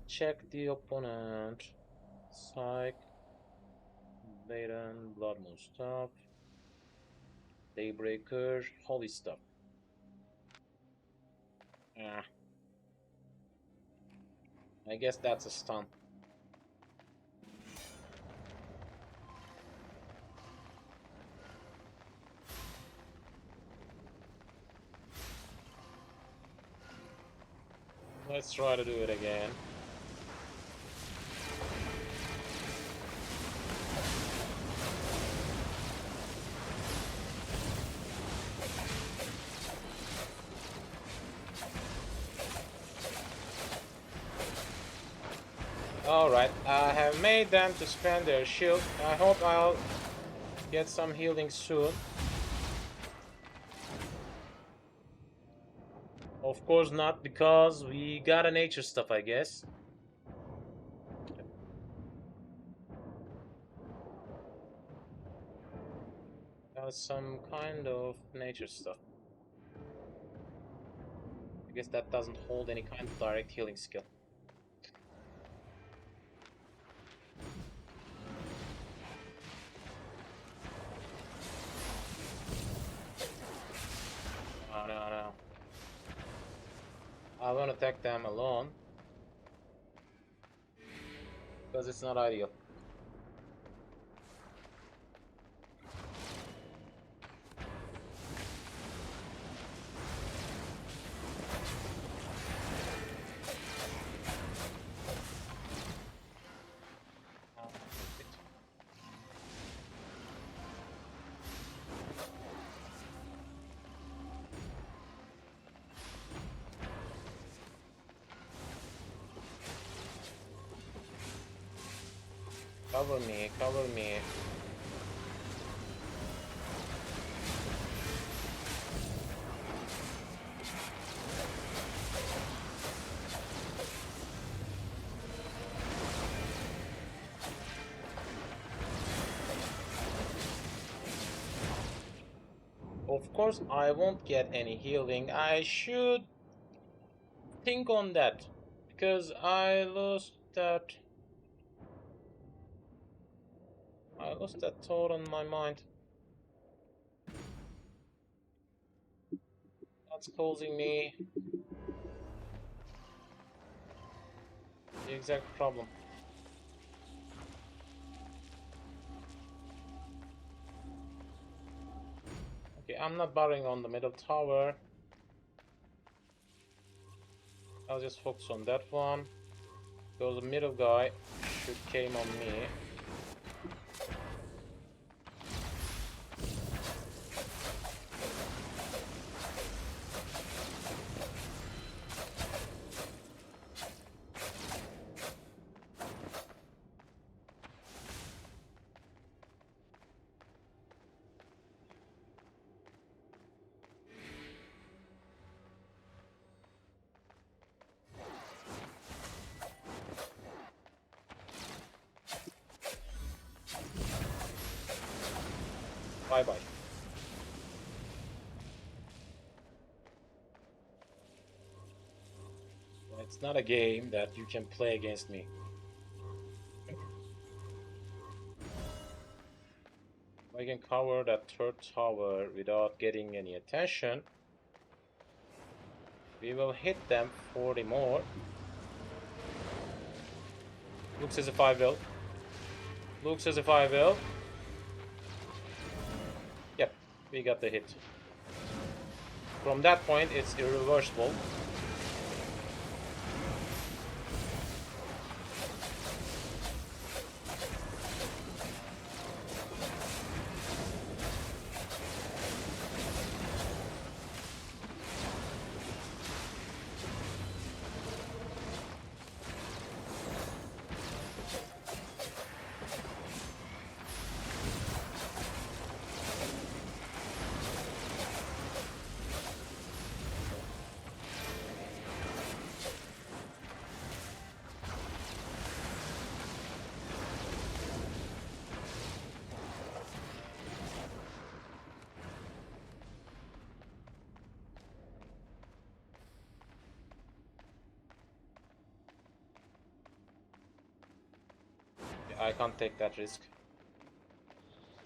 Check the opponent. Psych, Laden, Blood Moon stuff, Daybreaker, Holy stuff. I guess that's a stun. Let's try to do it again. Alright, I have made them to spend their shield. I hope I'll get some healing soon. Of course not, because we got a nature stuff, I guess. Some kind of nature stuff. I guess that doesn't hold any kind of direct healing skill. Oh no. I won't attack them alone, because it's not ideal. Cover me, cover me. Of course, I won't get any healing. I should think on that, because I lost that thought on my mind. That's causing me the exact problem. Okay, I'm not bothering on the middle tower. I'll just focus on that one, because the middle guy should came on me. Bye-bye. It's not a game that you can play against me. If I can cover that third tower without getting any attention, we will hit them 40 more. Looks as if I will. Looks as if I will. Yep, we got the hit. From that point, it's irreversible. I can't take that risk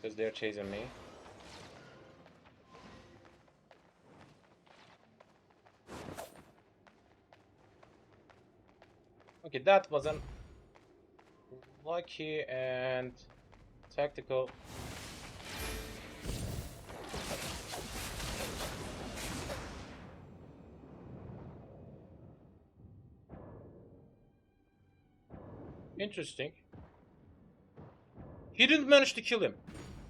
because they're chasing me. Okay, that was an lucky and tactical. Interesting. He didn't manage to kill him.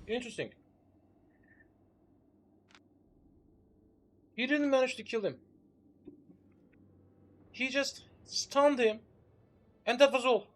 Interesting. He didn't manage to kill him. He just stunned him, and that was all.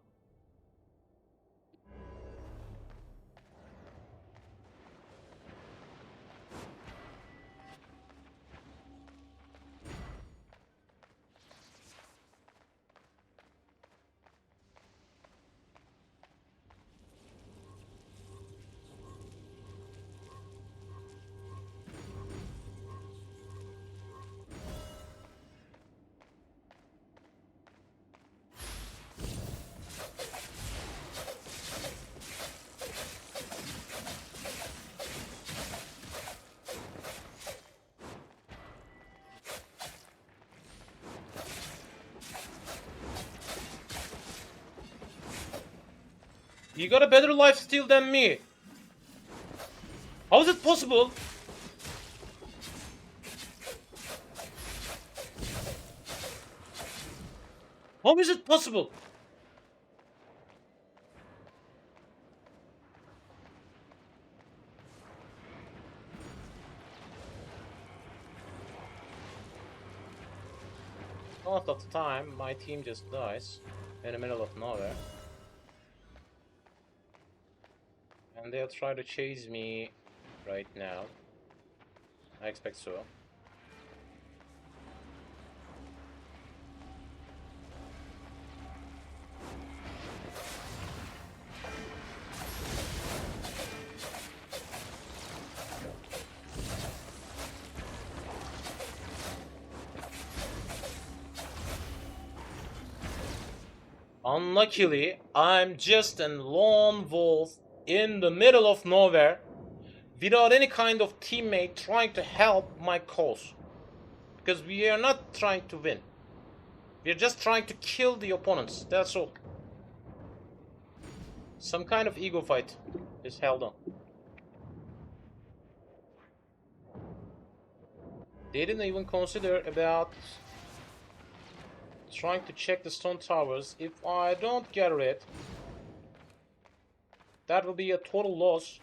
You got a better lifesteal than me. How is it possible? How is it possible? Most of the time, my team just dies in the middle of nowhere. And they'll try to chase me right now. I expect so. Unluckily, I'm just a lone wolf in the middle of nowhere without any kind of teammate trying to help my cause. Because we are not trying to win. We're just trying to kill the opponents, that's all. Some kind of ego fight is held on. They didn't even consider about trying to check the stone towers. If I don't get it, that will be a total loss.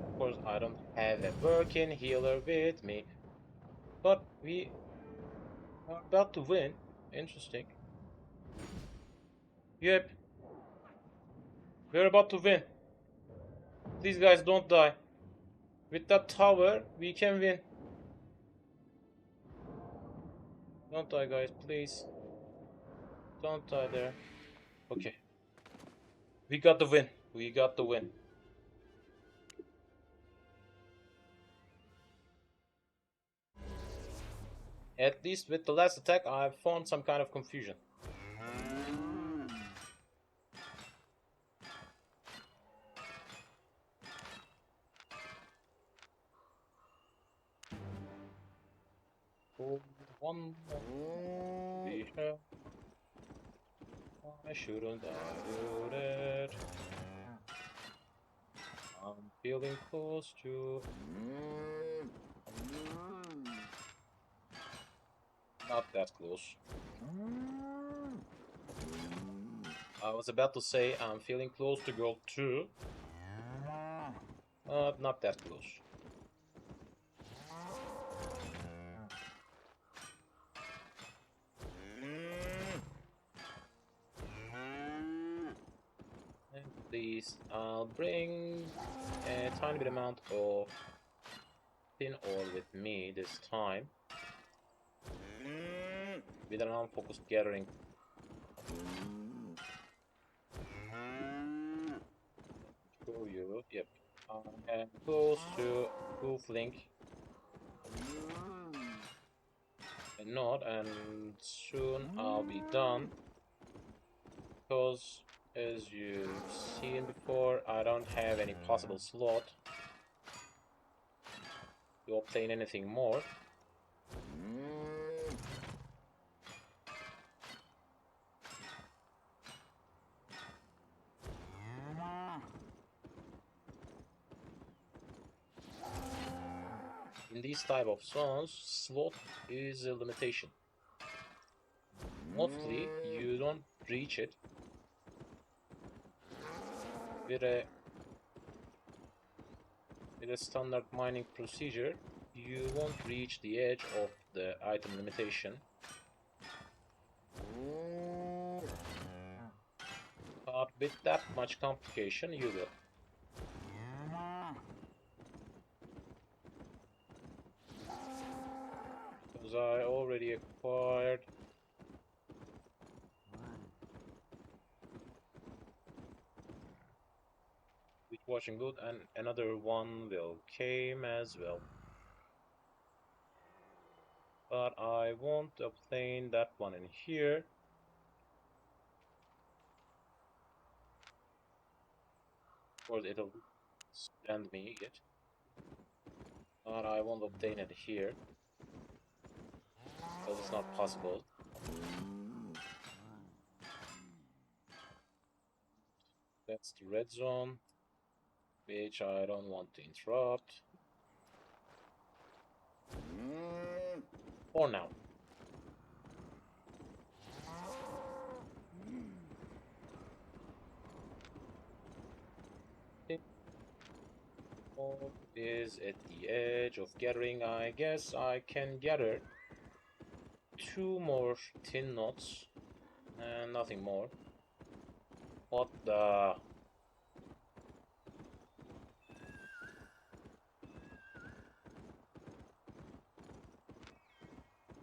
Of course, I don't have a working healer with me, but we are about to win. Interesting. Yep, we're about to win. These guys don't die. With that tower, we can win. Don't die, guys, please. Don't die there. Okay. We got the win. We got the win. At least with the last attack, I found some kind of confusion. Oh, one more. We have. Why shouldn't I do that? I'm feeling close to. Not that close. I was about to say I'm feeling close to goal 2. Not that close. And please, I'll bring a tiny bit amount of thin oil with me this time. With an unfocused gathering. Show you. Yep. I am close to proof link. And not, and soon I'll be done. Because as you've seen before, I don't have any possible slot to obtain anything more. In these type of zones, slot is a limitation. Mostly, you don't reach it with a standard mining procedure. You won't reach the edge of the item limitation. But with that much complication, you will. Because I already acquired with washing good, and another one will came as well. But I won't obtain that one in here. Of course, it'll send me it. But I won't obtain it here. Because it's not possible. That's the red zone, which I don't want to interrupt. For now. Is at the edge of gathering. I guess I can gather 2 more tin knots and nothing more. What the?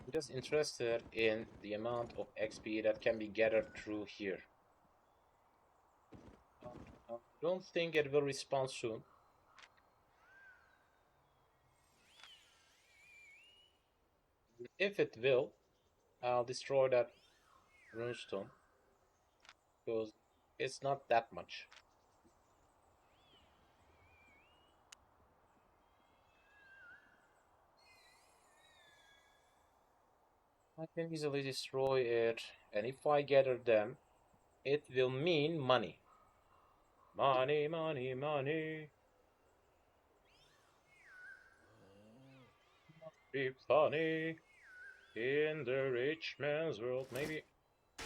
I'm just interested in the amount of XP that can be gathered through here. I don't think it will respawn soon. If it will, I'll destroy that runestone. Because it's not that much. I can easily destroy it, and if I gather them, it will mean money. Money, money, money. Must be funny in the rich man's world. Maybe I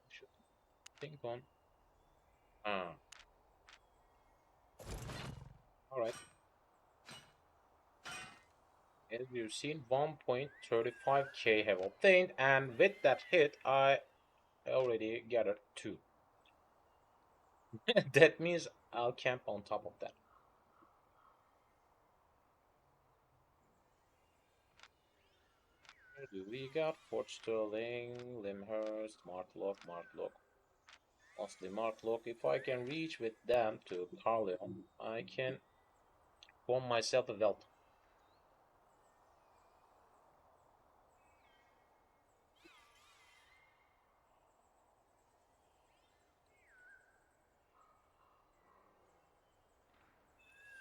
should think on. Ah. Alright. As you've seen, 1.35k have obtained, and with that hit, I already gathered 2. That means I'll camp on top of that. do we got? Fort Sterling, Limhurst, Martlock, Martlock. Mostly Martlock. If I can reach with them to Carleon, I can form myself a belt.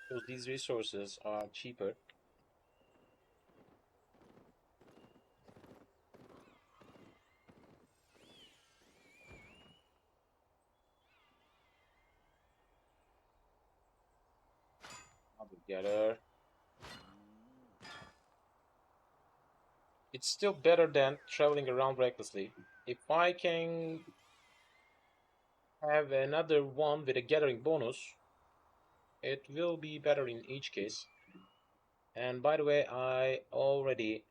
Because these resources are cheaper. Together. It's still better than traveling around recklessly. If I can have another one with a gathering bonus, it will be better in each case. And by the way, I already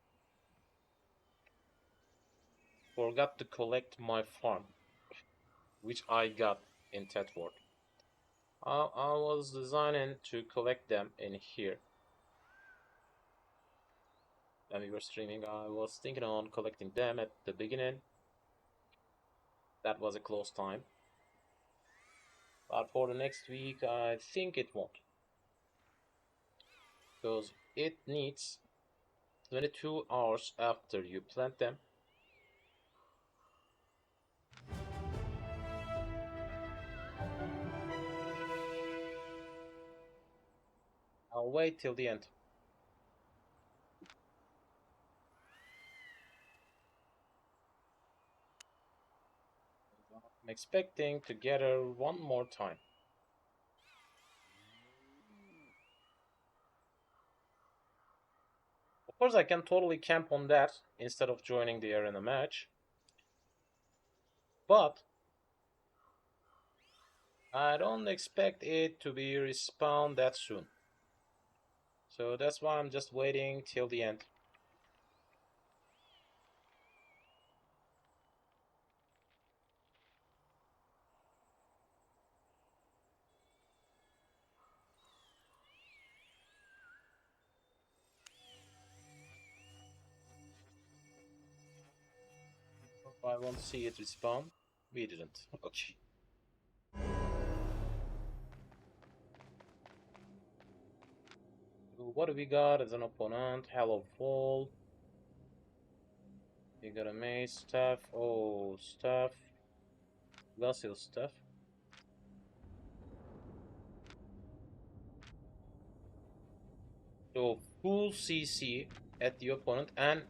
forgot to collect my farm, which I got in Tedford. I was designing to collect them in here. When we were streaming, I was thinking on collecting them at the beginning. That was a close time. But for the next week, I think it won't. Because it needs 22 hours after you plant them. I'll wait till the end. I'm expecting to gather one more time. Of course, I can totally camp on that instead of joining the arena match. But I don't expect it to be respawned that soon. So that's why I'm just waiting till the end. I want to see it respawn. We didn't. Okay. So what do we got as an opponent? Hello Fall. We got a maze stuff. Oh, stuff. Glacial stuff. So full CC at the opponent and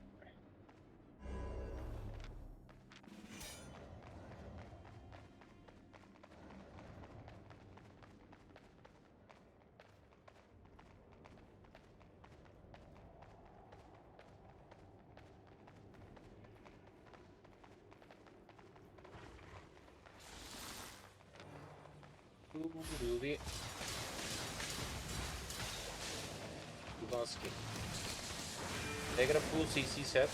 Newbie. Lubansky. They got a full CC set.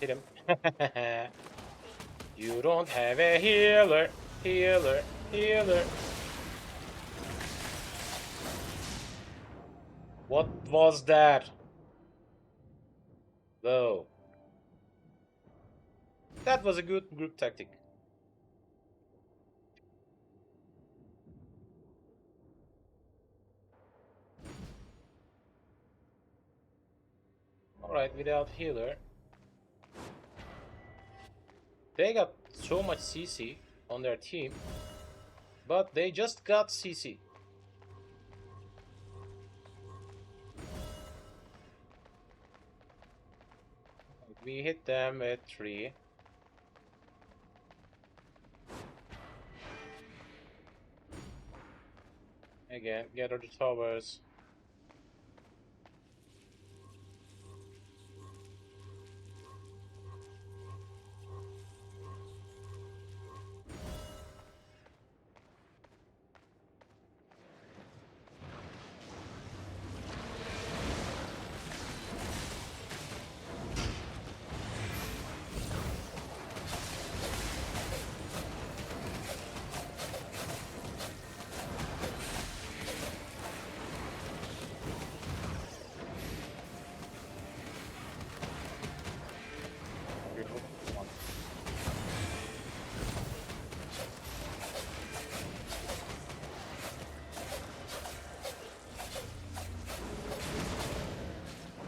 Hit him. You don't have a healer, healer, healer. What was that? Though. That was a good group tactic. Alright, without healer. They got so much CC on their team, but they just got CC. We hit them at 3. Again, gather the towers.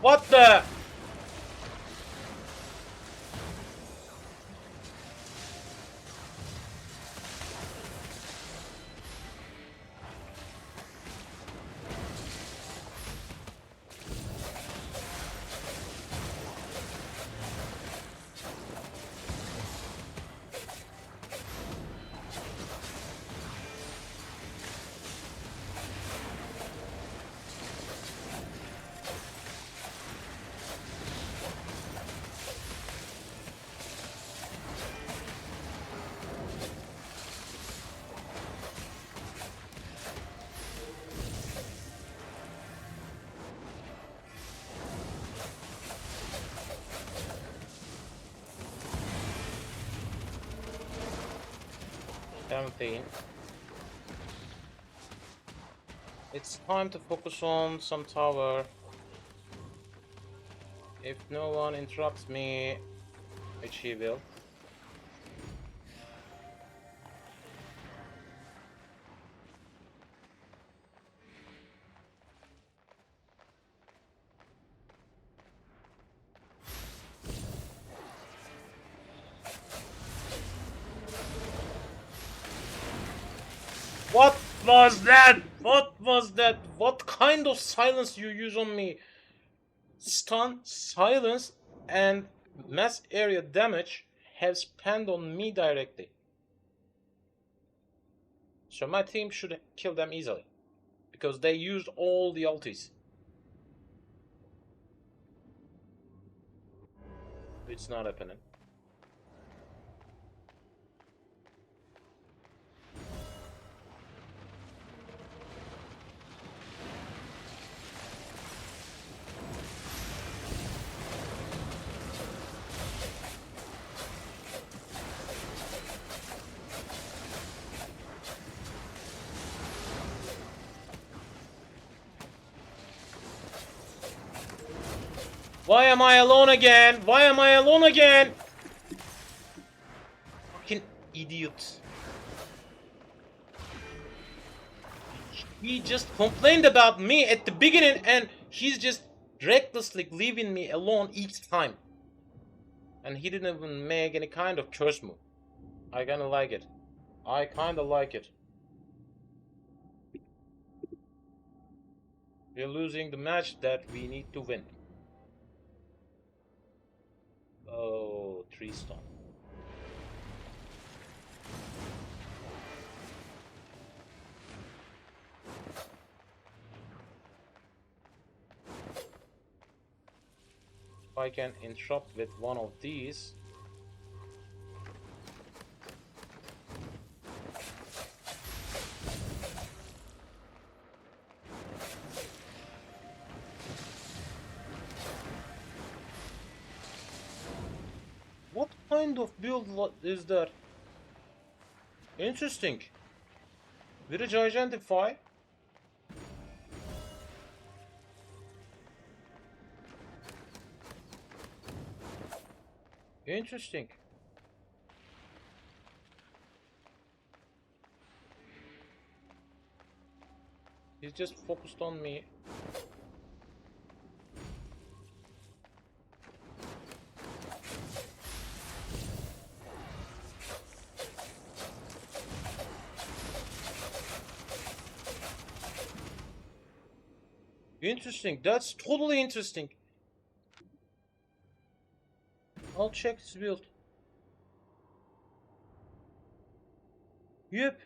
What the? Something. It's time to focus on some tower. If no one interrupts me, which he will. What was that? What was that? What kind of silence you use on me? Stun, silence, and mass area damage have spanned on me directly. So my team should kill them easily. Because they used all the ultis. It's not happening. Why am I alone again? Why am I alone again? Fucking idiot. He just complained about me at the beginning and he's just recklessly leaving me alone each time. And he didn't even make any kind of curse move. I kinda like it. I kinda like it. We're losing the match that we need to win. Oh, 3 stun. If I can interrupt with one of these. What kind of build is that? Interesting. Village identify. Interesting. He's just focused on me. Interesting. That's totally interesting. I'll check this build. Yep.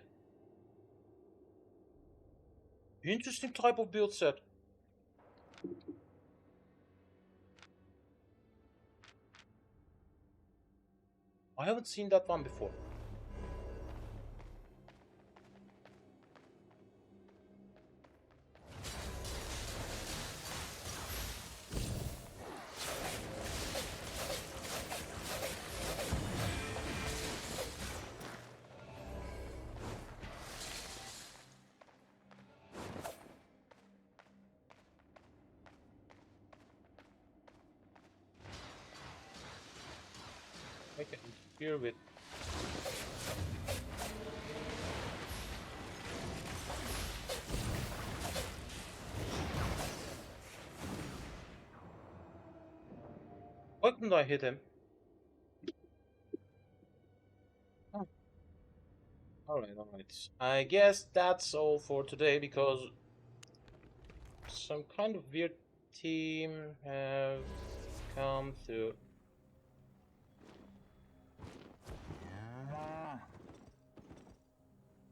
Interesting type of build set. I haven't seen that one before. I can interfere with. Why couldn't I hit him? Oh, alright, alright. I guess that's all for today because some kind of weird team have come through.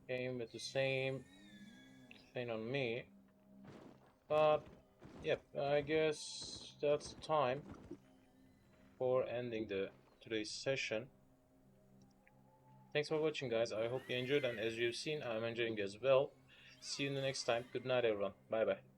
Came with the same thing on me. But, yep, I guess that's the time for ending today's session. Thanks for watching, guys. I hope you enjoyed, and as you've seen, I'm enjoying as well. See you in the next time. Good night, everyone. Bye bye.